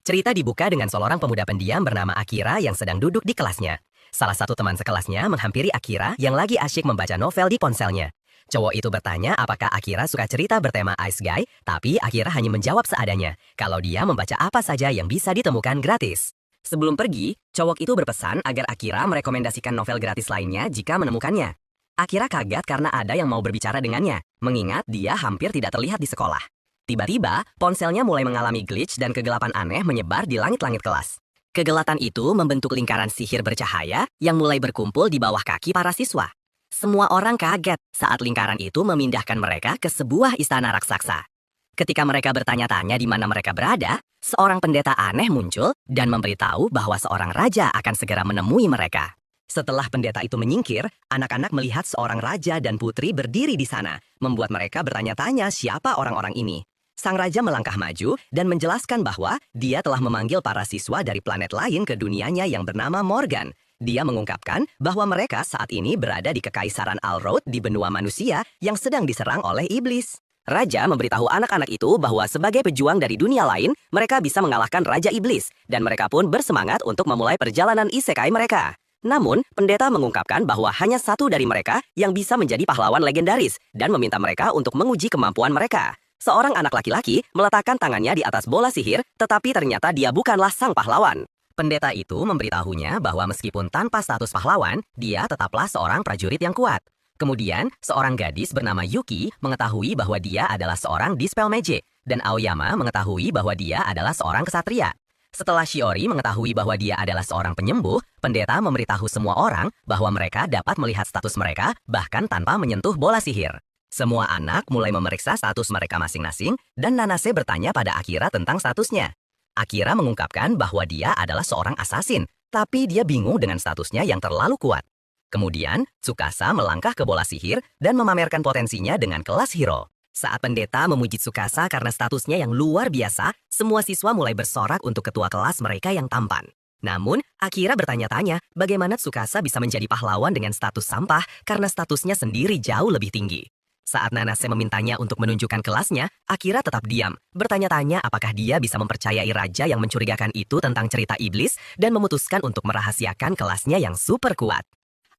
Cerita dibuka dengan seorang pemuda pendiam bernama Akira yang sedang duduk di kelasnya. Salah satu teman sekelasnya menghampiri Akira yang lagi asyik membaca novel di ponselnya. Cowok itu bertanya apakah Akira suka cerita bertema Ice Guy, tapi Akira hanya menjawab seadanya, kalau dia membaca apa saja yang bisa ditemukan gratis. Sebelum pergi, cowok itu berpesan agar Akira merekomendasikan novel gratis lainnya jika menemukannya. Akira kaget karena ada yang mau berbicara dengannya, mengingat dia hampir tidak terlihat di sekolah. Tiba-tiba, ponselnya mulai mengalami glitch dan kegelapan aneh menyebar di langit-langit kelas. Kegelapan itu membentuk lingkaran sihir bercahaya yang mulai berkumpul di bawah kaki para siswa. Semua orang kaget saat lingkaran itu memindahkan mereka ke sebuah istana raksasa. Ketika mereka bertanya-tanya di mana mereka berada, seorang pendeta aneh muncul dan memberitahu bahwa seorang raja akan segera menemui mereka. Setelah pendeta itu menyingkir, anak-anak melihat seorang raja dan putri berdiri di sana, membuat mereka bertanya-tanya siapa orang-orang ini. Sang raja melangkah maju dan menjelaskan bahwa dia telah memanggil para siswa dari planet lain ke dunianya yang bernama Morgan. Dia mengungkapkan bahwa mereka saat ini berada di Kekaisaran Alroth di benua manusia yang sedang diserang oleh iblis. Raja memberitahu anak-anak itu bahwa sebagai pejuang dari dunia lain, mereka bisa mengalahkan Raja Iblis, dan mereka pun bersemangat untuk memulai perjalanan isekai mereka. Namun, pendeta mengungkapkan bahwa hanya satu dari mereka yang bisa menjadi pahlawan legendaris dan meminta mereka untuk menguji kemampuan mereka. Seorang anak laki-laki meletakkan tangannya di atas bola sihir, tetapi ternyata dia bukanlah sang pahlawan. Pendeta itu memberitahunya bahwa meskipun tanpa status pahlawan, dia tetaplah seorang prajurit yang kuat. Kemudian, seorang gadis bernama Yuki mengetahui bahwa dia adalah seorang dispel magic, dan Aoyama mengetahui bahwa dia adalah seorang kesatria. Setelah Shiori mengetahui bahwa dia adalah seorang penyembuh, pendeta memberitahu semua orang bahwa mereka dapat melihat status mereka bahkan tanpa menyentuh bola sihir. Semua anak mulai memeriksa status mereka masing-masing, dan Nanase bertanya pada Akira tentang statusnya. Akira mengungkapkan bahwa dia adalah seorang asasin, tapi dia bingung dengan statusnya yang terlalu kuat. Kemudian, Tsukasa melangkah ke bola sihir dan memamerkan potensinya dengan kelas hero. Saat pendeta memuji Tsukasa karena statusnya yang luar biasa, semua siswa mulai bersorak untuk ketua kelas mereka yang tampan. Namun, Akira bertanya-tanya bagaimana Tsukasa bisa menjadi pahlawan dengan status sampah karena statusnya sendiri jauh lebih tinggi. Saat Nanase memintanya untuk menunjukkan kelasnya, Akira tetap diam, bertanya-tanya apakah dia bisa mempercayai raja yang mencurigakan itu tentang cerita iblis dan memutuskan untuk merahasiakan kelasnya yang super kuat.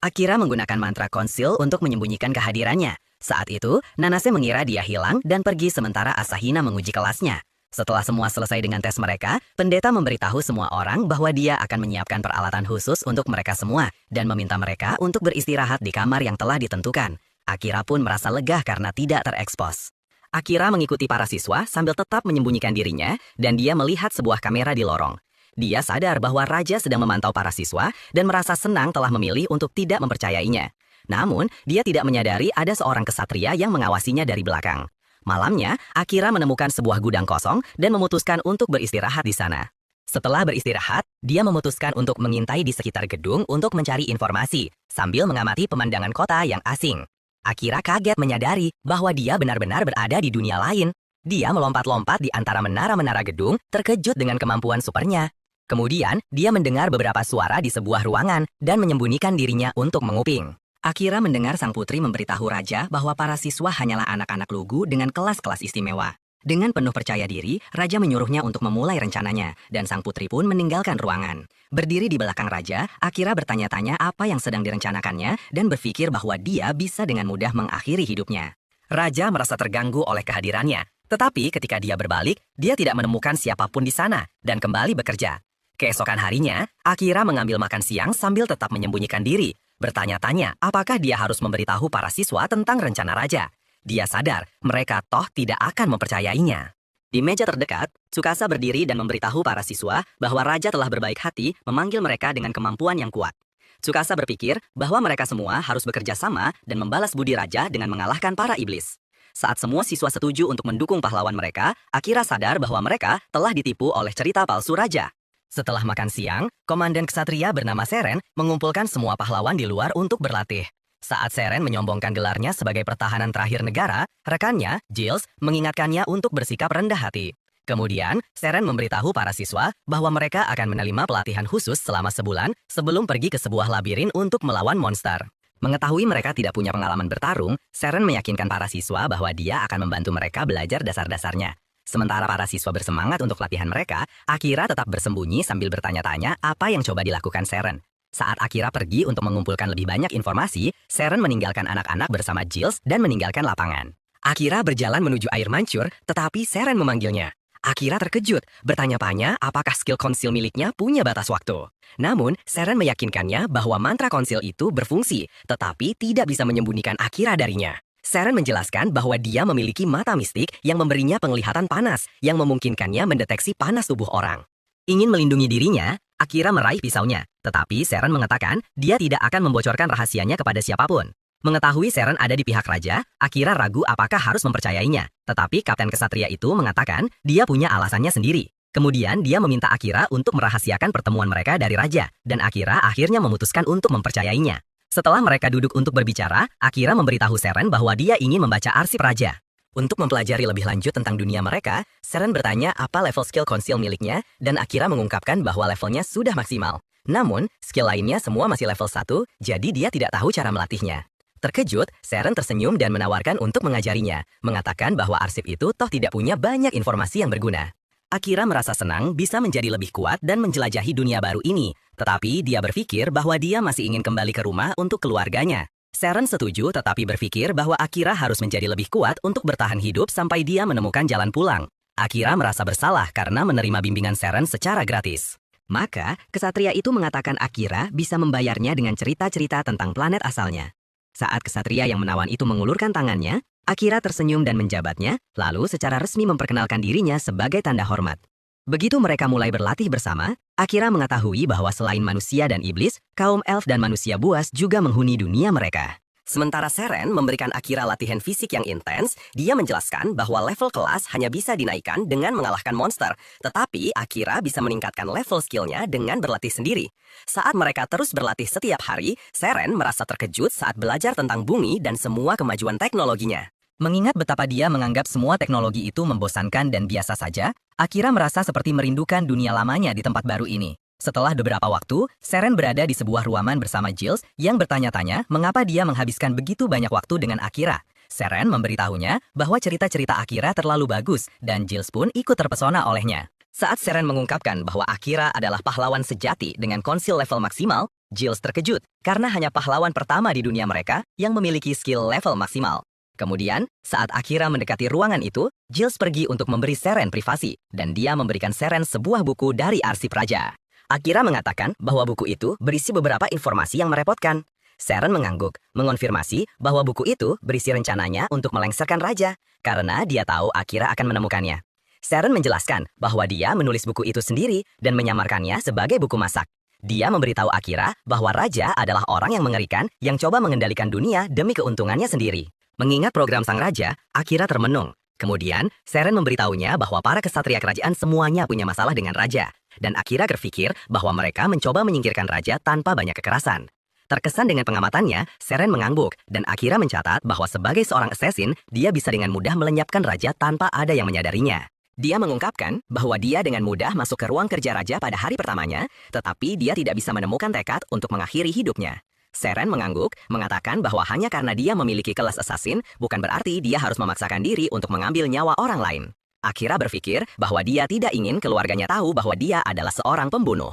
Akira menggunakan mantra konsil untuk menyembunyikan kehadirannya. Saat itu, Nanase mengira dia hilang dan pergi sementara Asahina menguji kelasnya. Setelah semua selesai dengan tes mereka, pendeta memberitahu semua orang bahwa dia akan menyiapkan peralatan khusus untuk mereka semua dan meminta mereka untuk beristirahat di kamar yang telah ditentukan. Akira pun merasa lega karena tidak terekspos. Akira mengikuti para siswa sambil tetap menyembunyikan dirinya dan dia melihat sebuah kamera di lorong. Dia sadar bahwa raja sedang memantau para siswa dan merasa senang telah memilih untuk tidak mempercayainya. Namun, dia tidak menyadari ada seorang kesatria yang mengawasinya dari belakang. Malamnya, Akira menemukan sebuah gudang kosong dan memutuskan untuk beristirahat di sana. Setelah beristirahat, dia memutuskan untuk mengintai di sekitar gedung untuk mencari informasi sambil mengamati pemandangan kota yang asing. Akira kaget menyadari bahwa dia benar-benar berada di dunia lain. Dia melompat-lompat di antara menara-menara gedung, terkejut dengan kemampuan supernya. Kemudian, dia mendengar beberapa suara di sebuah ruangan dan menyembunyikan dirinya untuk menguping. Akira mendengar sang putri memberitahu raja bahwa para siswa hanyalah anak-anak lugu dengan kelas-kelas istimewa. Dengan penuh percaya diri, raja menyuruhnya untuk memulai rencananya, dan sang putri pun meninggalkan ruangan. Berdiri di belakang raja, Akira bertanya-tanya apa yang sedang direncanakannya dan berpikir bahwa dia bisa dengan mudah mengakhiri hidupnya. Raja merasa terganggu oleh kehadirannya, tetapi ketika dia berbalik, dia tidak menemukan siapapun di sana dan kembali bekerja. Keesokan harinya, Akira mengambil makan siang sambil tetap menyembunyikan diri, bertanya-tanya apakah dia harus memberitahu para siswa tentang rencana raja. Dia sadar mereka toh tidak akan mempercayainya. Di meja terdekat, Tsukasa berdiri dan memberitahu para siswa bahwa raja telah berbaik hati memanggil mereka dengan kemampuan yang kuat. Tsukasa berpikir bahwa mereka semua harus bekerja sama dan membalas budi raja dengan mengalahkan para iblis. Saat semua siswa setuju untuk mendukung pahlawan mereka, Akira sadar bahwa mereka telah ditipu oleh cerita palsu raja. Setelah makan siang, komandan kesatria bernama Seren mengumpulkan semua pahlawan di luar untuk berlatih. Saat Seren menyombongkan gelarnya sebagai pertahanan terakhir negara, rekannya, Giles, mengingatkannya untuk bersikap rendah hati. Kemudian, Seren memberitahu para siswa bahwa mereka akan menerima pelatihan khusus selama sebulan sebelum pergi ke sebuah labirin untuk melawan monster. Mengetahui mereka tidak punya pengalaman bertarung, Seren meyakinkan para siswa bahwa dia akan membantu mereka belajar dasar-dasarnya. Sementara para siswa bersemangat untuk latihan mereka, Akira tetap bersembunyi sambil bertanya-tanya apa yang coba dilakukan Seren. Saat Akira pergi untuk mengumpulkan lebih banyak informasi, Seren meninggalkan anak-anak bersama Giles dan meninggalkan lapangan. Akira berjalan menuju air mancur, tetapi Seren memanggilnya. Akira terkejut, bertanya-tanya apakah skill konsil miliknya punya batas waktu. Namun, Seren meyakinkannya bahwa mantra konsil itu berfungsi, tetapi tidak bisa menyembunyikan Akira darinya. Seren menjelaskan bahwa dia memiliki mata mistik yang memberinya penglihatan panas, yang memungkinkannya mendeteksi panas tubuh orang. Ingin melindungi dirinya, Akira meraih pisaunya, tetapi Seren mengatakan dia tidak akan membocorkan rahasianya kepada siapapun. Mengetahui Seren ada di pihak raja, Akira ragu apakah harus mempercayainya. Tetapi Kapten Kesatria itu mengatakan dia punya alasannya sendiri. Kemudian dia meminta Akira untuk merahasiakan pertemuan mereka dari raja, dan Akira akhirnya memutuskan untuk mempercayainya. Setelah mereka duduk untuk berbicara, Akira memberitahu Seren bahwa dia ingin membaca arsip raja. Untuk mempelajari lebih lanjut tentang dunia mereka, Seren bertanya apa level skill konsil miliknya, dan Akira mengungkapkan bahwa levelnya sudah maksimal. Namun, skill lainnya semua masih level 1, jadi dia tidak tahu cara melatihnya. Terkejut, Seren tersenyum dan menawarkan untuk mengajarinya, mengatakan bahwa arsip itu toh tidak punya banyak informasi yang berguna. Akira merasa senang bisa menjadi lebih kuat dan menjelajahi dunia baru ini, tetapi dia berpikir bahwa dia masih ingin kembali ke rumah untuk keluarganya. Seren setuju tetapi berpikir bahwa Akira harus menjadi lebih kuat untuk bertahan hidup sampai dia menemukan jalan pulang. Akira merasa bersalah karena menerima bimbingan Seren secara gratis. Maka, kesatria itu mengatakan Akira bisa membayarnya dengan cerita-cerita tentang planet asalnya. Saat kesatria yang menawan itu mengulurkan tangannya, Akira tersenyum dan menjabatnya, lalu secara resmi memperkenalkan dirinya sebagai tanda hormat. Begitu mereka mulai berlatih bersama, Akira mengetahui bahwa selain manusia dan iblis, kaum elf dan manusia buas juga menghuni dunia mereka. Sementara Seren memberikan Akira latihan fisik yang intens, dia menjelaskan bahwa level kelas hanya bisa dinaikkan dengan mengalahkan monster, tetapi Akira bisa meningkatkan level skillnya dengan berlatih sendiri. Saat mereka terus berlatih setiap hari, Seren merasa terkejut saat belajar tentang bumi dan semua kemajuan teknologinya. Mengingat betapa dia menganggap semua teknologi itu membosankan dan biasa saja, Akira merasa seperti merindukan dunia lamanya di tempat baru ini. Setelah beberapa waktu, Seren berada di sebuah ruangan bersama Giles yang bertanya-tanya mengapa dia menghabiskan begitu banyak waktu dengan Akira. Seren memberitahunya bahwa cerita-cerita Akira terlalu bagus dan Giles pun ikut terpesona olehnya. Saat Seren mengungkapkan bahwa Akira adalah pahlawan sejati dengan konsil level maksimal, Giles terkejut karena hanya pahlawan pertama di dunia mereka yang memiliki skill level maksimal. Kemudian, saat Akira mendekati ruangan itu, Giles pergi untuk memberi Seren privasi, dan dia memberikan Seren sebuah buku dari arsip raja. Akira mengatakan bahwa buku itu berisi beberapa informasi yang merepotkan. Seren mengangguk, mengonfirmasi bahwa buku itu berisi rencananya untuk melengsarkan raja, karena dia tahu Akira akan menemukannya. Seren menjelaskan bahwa dia menulis buku itu sendiri dan menyamarkannya sebagai buku masak. Dia memberitahu Akira bahwa raja adalah orang yang mengerikan yang coba mengendalikan dunia demi keuntungannya sendiri. Mengingat program sang raja, Akira termenung. Kemudian, Seren memberitahunya bahwa para kesatria kerajaan semuanya punya masalah dengan raja. Dan Akira berpikir bahwa mereka mencoba menyingkirkan raja tanpa banyak kekerasan. Terkesan dengan pengamatannya, Seren mengangguk, dan Akira mencatat bahwa sebagai seorang assassin, dia bisa dengan mudah melenyapkan raja tanpa ada yang menyadarinya. Dia mengungkapkan bahwa dia dengan mudah masuk ke ruang kerja raja pada hari pertamanya, tetapi dia tidak bisa menemukan tekad untuk mengakhiri hidupnya. Seren mengangguk, mengatakan bahwa hanya karena dia memiliki kelas assassin, bukan berarti dia harus memaksakan diri untuk mengambil nyawa orang lain. Akira berpikir bahwa dia tidak ingin keluarganya tahu bahwa dia adalah seorang pembunuh.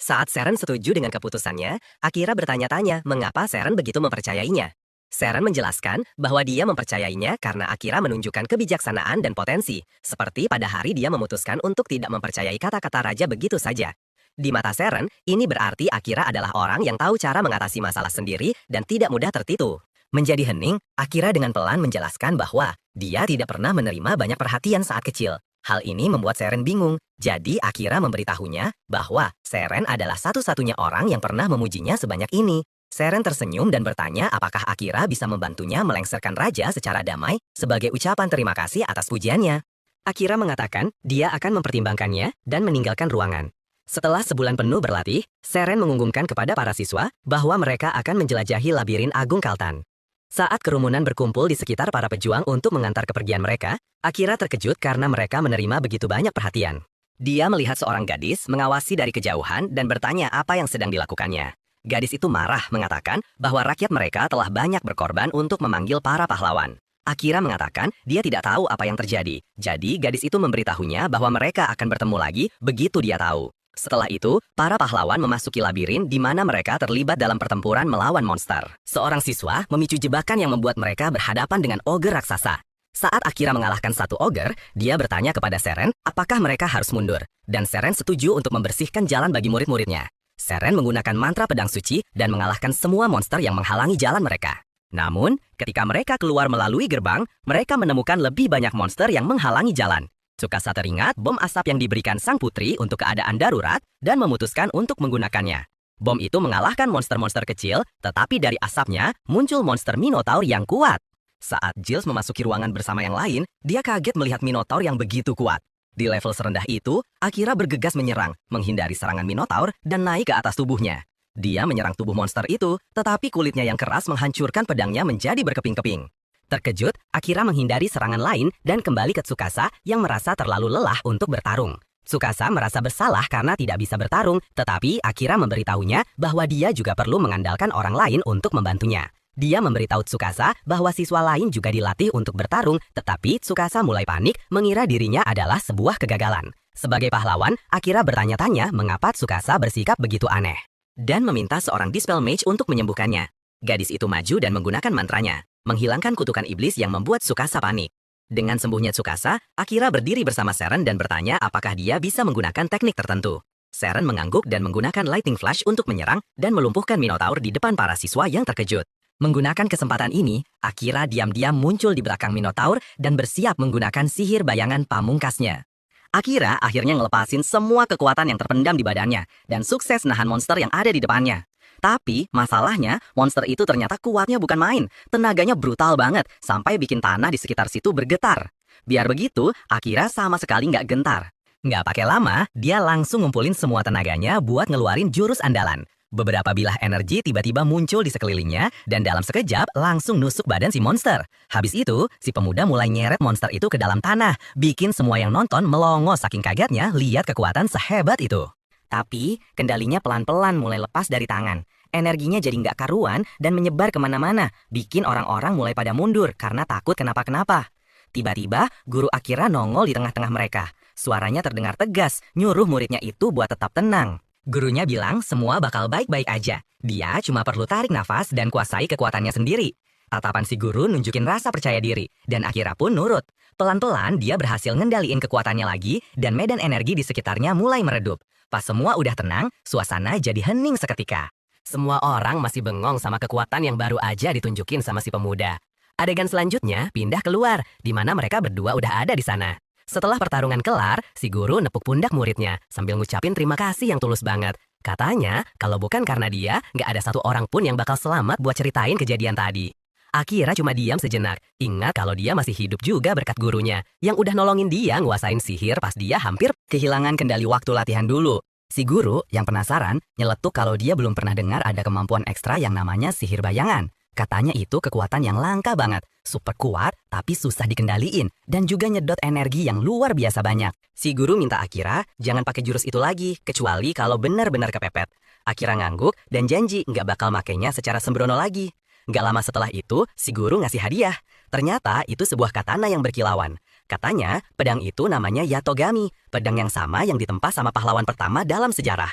Saat Seren setuju dengan keputusannya, Akira bertanya-tanya mengapa Seren begitu mempercayainya. Seren menjelaskan bahwa dia mempercayainya karena Akira menunjukkan kebijaksanaan dan potensi, seperti pada hari dia memutuskan untuk tidak mempercayai kata-kata raja begitu saja. Di mata Seren, ini berarti Akira adalah orang yang tahu cara mengatasi masalah sendiri dan tidak mudah tertipu. Menjadi hening, Akira dengan pelan menjelaskan bahwa dia tidak pernah menerima banyak perhatian saat kecil. Hal ini membuat Seren bingung, jadi Akira memberitahunya bahwa Seren adalah satu-satunya orang yang pernah memujinya sebanyak ini. Seren tersenyum dan bertanya apakah Akira bisa membantunya melengsarkan raja secara damai sebagai ucapan terima kasih atas pujiannya. Akira mengatakan dia akan mempertimbangkannya dan meninggalkan ruangan. Setelah sebulan penuh berlatih, Seren mengumumkan kepada para siswa bahwa mereka akan menjelajahi labirin Agung Kaltan. Saat kerumunan berkumpul di sekitar para pejuang untuk mengantar kepergian mereka, Akira terkejut karena mereka menerima begitu banyak perhatian. Dia melihat seorang gadis mengawasi dari kejauhan dan bertanya apa yang sedang dilakukannya. Gadis itu marah mengatakan bahwa rakyat mereka telah banyak berkorban untuk memanggil para pahlawan. Akira mengatakan dia tidak tahu apa yang terjadi. Jadi gadis itu memberitahunya bahwa mereka akan bertemu lagi begitu dia tahu. Setelah itu, para pahlawan memasuki labirin di mana mereka terlibat dalam pertempuran melawan monster. Seorang siswa memicu jebakan yang membuat mereka berhadapan dengan ogre raksasa. Saat Akira mengalahkan satu ogre, dia bertanya kepada Seren apakah mereka harus mundur. Dan Seren setuju untuk membersihkan jalan bagi murid-muridnya. Seren menggunakan mantra pedang suci dan mengalahkan semua monster yang menghalangi jalan mereka. Namun, ketika mereka keluar melalui gerbang, mereka menemukan lebih banyak monster yang menghalangi jalan. Tsukasa teringat bom asap yang diberikan sang putri untuk keadaan darurat dan memutuskan untuk menggunakannya. Bom itu mengalahkan monster-monster kecil, tetapi dari asapnya muncul monster Minotaur yang kuat. Saat Giles memasuki ruangan bersama yang lain, dia kaget melihat Minotaur yang begitu kuat. Di level serendah itu, Akira bergegas menyerang, menghindari serangan Minotaur dan naik ke atas tubuhnya. Dia menyerang tubuh monster itu, tetapi kulitnya yang keras menghancurkan pedangnya menjadi berkeping-keping. Terkejut, Akira menghindari serangan lain dan kembali ke Tsukasa yang merasa terlalu lelah untuk bertarung. Tsukasa merasa bersalah karena tidak bisa bertarung, tetapi Akira memberitahunya bahwa dia juga perlu mengandalkan orang lain untuk membantunya. Dia memberitahu Tsukasa bahwa siswa lain juga dilatih untuk bertarung, tetapi Tsukasa mulai panik mengira dirinya adalah sebuah kegagalan. Sebagai pahlawan, Akira bertanya-tanya mengapa Tsukasa bersikap begitu aneh. Dan meminta seorang Dispel Mage untuk menyembuhkannya. Gadis itu maju dan menggunakan mantranya, menghilangkan kutukan iblis yang membuat Tsukasa panik. Dengan sembuhnya Tsukasa, Akira berdiri bersama Seren dan bertanya apakah dia bisa menggunakan teknik tertentu. Seren mengangguk dan menggunakan Lightning Flash untuk menyerang dan melumpuhkan Minotaur di depan para siswa yang terkejut. Menggunakan kesempatan ini, Akira diam-diam muncul di belakang Minotaur dan bersiap menggunakan sihir bayangan pamungkasnya. Akira akhirnya ngelepasin semua kekuatan yang terpendam di badannya dan sukses nahan monster yang ada di depannya. Tapi masalahnya, monster itu ternyata kuatnya bukan main. Tenaganya brutal banget sampai bikin tanah di sekitar situ bergetar. Biar begitu, Akira sama sekali nggak gentar. Nggak pakai lama, dia langsung ngumpulin semua tenaganya buat ngeluarin jurus andalan. Beberapa bilah energi tiba-tiba muncul di sekelilingnya dan dalam sekejap langsung nusuk badan si monster. Habis itu, si pemuda mulai nyeret monster itu ke dalam tanah, bikin semua yang nonton melongo saking kagetnya lihat kekuatan sehebat itu. Tapi, kendalinya pelan-pelan mulai lepas dari tangan. Energinya jadi nggak karuan dan menyebar kemana-mana, bikin orang-orang mulai pada mundur karena takut kenapa-kenapa. Tiba-tiba, guru Akira nongol di tengah-tengah mereka. Suaranya terdengar tegas, nyuruh muridnya itu buat tetap tenang. Gurunya bilang semua bakal baik-baik aja. Dia cuma perlu tarik nafas dan kuasai kekuatannya sendiri. Tatapan si guru nunjukin rasa percaya diri, dan Akira pun nurut. Pelan-pelan dia berhasil ngendaliin kekuatannya lagi, dan medan energi di sekitarnya mulai meredup. Pas semua udah tenang, suasana jadi hening seketika. Semua orang masih bengong sama kekuatan yang baru aja ditunjukin sama si pemuda. Adegan selanjutnya pindah keluar, di mana mereka berdua udah ada di sana. Setelah pertarungan kelar, si guru nepuk pundak muridnya sambil ngucapin terima kasih yang tulus banget. Katanya, kalau bukan karena dia, nggak ada satu orang pun yang bakal selamat buat ceritain kejadian tadi. Akira cuma diam sejenak, ingat kalau dia masih hidup juga berkat gurunya, yang udah nolongin dia nguasain sihir pas dia hampir kehilangan kendali waktu latihan dulu. Si guru, yang penasaran, nyeletuk kalau dia belum pernah dengar ada kemampuan ekstra yang namanya sihir bayangan. Katanya itu kekuatan yang langka banget, super kuat tapi susah dikendaliin, dan juga nyedot energi yang luar biasa banyak. Si guru minta Akira jangan pakai jurus itu lagi, kecuali kalau benar-benar kepepet. Akira ngangguk dan janji nggak bakal makainya secara sembrono lagi. Nggak lama setelah itu, si guru ngasih hadiah. Ternyata itu sebuah katana yang berkilauan. Katanya, pedang itu namanya Yatogami, pedang yang sama yang ditempa sama pahlawan pertama dalam sejarah.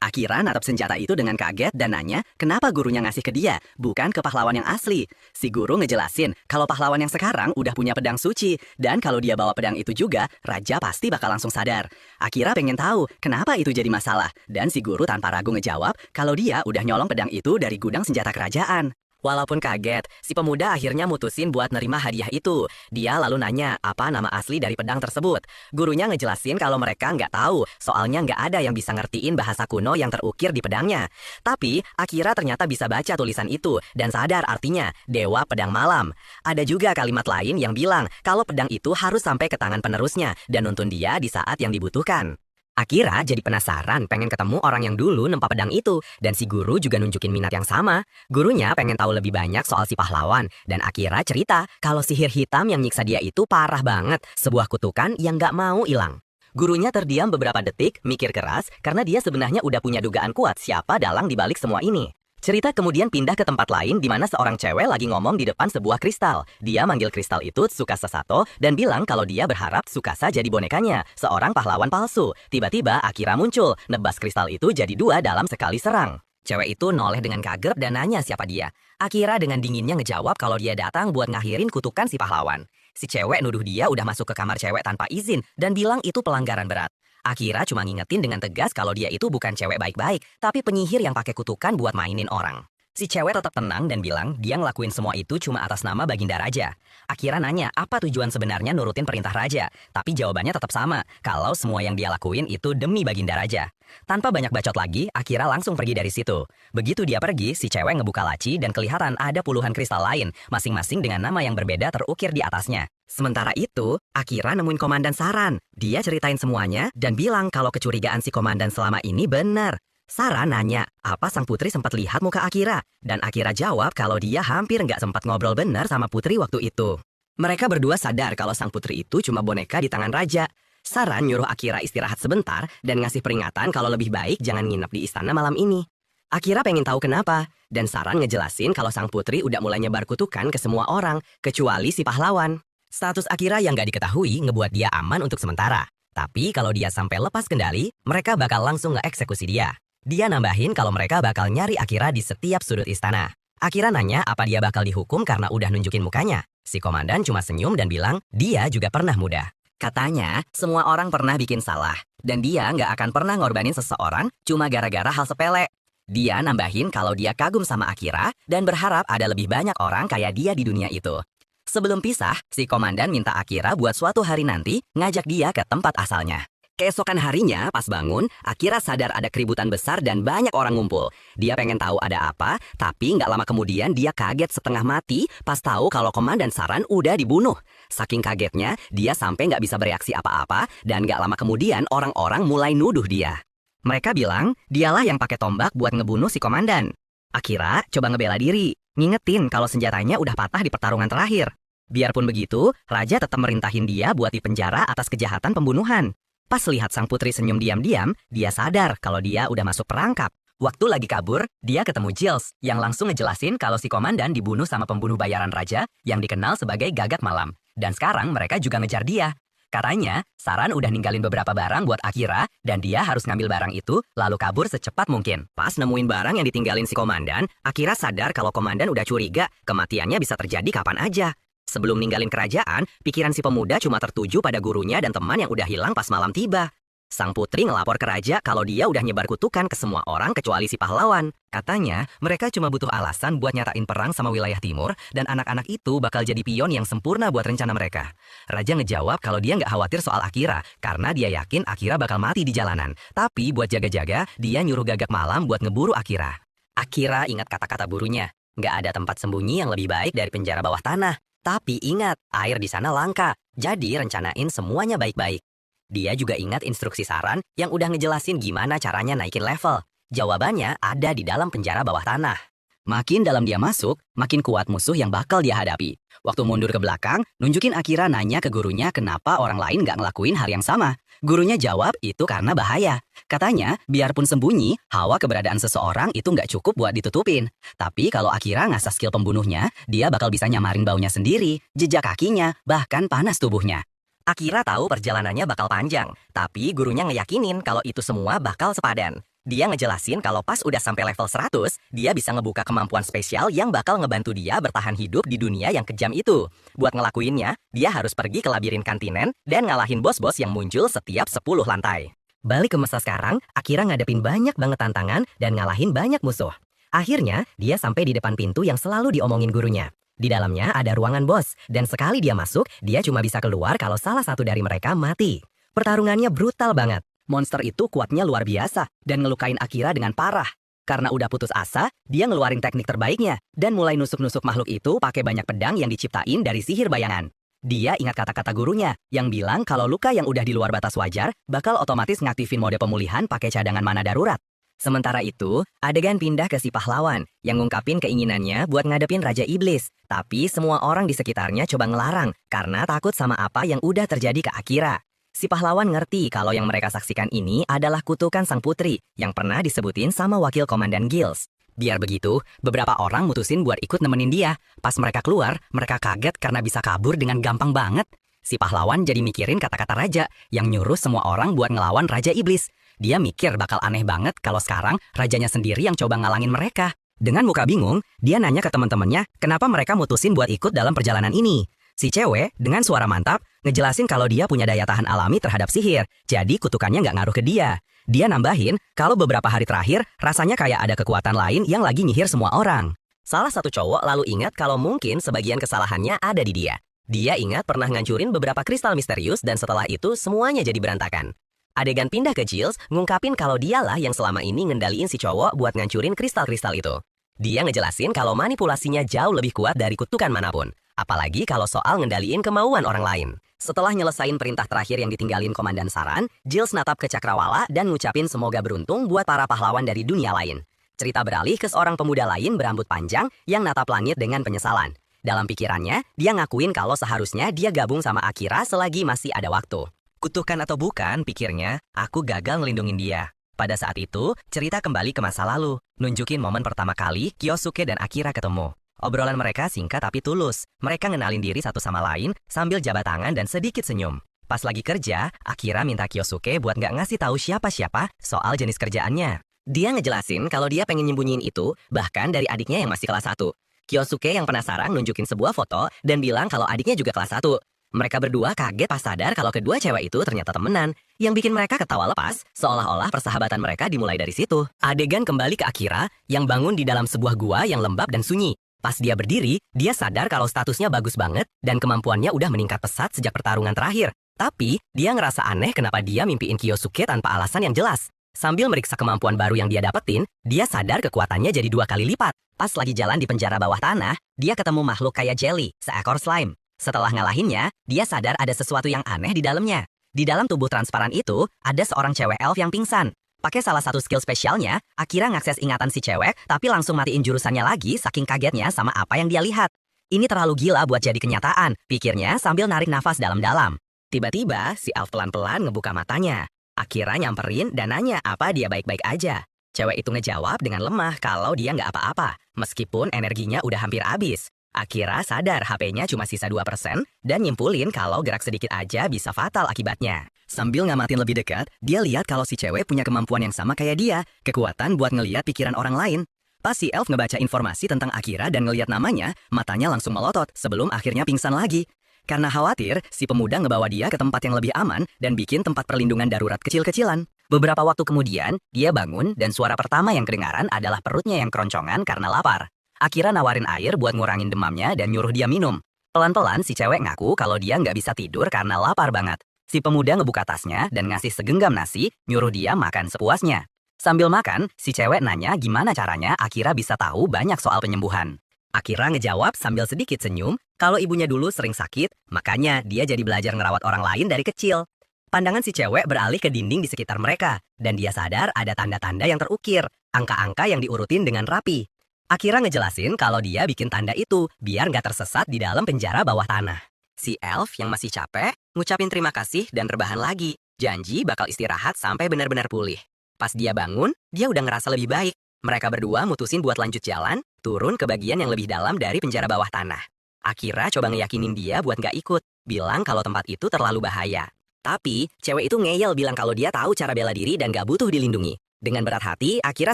Akira natap senjata itu dengan kaget dan nanya kenapa gurunya ngasih ke dia, bukan ke pahlawan yang asli. Si guru ngejelasin kalau pahlawan yang sekarang udah punya pedang suci, dan kalau dia bawa pedang itu juga, raja pasti bakal langsung sadar. Akira pengen tahu kenapa itu jadi masalah, dan si guru tanpa ragu ngejawab kalau dia udah nyolong pedang itu dari gudang senjata kerajaan. Walaupun kaget, si pemuda akhirnya mutusin buat nerima hadiah itu. Dia lalu nanya apa nama asli dari pedang tersebut. Gurunya ngejelasin kalau mereka nggak tahu, soalnya nggak ada yang bisa ngertiin bahasa kuno yang terukir di pedangnya. Tapi, Akira ternyata bisa baca tulisan itu dan sadar artinya, Dewa Pedang Malam. Ada juga kalimat lain yang bilang kalau pedang itu harus sampai ke tangan penerusnya dan nuntun dia di saat yang dibutuhkan. Akira jadi penasaran pengen ketemu orang yang dulu nempa pedang itu, dan si guru juga nunjukin minat yang sama. Gurunya pengen tahu lebih banyak soal si pahlawan, dan Akira cerita kalau sihir hitam yang nyiksa dia itu parah banget, sebuah kutukan yang gak mau hilang. Gurunya terdiam beberapa detik, mikir keras, karena dia sebenarnya udah punya dugaan kuat siapa dalang dibalik semua ini. Cerita kemudian pindah ke tempat lain di mana seorang cewek lagi ngomong di depan sebuah kristal. Dia manggil kristal itu Tsukasa Sato dan bilang kalau dia berharap Tsukasa jadi bonekanya, seorang pahlawan palsu. Tiba-tiba Akira muncul, nebas kristal itu jadi dua dalam sekali serang. Cewek itu noleh dengan kaget dan nanya siapa dia. Akira dengan dinginnya ngejawab kalau dia datang buat ngakhirin kutukan si pahlawan. Si cewek nuduh dia udah masuk ke kamar cewek tanpa izin dan bilang itu pelanggaran berat. Akira cuma ngingetin dengan tegas kalau dia itu bukan cewek baik-baik, tapi penyihir yang pakai kutukan buat mainin orang. Si cewek tetap tenang dan bilang dia ngelakuin semua itu cuma atas nama Baginda Raja. Akira nanya apa tujuan sebenarnya nurutin perintah Raja, tapi jawabannya tetap sama, kalau semua yang dia lakuin itu demi Baginda Raja. Tanpa banyak bacot lagi, Akira langsung pergi dari situ. Begitu dia pergi, si cewek ngebuka laci dan kelihatan ada puluhan kristal lain, masing-masing dengan nama yang berbeda terukir di atasnya. Sementara itu, Akira nemuin Komandan Saran. Dia ceritain semuanya dan bilang kalau kecurigaan si Komandan selama ini benar. Saran nanya, apa sang putri sempat lihat muka Akira? Dan Akira jawab kalau dia hampir nggak sempat ngobrol benar sama putri waktu itu. Mereka berdua sadar kalau sang putri itu cuma boneka di tangan raja. Saran nyuruh Akira istirahat sebentar dan ngasih peringatan kalau lebih baik jangan nginep di istana malam ini. Akira pengen tahu kenapa, dan Saran ngejelasin kalau sang putri udah mulai nyebar kutukan ke semua orang, kecuali si pahlawan. Status Akira yang gak diketahui ngebuat dia aman untuk sementara. Tapi kalau dia sampai lepas kendali, mereka bakal langsung nge-eksekusi dia. Dia nambahin kalau mereka bakal nyari Akira di setiap sudut istana. Akira nanya apa dia bakal dihukum karena udah nunjukin mukanya. Si komandan cuma senyum dan bilang dia juga pernah muda. Katanya, semua orang pernah bikin salah. Dan dia nggak akan pernah ngorbanin seseorang cuma gara-gara hal sepele. Dia nambahin kalau dia kagum sama Akira dan berharap ada lebih banyak orang kayak dia di dunia itu. Sebelum pisah, si komandan minta Akira buat suatu hari nanti ngajak dia ke tempat asalnya. Keesokan harinya, pas bangun, Akira sadar ada keributan besar dan banyak orang ngumpul. Dia pengen tahu ada apa, tapi nggak lama kemudian dia kaget setengah mati pas tahu kalau Komandan Saran udah dibunuh. Saking kagetnya, dia sampai nggak bisa bereaksi apa-apa dan nggak lama kemudian orang-orang mulai nuduh dia. Mereka bilang, dialah yang pakai tombak buat ngebunuh si komandan. Akira coba ngebela diri, ngingetin kalau senjatanya udah patah di pertarungan terakhir. Biarpun begitu, Raja tetap merintahin dia buat dipenjara atas kejahatan pembunuhan. Pas lihat sang putri senyum diam-diam, dia sadar kalau dia udah masuk perangkap. Waktu lagi kabur, dia ketemu Giles, yang langsung ngejelasin kalau si komandan dibunuh sama pembunuh bayaran Raja yang dikenal sebagai Gagak Malam. Dan sekarang mereka juga ngejar dia. Katanya, Saran udah ninggalin beberapa barang buat Akira, dan dia harus ngambil barang itu, lalu kabur secepat mungkin. Pas nemuin barang yang ditinggalin si komandan, Akira sadar kalau komandan udah curiga, kematiannya bisa terjadi kapan aja. Sebelum ninggalin kerajaan, pikiran si pemuda cuma tertuju pada gurunya dan teman yang udah hilang pas malam tiba. Sang putri ngelapor ke raja kalau dia udah nyebar kutukan ke semua orang kecuali si pahlawan. Katanya, mereka cuma butuh alasan buat nyatain perang sama wilayah timur, dan anak-anak itu bakal jadi pion yang sempurna buat rencana mereka. Raja ngejawab kalau dia nggak khawatir soal Akira, karena dia yakin Akira bakal mati di jalanan. Tapi buat jaga-jaga, dia nyuruh Gagak Malam buat ngeburu Akira. Akira ingat kata-kata burunya, nggak ada tempat sembunyi yang lebih baik dari penjara bawah tanah. Tapi ingat, air di sana langka, jadi rencanain semuanya baik-baik. Dia juga ingat instruksi Saran yang udah ngejelasin gimana caranya naikin level. Jawabannya ada di dalam penjara bawah tanah. Makin dalam dia masuk, makin kuat musuh yang bakal dia hadapi. Waktu mundur ke belakang, nunjukin Akira nanya ke gurunya kenapa orang lain nggak ngelakuin hal yang sama. Gurunya jawab itu karena bahaya. Katanya, biarpun sembunyi, hawa keberadaan seseorang itu nggak cukup buat ditutupin. Tapi kalau Akira ngasah skill pembunuhnya, dia bakal bisa nyamarin baunya sendiri, jejak kakinya, bahkan panas tubuhnya. Akira tahu perjalanannya bakal panjang, tapi gurunya ngeyakinin kalau itu semua bakal sepadan. Dia ngejelasin kalau pas udah sampai level 100, dia bisa ngebuka kemampuan spesial yang bakal ngebantu dia bertahan hidup di dunia yang kejam itu. Buat ngelakuinnya, dia harus pergi ke labirin kontinen dan ngalahin bos-bos yang muncul setiap 10 lantai. Balik ke masa sekarang, Akira ngadepin banyak banget tantangan dan ngalahin banyak musuh. Akhirnya, dia sampai di depan pintu yang selalu diomongin gurunya. Di dalamnya ada ruangan bos, dan sekali dia masuk, dia cuma bisa keluar kalau salah satu dari mereka mati. Pertarungannya brutal banget. Monster itu kuatnya luar biasa, dan ngelukain Akira dengan parah. Karena udah putus asa, dia ngeluarin teknik terbaiknya, dan mulai nusuk-nusuk makhluk itu pakai banyak pedang yang diciptain dari sihir bayangan. Dia ingat kata-kata gurunya, yang bilang kalau luka yang udah di luar batas wajar, bakal otomatis ngaktifin mode pemulihan pakai cadangan mana darurat. Sementara itu, adegan pindah ke si pahlawan yang ngungkapin keinginannya buat ngadepin Raja Iblis. Tapi semua orang di sekitarnya coba ngelarang karena takut sama apa yang udah terjadi ke Akira. Si pahlawan ngerti kalau yang mereka saksikan ini adalah kutukan sang putri yang pernah disebutin sama wakil komandan Giles. Biar begitu, beberapa orang mutusin buat ikut nemenin dia. Pas mereka keluar, mereka kaget karena bisa kabur dengan gampang banget. Si pahlawan jadi mikirin kata-kata raja yang nyuruh semua orang buat ngelawan Raja Iblis. Dia mikir bakal aneh banget kalau sekarang rajanya sendiri yang coba ngalangin mereka. Dengan muka bingung, dia nanya ke teman-temannya kenapa mereka mutusin buat ikut dalam perjalanan ini. Si cewek dengan suara mantap ngejelasin kalau dia punya daya tahan alami terhadap sihir, jadi kutukannya nggak ngaruh ke dia. Dia nambahin kalau beberapa hari terakhir rasanya kayak ada kekuatan lain yang lagi nyihir semua orang. Salah satu cowok lalu ingat kalau mungkin sebagian kesalahannya ada di dia. Dia ingat pernah ngancurin beberapa kristal misterius dan setelah itu semuanya jadi berantakan. Adegan pindah ke Giles ngungkapin kalau dialah yang selama ini ngendaliin si cowok buat ngancurin kristal-kristal itu. Dia ngejelasin kalau manipulasinya jauh lebih kuat dari kutukan manapun. Apalagi kalau soal ngendaliin kemauan orang lain. Setelah nyelesain perintah terakhir yang ditinggalin Komandan Saran, Giles natap ke Cakrawala dan ngucapin semoga beruntung buat para pahlawan dari dunia lain. Cerita beralih ke seorang pemuda lain berambut panjang yang natap langit dengan penyesalan. Dalam pikirannya, dia ngakuin kalau seharusnya dia gabung sama Akira selagi masih ada waktu. Kutukan atau bukan, pikirnya, aku gagal ngelindungin dia. Pada saat itu, cerita kembali ke masa lalu, nunjukin momen pertama kali Kyosuke dan Akira ketemu. Obrolan mereka singkat tapi tulus. Mereka ngenalin diri satu sama lain sambil jabat tangan dan sedikit senyum. Pas lagi kerja, Akira minta Kyosuke buat nggak ngasih tahu siapa-siapa soal jenis kerjaannya. Dia ngejelasin kalau dia pengen nyembunyiin itu, bahkan dari adiknya yang masih kelas 1. Kyosuke yang penasaran nunjukin sebuah foto dan bilang kalau adiknya juga kelas 1. Mereka berdua kaget pas sadar kalau kedua cewek itu ternyata temenan, yang bikin mereka ketawa lepas, seolah-olah persahabatan mereka dimulai dari situ. Adegan kembali ke Akira, yang bangun di dalam sebuah gua yang lembab dan sunyi. Pas dia berdiri, dia sadar kalau statusnya bagus banget, dan kemampuannya udah meningkat pesat sejak pertarungan terakhir. Tapi, dia ngerasa aneh kenapa dia mimpiin Kyosuke tanpa alasan yang jelas. Sambil meriksa kemampuan baru yang dia dapetin, dia sadar kekuatannya jadi 2 kali lipat. Pas lagi jalan di penjara bawah tanah, dia ketemu makhluk kayak jelly, seekor slime. Setelah ngalahinnya, dia sadar ada sesuatu yang aneh di dalamnya. Di dalam tubuh transparan itu, ada seorang cewek elf yang pingsan. Pakai salah satu skill spesialnya, Akira ngakses ingatan si cewek, tapi langsung matiin jurusannya lagi saking kagetnya sama apa yang dia lihat. Ini terlalu gila buat jadi kenyataan, pikirnya sambil narik nafas dalam-dalam. Tiba-tiba, si elf pelan-pelan ngebuka matanya. Akira nyamperin dan nanya apa dia baik-baik aja. Cewek itu ngejawab dengan lemah kalau dia nggak apa-apa, meskipun energinya udah hampir habis. Akira sadar HP-nya cuma sisa 2% dan nyimpulin kalau gerak sedikit aja bisa fatal akibatnya. Sambil ngamatin lebih dekat, dia lihat kalau si cewek punya kemampuan yang sama kayak dia, kekuatan buat ngeliat pikiran orang lain. Pas si elf ngebaca informasi tentang Akira dan ngeliat namanya, matanya langsung melotot sebelum akhirnya pingsan lagi. Karena khawatir, si pemuda ngebawa dia ke tempat yang lebih aman dan bikin tempat perlindungan darurat kecil-kecilan. Beberapa waktu kemudian, dia bangun dan suara pertama yang kedengaran adalah perutnya yang keroncongan karena lapar. Akira nawarin air buat ngurangin demamnya dan nyuruh dia minum. Pelan-pelan si cewek ngaku kalau dia nggak bisa tidur karena lapar banget. Si pemuda ngebuka tasnya dan ngasih segenggam nasi, nyuruh dia makan sepuasnya. Sambil makan, si cewek nanya gimana caranya Akira bisa tahu banyak soal penyembuhan. Akira ngejawab sambil sedikit senyum, kalau ibunya dulu sering sakit, makanya dia jadi belajar ngerawat orang lain dari kecil. Pandangan si cewek beralih ke dinding di sekitar mereka, dan dia sadar ada tanda-tanda yang terukir, angka-angka yang diurutin dengan rapi. Akira ngejelasin kalau dia bikin tanda itu biar nggak tersesat di dalam penjara bawah tanah. Si elf yang masih capek ngucapin terima kasih dan rebahan lagi. Janji bakal istirahat sampai benar-benar pulih. Pas dia bangun, dia udah ngerasa lebih baik. Mereka berdua mutusin buat lanjut jalan, turun ke bagian yang lebih dalam dari penjara bawah tanah. Akira coba ngeyakinin dia buat nggak ikut, bilang kalau tempat itu terlalu bahaya. Tapi, cewek itu ngeyel bilang kalau dia tahu cara bela diri dan gak butuh dilindungi. Dengan berat hati, Akira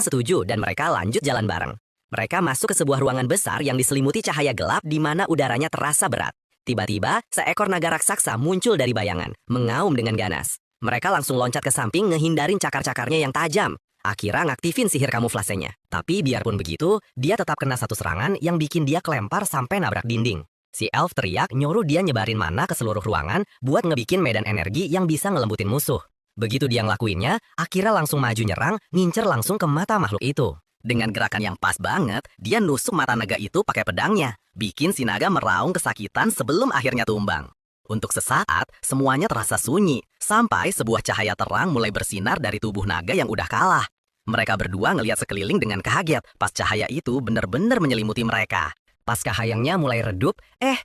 setuju dan mereka lanjut jalan bareng. Mereka masuk ke sebuah ruangan besar yang diselimuti cahaya gelap di mana udaranya terasa berat. Tiba-tiba, seekor naga raksasa muncul dari bayangan, mengaum dengan ganas. Mereka langsung loncat ke samping ngehindarin cakar-cakarnya yang tajam. Akira ngaktifin sihir kamuflasenya. Tapi biarpun begitu, dia tetap kena satu serangan yang bikin dia kelempar sampai nabrak dinding. Si elf teriak nyuruh dia nyebarin mana ke seluruh ruangan buat ngebikin medan energi yang bisa ngelembutin musuh. Begitu dia ngelakuinnya, Akira langsung maju nyerang, ngincer langsung ke mata makhluk itu. Dengan gerakan yang pas banget, dia nusuk mata naga itu pakai pedangnya, bikin si naga meraung kesakitan sebelum akhirnya tumbang. Untuk sesaat, semuanya terasa sunyi, sampai sebuah cahaya terang mulai bersinar dari tubuh naga yang udah kalah. Mereka berdua ngelihat sekeliling dengan kaget, pas cahaya itu benar-benar menyelimuti mereka. Pas cahayanya mulai redup,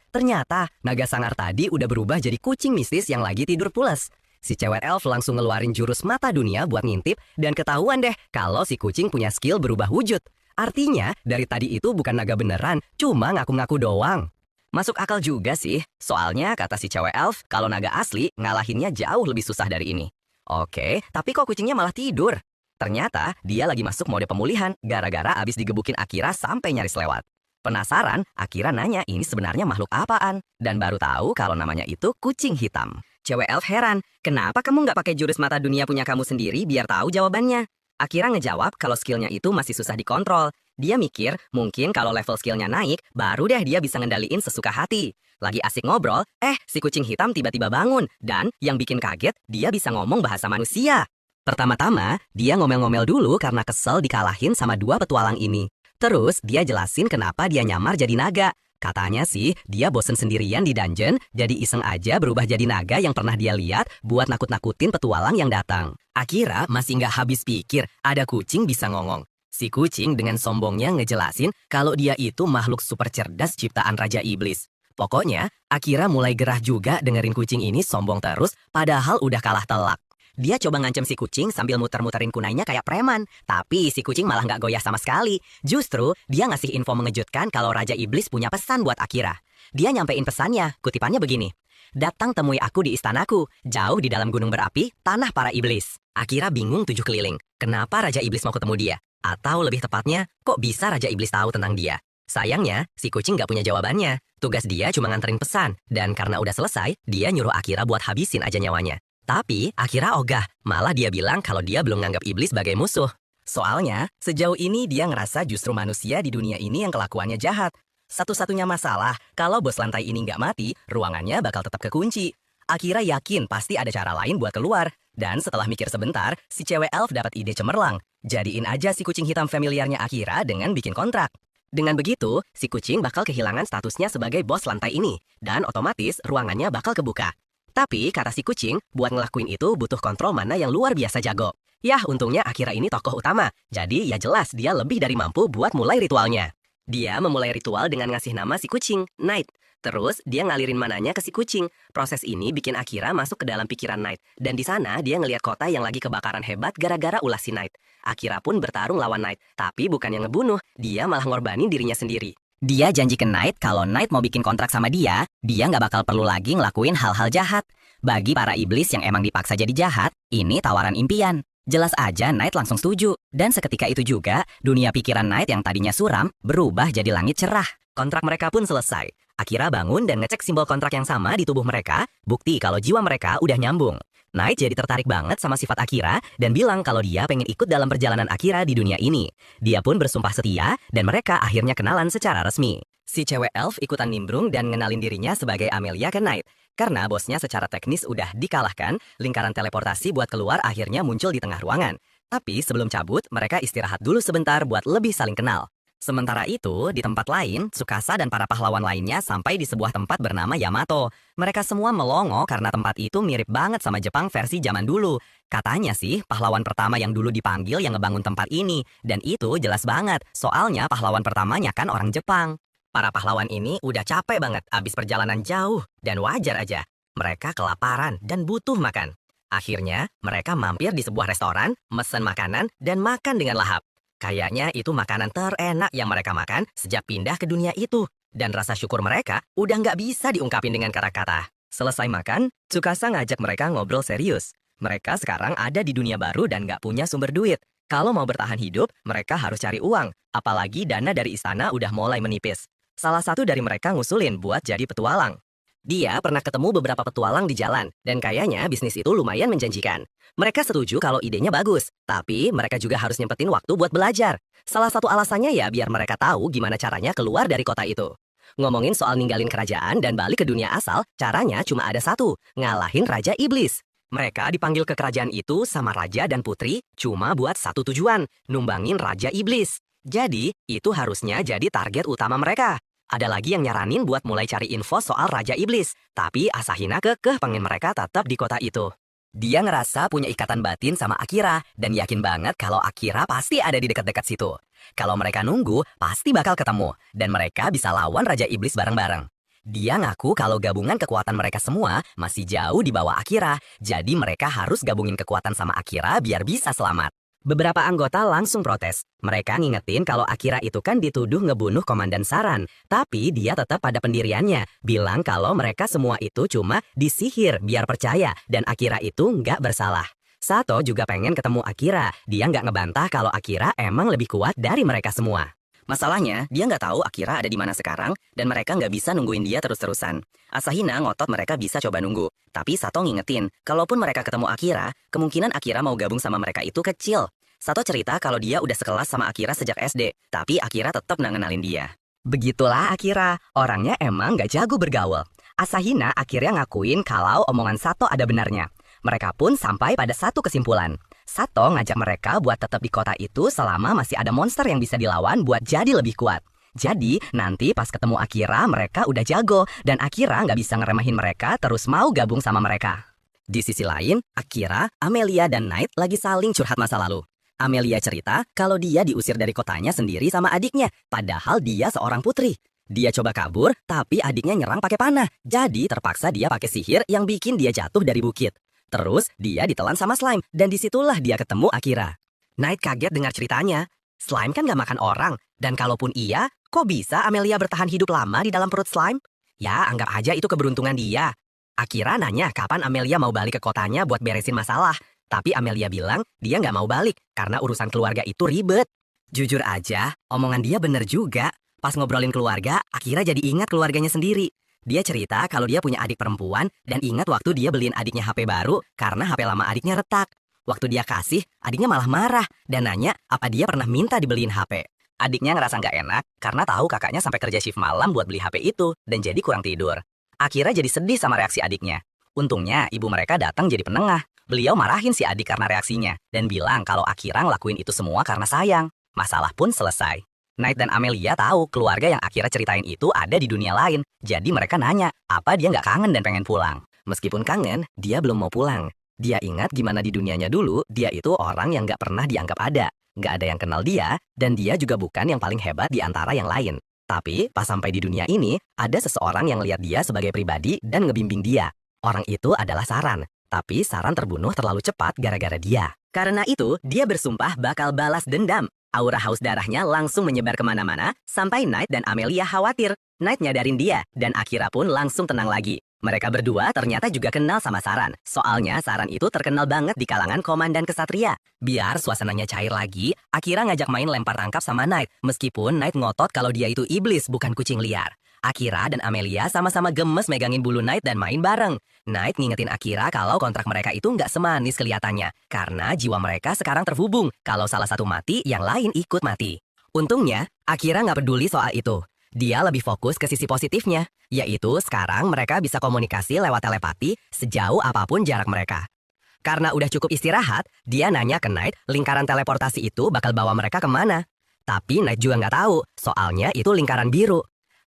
ternyata naga sangar tadi udah berubah jadi kucing mistis yang lagi tidur pulas. Si cewek elf langsung ngeluarin jurus mata dunia buat ngintip dan ketahuan deh kalau si kucing punya skill berubah wujud. Artinya, dari tadi itu bukan naga beneran, cuma ngaku-ngaku doang. Masuk akal juga sih, soalnya kata si cewek elf, kalau naga asli, ngalahinnya jauh lebih susah dari ini. Oke, tapi kok kucingnya malah tidur? Ternyata, dia lagi masuk mode pemulihan, gara-gara abis digebukin Akira sampai nyaris lewat. Penasaran, Akira nanya ini sebenarnya makhluk apaan, dan baru tahu kalau namanya itu kucing hitam. Cewek elf heran, kenapa kamu nggak pakai jurus mata dunia punya kamu sendiri biar tahu jawabannya? Akira ngejawab kalau skillnya itu masih susah dikontrol. Dia mikir, mungkin kalau level skillnya naik, baru deh dia bisa ngendaliin sesuka hati. Lagi asik ngobrol, si kucing hitam tiba-tiba bangun. Dan yang bikin kaget, dia bisa ngomong bahasa manusia. Pertama-tama, dia ngomel-ngomel dulu karena kesel dikalahin sama dua petualang ini. Terus, dia jelasin kenapa dia nyamar jadi naga. Katanya sih, dia bosen sendirian di dungeon, jadi iseng aja berubah jadi naga yang pernah dia lihat buat nakut-nakutin petualang yang datang. Akira masih nggak habis pikir, ada kucing bisa ngomong. Si kucing dengan sombongnya ngejelasin kalau dia itu makhluk super cerdas ciptaan Raja Iblis. Pokoknya, Akira mulai gerah juga dengerin kucing ini sombong terus, padahal udah kalah telak. Dia coba ngancem si kucing sambil muter-muterin kunainya kayak preman. Tapi si kucing malah nggak goyah sama sekali. Justru, dia ngasih info mengejutkan kalau Raja Iblis punya pesan buat Akira. Dia nyampein pesannya, kutipannya begini. Datang temui aku di istanaku, jauh di dalam gunung berapi, tanah para iblis. Akira bingung 7 keliling. Kenapa Raja Iblis mau ketemu dia? Atau lebih tepatnya, kok bisa Raja Iblis tahu tentang dia? Sayangnya, si kucing nggak punya jawabannya. Tugas dia cuma nganterin pesan. Dan karena udah selesai, dia nyuruh Akira buat habisin aja nyawanya. Tapi Akira ogah, malah dia bilang kalau dia belum nganggap iblis sebagai musuh. Soalnya, sejauh ini dia ngerasa justru manusia di dunia ini yang kelakuannya jahat. Satu-satunya masalah, kalau bos lantai ini nggak mati, ruangannya bakal tetap kekunci. Akira yakin pasti ada cara lain buat keluar. Dan setelah mikir sebentar, si cewek elf dapat ide cemerlang. Jadiin aja si kucing hitam familiarnya Akira dengan bikin kontrak. Dengan begitu, si kucing bakal kehilangan statusnya sebagai bos lantai ini. Dan otomatis ruangannya bakal kebuka. Tapi, kata si kucing, buat ngelakuin itu butuh kontrol mana yang luar biasa jago. Yah, untungnya Akira ini tokoh utama. Jadi, ya jelas dia lebih dari mampu buat mulai ritualnya. Dia memulai ritual dengan ngasih nama si kucing, Knight. Terus, dia ngalirin mananya ke si kucing. Proses ini bikin Akira masuk ke dalam pikiran Knight. Dan di sana, dia ngelihat kota yang lagi kebakaran hebat gara-gara ulah si Knight. Akira pun bertarung lawan Knight. Tapi bukan yang ngebunuh, dia malah ngorbanin dirinya sendiri. Dia janji ke Knight kalau Knight mau bikin kontrak sama dia nggak bakal perlu lagi ngelakuin hal-hal jahat. Bagi para iblis yang emang dipaksa jadi jahat, ini tawaran impian. Jelas aja Knight langsung setuju. Dan seketika itu juga, dunia pikiran Knight yang tadinya suram berubah jadi langit cerah. Kontrak mereka pun selesai. Akira bangun dan ngecek simbol kontrak yang sama di tubuh mereka, bukti kalau jiwa mereka udah nyambung. Knight jadi tertarik banget sama sifat Akira dan bilang kalau dia pengen ikut dalam perjalanan Akira di dunia ini. Dia pun bersumpah setia dan mereka akhirnya kenalan secara resmi. Si cewek elf ikutan nimbrung dan ngenalin dirinya sebagai Amelia ke Knight. Karena bosnya secara teknis udah dikalahkan, lingkaran teleportasi buat keluar akhirnya muncul di tengah ruangan. Tapi sebelum cabut, mereka istirahat dulu sebentar buat lebih saling kenal. Sementara itu, di tempat lain, Tsukasa dan para pahlawan lainnya sampai di sebuah tempat bernama Yamato. Mereka semua melongo karena tempat itu mirip banget sama Jepang versi zaman dulu. Katanya sih, pahlawan pertama yang dulu dipanggil yang ngebangun tempat ini. Dan itu jelas banget, soalnya pahlawan pertamanya kan orang Jepang. Para pahlawan ini udah capek banget abis perjalanan jauh. Dan wajar aja, mereka kelaparan dan butuh makan. Akhirnya, mereka mampir di sebuah restoran, mesen makanan, dan makan dengan lahap. Kayaknya itu makanan terenak yang mereka makan sejak pindah ke dunia itu. Dan rasa syukur mereka udah nggak bisa diungkapin dengan kata-kata. Selesai makan, Tsukasa ngajak mereka ngobrol serius. Mereka sekarang ada di dunia baru dan nggak punya sumber duit. Kalau mau bertahan hidup, mereka harus cari uang. Apalagi dana dari istana udah mulai menipis. Salah satu dari mereka ngusulin buat jadi petualang. Dia pernah ketemu beberapa petualang di jalan, dan kayaknya bisnis itu lumayan menjanjikan. Mereka setuju kalau idenya bagus, tapi mereka juga harus nyempetin waktu buat belajar. Salah satu alasannya ya biar mereka tahu gimana caranya keluar dari kota itu. Ngomongin soal ninggalin kerajaan dan balik ke dunia asal, caranya cuma ada satu, ngalahin Raja Iblis. Mereka dipanggil ke kerajaan itu sama Raja dan Putri cuma buat satu tujuan, numbangin Raja Iblis. Jadi, itu harusnya jadi target utama mereka. Ada lagi yang nyaranin buat mulai cari info soal Raja Iblis, tapi Asahina kekeh pengen mereka tetap di kota itu. Dia ngerasa punya ikatan batin sama Akira, dan yakin banget kalau Akira pasti ada di dekat-dekat situ. Kalau mereka nunggu, pasti bakal ketemu, dan mereka bisa lawan Raja Iblis bareng-bareng. Dia ngaku kalau gabungan kekuatan mereka semua masih jauh di bawah Akira, jadi mereka harus gabungin kekuatan sama Akira biar bisa selamat. Beberapa anggota langsung protes. Mereka ngingetin kalau Akira itu kan dituduh ngebunuh Komandan Saran. Tapi dia tetap pada pendiriannya. Bilang kalau mereka semua itu cuma disihir biar percaya. Dan Akira itu nggak bersalah. Sato juga pengen ketemu Akira. Dia nggak ngebantah kalau Akira emang lebih kuat dari mereka semua. Masalahnya, dia nggak tahu Akira ada di mana sekarang, dan mereka nggak bisa nungguin dia terus-terusan. Asahina ngotot mereka bisa coba nunggu. Tapi Sato ngingetin, kalaupun mereka ketemu Akira, kemungkinan Akira mau gabung sama mereka itu kecil. Sato cerita kalau dia udah sekelas sama Akira sejak SD, tapi Akira tetap nggak ngenalin dia. Begitulah Akira, orangnya emang nggak jago bergaul. Asahina akhirnya ngakuin kalau omongan Sato ada benarnya. Mereka pun sampai pada satu kesimpulan. Sato ngajak mereka buat tetap di kota itu selama masih ada monster yang bisa dilawan buat jadi lebih kuat. Jadi, nanti pas ketemu Akira, mereka udah jago. Dan Akira nggak bisa ngeremehin mereka terus mau gabung sama mereka. Di sisi lain, Akira, Amelia, dan Knight lagi saling curhat masa lalu. Amelia cerita kalau dia diusir dari kotanya sendiri sama adiknya, padahal dia seorang putri. Dia coba kabur, tapi adiknya nyerang pakai panah. Jadi terpaksa dia pakai sihir yang bikin dia jatuh dari bukit. Terus dia ditelan sama slime, dan disitulah dia ketemu Akira. Knight kaget dengar ceritanya. Slime kan gak makan orang, dan kalaupun iya, kok bisa Amelia bertahan hidup lama di dalam perut slime? Ya, anggap aja itu keberuntungan dia. Akira nanya kapan Amelia mau balik ke kotanya buat beresin masalah. Tapi Amelia bilang dia gak mau balik, karena urusan keluarga itu ribet. Jujur aja, omongan dia bener juga. Pas ngobrolin keluarga, Akira jadi ingat keluarganya sendiri. Dia cerita kalau dia punya adik perempuan dan ingat waktu dia beliin adiknya HP baru karena HP lama adiknya retak. Waktu dia kasih, adiknya malah marah dan nanya apa dia pernah minta dibeliin HP. Adiknya ngerasa nggak enak karena tahu kakaknya sampai kerja shift malam buat beli HP itu dan jadi kurang tidur. Akira jadi sedih sama reaksi adiknya. Untungnya ibu mereka datang jadi penengah. Beliau marahin si adik karena reaksinya dan bilang kalau Akira ngelakuin itu semua karena sayang. Masalah pun selesai. Knight dan Amelia tahu keluarga yang Akira ceritain itu ada di dunia lain. Jadi mereka nanya, apa dia nggak kangen dan pengen pulang? Meskipun kangen, dia belum mau pulang. Dia ingat gimana di dunianya dulu, dia itu orang yang nggak pernah dianggap ada. Nggak ada yang kenal dia, dan dia juga bukan yang paling hebat di antara yang lain. Tapi pas sampai di dunia ini, ada seseorang yang lihat dia sebagai pribadi dan ngebimbing dia. Orang itu adalah Saran. Tapi Saran terbunuh terlalu cepat gara-gara dia. Karena itu, dia bersumpah bakal balas dendam. Aura haus darahnya langsung menyebar kemana-mana, sampai Knight dan Amelia khawatir. Knight nyadarin dia, dan Akira pun langsung tenang lagi. Mereka berdua ternyata juga kenal sama Saran. Soalnya Saran itu terkenal banget di kalangan komandan kesatria. Biar suasananya cair lagi, Akira ngajak main lempar tangkap sama Knight. Meskipun Knight ngotot kalau dia itu iblis bukan kucing liar. Akira dan Amelia sama-sama gemes megangin bulu Knight dan main bareng. Knight ngingetin Akira kalau kontrak mereka itu nggak semanis kelihatannya. Karena jiwa mereka sekarang terhubung. Kalau salah satu mati, yang lain ikut mati. Untungnya, Akira nggak peduli soal itu. Dia lebih fokus ke sisi positifnya. Yaitu sekarang mereka bisa komunikasi lewat telepati sejauh apapun jarak mereka. Karena udah cukup istirahat, dia nanya ke Knight lingkaran teleportasi itu bakal bawa mereka kemana. Tapi Knight juga nggak tahu, soalnya itu lingkaran biru.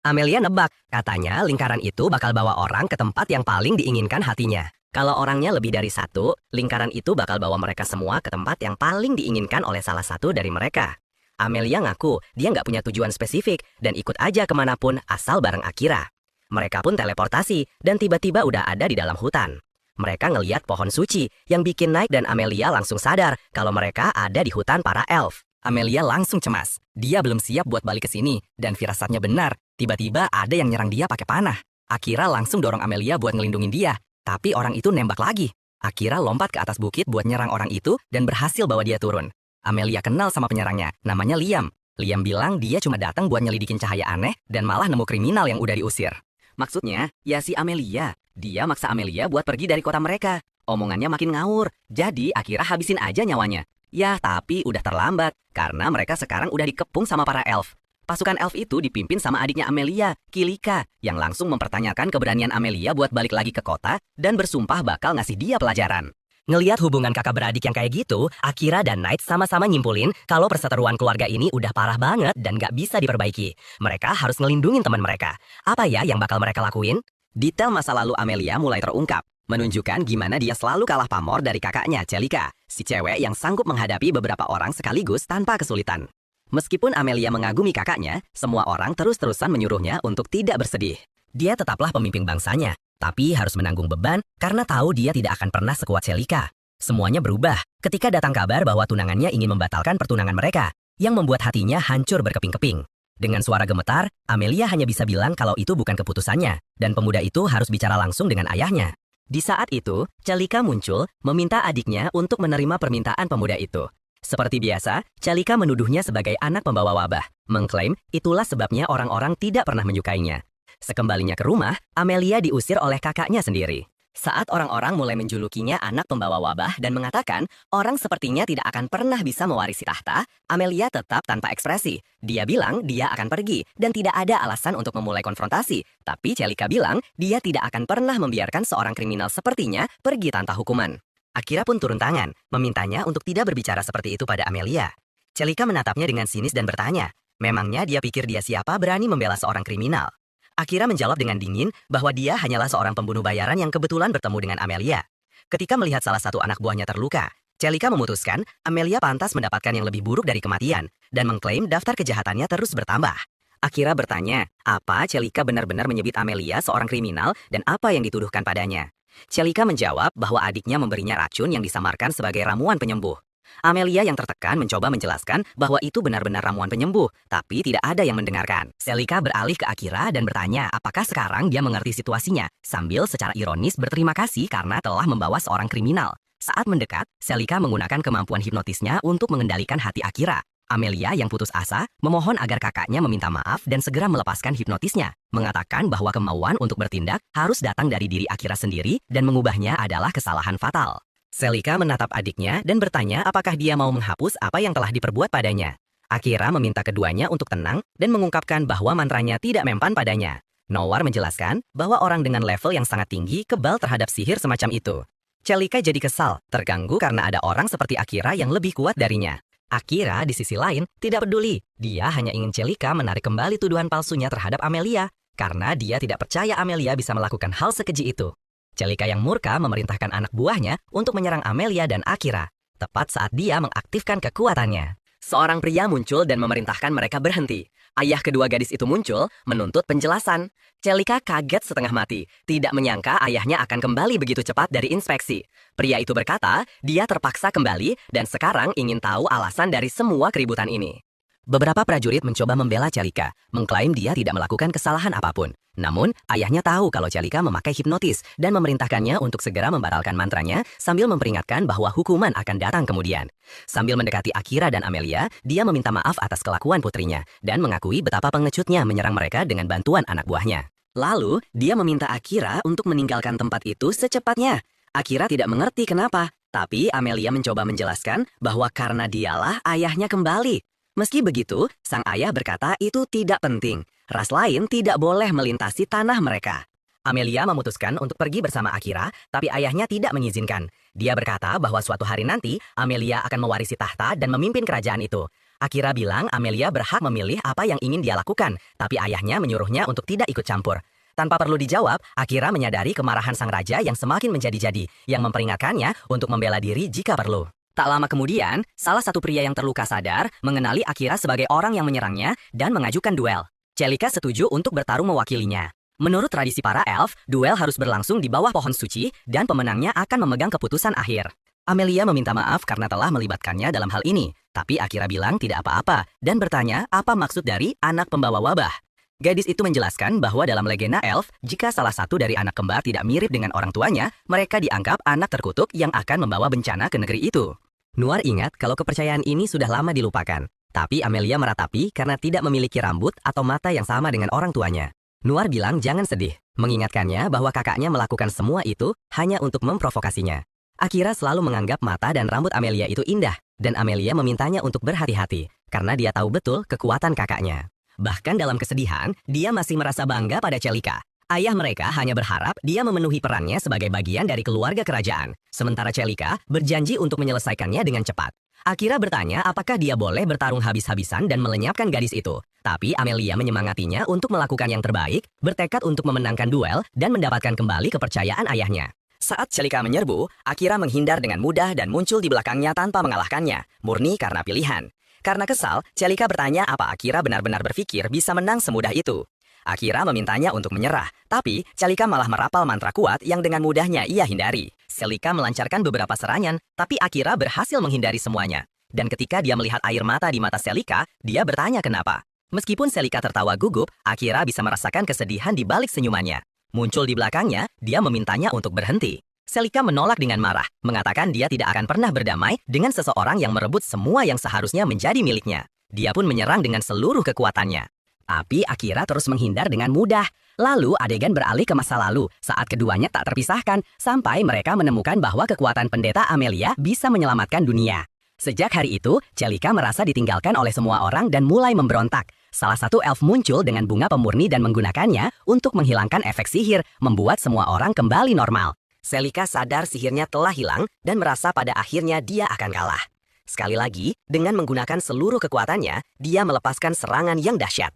Amelia nebak, katanya lingkaran itu bakal bawa orang ke tempat yang paling diinginkan hatinya. Kalau orangnya lebih dari satu, lingkaran itu bakal bawa mereka semua ke tempat yang paling diinginkan oleh salah satu dari mereka. Amelia ngaku dia nggak punya tujuan spesifik dan ikut aja kemanapun asal bareng Akira. Mereka pun teleportasi dan tiba-tiba udah ada di dalam hutan. Mereka ngeliat pohon suci yang bikin Knight dan Amelia langsung sadar kalau mereka ada di hutan para elf. Amelia langsung cemas. Dia belum siap buat balik ke sini dan firasatnya benar. Tiba-tiba ada yang nyerang dia pakai panah. Akira langsung dorong Amelia buat ngelindungin dia. Tapi orang itu nembak lagi. Akira lompat ke atas bukit buat nyerang orang itu dan berhasil bawa dia turun. Amelia kenal sama penyerangnya, namanya Liam. Liam bilang dia cuma datang buat nyelidikin cahaya aneh dan malah nemu kriminal yang udah diusir. Maksudnya, ya si Amelia. Dia maksa Amelia buat pergi dari kota mereka. Omongannya makin ngawur, jadi Akira habisin aja nyawanya. Ya, tapi udah terlambat, karena mereka sekarang udah dikepung sama para elf. Pasukan elf itu dipimpin sama adiknya Amelia, Kilika, yang langsung mempertanyakan keberanian Amelia buat balik lagi ke kota dan bersumpah bakal ngasih dia pelajaran. Ngelihat hubungan kakak beradik yang kayak gitu, Akira dan Knight sama-sama nyimpulin kalau perseteruan keluarga ini udah parah banget dan gak bisa diperbaiki. Mereka harus ngelindungin teman mereka. Apa ya yang bakal mereka lakuin? Detail masa lalu Amelia mulai terungkap, menunjukkan gimana dia selalu kalah pamor dari kakaknya, Celika, si cewek yang sanggup menghadapi beberapa orang sekaligus tanpa kesulitan. Meskipun Amelia mengagumi kakaknya, semua orang terus-terusan menyuruhnya untuk tidak bersedih. Dia tetaplah pemimpin bangsanya, tapi harus menanggung beban karena tahu dia tidak akan pernah sekuat Celika. Semuanya berubah ketika datang kabar bahwa tunangannya ingin membatalkan pertunangan mereka, yang membuat hatinya hancur berkeping-keping. Dengan suara gemetar, Amelia hanya bisa bilang kalau itu bukan keputusannya, dan pemuda itu harus bicara langsung dengan ayahnya. Di saat itu, Celika muncul, meminta adiknya untuk menerima permintaan pemuda itu. Seperti biasa, Celika menuduhnya sebagai anak pembawa wabah, mengklaim itulah sebabnya orang-orang tidak pernah menyukainya. Sekembalinya ke rumah, Amelia diusir oleh kakaknya sendiri. Saat orang-orang mulai menjulukinya anak pembawa wabah dan mengatakan orang sepertinya tidak akan pernah bisa mewarisi tahta, Amelia tetap tanpa ekspresi. Dia bilang dia akan pergi dan tidak ada alasan untuk memulai konfrontasi. Tapi Celika bilang dia tidak akan pernah membiarkan seorang kriminal sepertinya pergi tanpa hukuman. Akira pun turun tangan, memintanya untuk tidak berbicara seperti itu pada Amelia. Celika menatapnya dengan sinis dan bertanya, memangnya dia pikir dia siapa berani membela seorang kriminal? Akira menjawab dengan dingin bahwa dia hanyalah seorang pembunuh bayaran yang kebetulan bertemu dengan Amelia. Ketika melihat salah satu anak buahnya terluka, Celika memutuskan Amelia pantas mendapatkan yang lebih buruk dari kematian dan mengklaim daftar kejahatannya terus bertambah. Akira bertanya, apa Celika benar-benar menyebut Amelia seorang kriminal dan apa yang dituduhkan padanya? Celika menjawab bahwa adiknya memberinya racun yang disamarkan sebagai ramuan penyembuh. Amelia yang tertekan mencoba menjelaskan bahwa itu benar-benar ramuan penyembuh, tapi tidak ada yang mendengarkan. Celika beralih ke Akira dan bertanya apakah sekarang dia mengerti situasinya, sambil secara ironis berterima kasih karena telah membawa seorang kriminal. Saat mendekat, Celika menggunakan kemampuan hipnotisnya untuk mengendalikan hati Akira. Amelia yang putus asa, memohon agar kakaknya meminta maaf dan segera melepaskan hipnotisnya, mengatakan bahwa kemauan untuk bertindak harus datang dari diri Akira sendiri dan mengubahnya adalah kesalahan fatal. Celika menatap adiknya dan bertanya apakah dia mau menghapus apa yang telah diperbuat padanya. Akira meminta keduanya untuk tenang dan mengungkapkan bahwa mantranya tidak mempan padanya. Nowar menjelaskan bahwa orang dengan level yang sangat tinggi kebal terhadap sihir semacam itu. Celika jadi kesal, terganggu karena ada orang seperti Akira yang lebih kuat darinya. Akira di sisi lain tidak peduli. Dia hanya ingin Celika menarik kembali tuduhan palsunya terhadap Amelia karena dia tidak percaya Amelia bisa melakukan hal sekeji itu. Celika yang murka memerintahkan anak buahnya untuk menyerang Amelia dan Akira, tepat saat dia mengaktifkan kekuatannya. Seorang pria muncul dan memerintahkan mereka berhenti. Ayah kedua gadis itu muncul, menuntut penjelasan. Celika kaget setengah mati, tidak menyangka ayahnya akan kembali begitu cepat dari inspeksi. Pria itu berkata, dia terpaksa kembali dan sekarang ingin tahu alasan dari semua keributan ini. Beberapa prajurit mencoba membela Celika, mengklaim dia tidak melakukan kesalahan apapun. Namun, ayahnya tahu kalau Celika memakai hipnotis dan memerintahkannya untuk segera membatalkan mantranya sambil memperingatkan bahwa hukuman akan datang kemudian. Sambil mendekati Akira dan Amelia, dia meminta maaf atas kelakuan putrinya dan mengakui betapa pengecutnya menyerang mereka dengan bantuan anak buahnya. Lalu, dia meminta Akira untuk meninggalkan tempat itu secepatnya. Akira tidak mengerti kenapa, tapi Amelia mencoba menjelaskan bahwa karena dialah ayahnya kembali. Meski begitu, sang ayah berkata itu tidak penting. Ras lain tidak boleh melintasi tanah mereka. Amelia memutuskan untuk pergi bersama Akira, tapi ayahnya tidak mengizinkan. Dia berkata bahwa suatu hari nanti, Amelia akan mewarisi tahta dan memimpin kerajaan itu. Akira bilang Amelia berhak memilih apa yang ingin dia lakukan, tapi ayahnya menyuruhnya untuk tidak ikut campur. Tanpa perlu dijawab, Akira menyadari kemarahan sang raja yang semakin menjadi-jadi, yang memperingatkannya untuk membela diri jika perlu. Tak lama kemudian, salah satu pria yang terluka sadar mengenali Akira sebagai orang yang menyerangnya dan mengajukan duel. Celika setuju untuk bertarung mewakilinya. Menurut tradisi para elf, duel harus berlangsung di bawah pohon suci dan pemenangnya akan memegang keputusan akhir. Amelia meminta maaf karena telah melibatkannya dalam hal ini, tapi Akira bilang tidak apa-apa dan bertanya apa maksud dari anak pembawa wabah. Gadis itu menjelaskan bahwa dalam legenda elf, jika salah satu dari anak kembar tidak mirip dengan orang tuanya, mereka dianggap anak terkutuk yang akan membawa bencana ke negeri itu. Noir ingat kalau kepercayaan ini sudah lama dilupakan, tapi Amelia meratapi karena tidak memiliki rambut atau mata yang sama dengan orang tuanya. Noir bilang jangan sedih, mengingatkannya bahwa kakaknya melakukan semua itu hanya untuk memprovokasinya. Akira selalu menganggap mata dan rambut Amelia itu indah, dan Amelia memintanya untuk berhati-hati, karena dia tahu betul kekuatan kakaknya. Bahkan dalam kesedihan, dia masih merasa bangga pada Celika. Ayah mereka hanya berharap dia memenuhi perannya sebagai bagian dari keluarga kerajaan. Sementara Celika berjanji untuk menyelesaikannya dengan cepat. Akira bertanya apakah dia boleh bertarung habis-habisan dan melenyapkan gadis itu. Tapi Amelia menyemangatinya untuk melakukan yang terbaik, bertekad untuk memenangkan duel dan mendapatkan kembali kepercayaan ayahnya. Saat Celika menyerbu, Akira menghindar dengan mudah dan muncul di belakangnya tanpa mengalahkannya, murni karena pilihan. Karena kesal, Celika bertanya apa Akira benar-benar berpikir bisa menang semudah itu. Akira memintanya untuk menyerah, tapi Celika malah merapal mantra kuat yang dengan mudahnya ia hindari. Selika melancarkan beberapa serangan, tapi Akira berhasil menghindari semuanya. Dan ketika dia melihat air mata di mata Selika, dia bertanya kenapa. Meskipun Selika tertawa gugup, Akira bisa merasakan kesedihan di balik senyumannya. Muncul di belakangnya, dia memintanya untuk berhenti. Selika menolak dengan marah, mengatakan dia tidak akan pernah berdamai dengan seseorang yang merebut semua yang seharusnya menjadi miliknya. Dia pun menyerang dengan seluruh kekuatannya. Tapi Akira terus menghindar dengan mudah. Lalu adegan beralih ke masa lalu, saat keduanya tak terpisahkan, sampai mereka menemukan bahwa kekuatan pendeta Amelia bisa menyelamatkan dunia. Sejak hari itu, Celica merasa ditinggalkan oleh semua orang dan mulai memberontak. Salah satu elf muncul dengan bunga pemurni dan menggunakannya untuk menghilangkan efek sihir, membuat semua orang kembali normal. Celica sadar sihirnya telah hilang dan merasa pada akhirnya dia akan kalah. Sekali lagi, dengan menggunakan seluruh kekuatannya, dia melepaskan serangan yang dahsyat.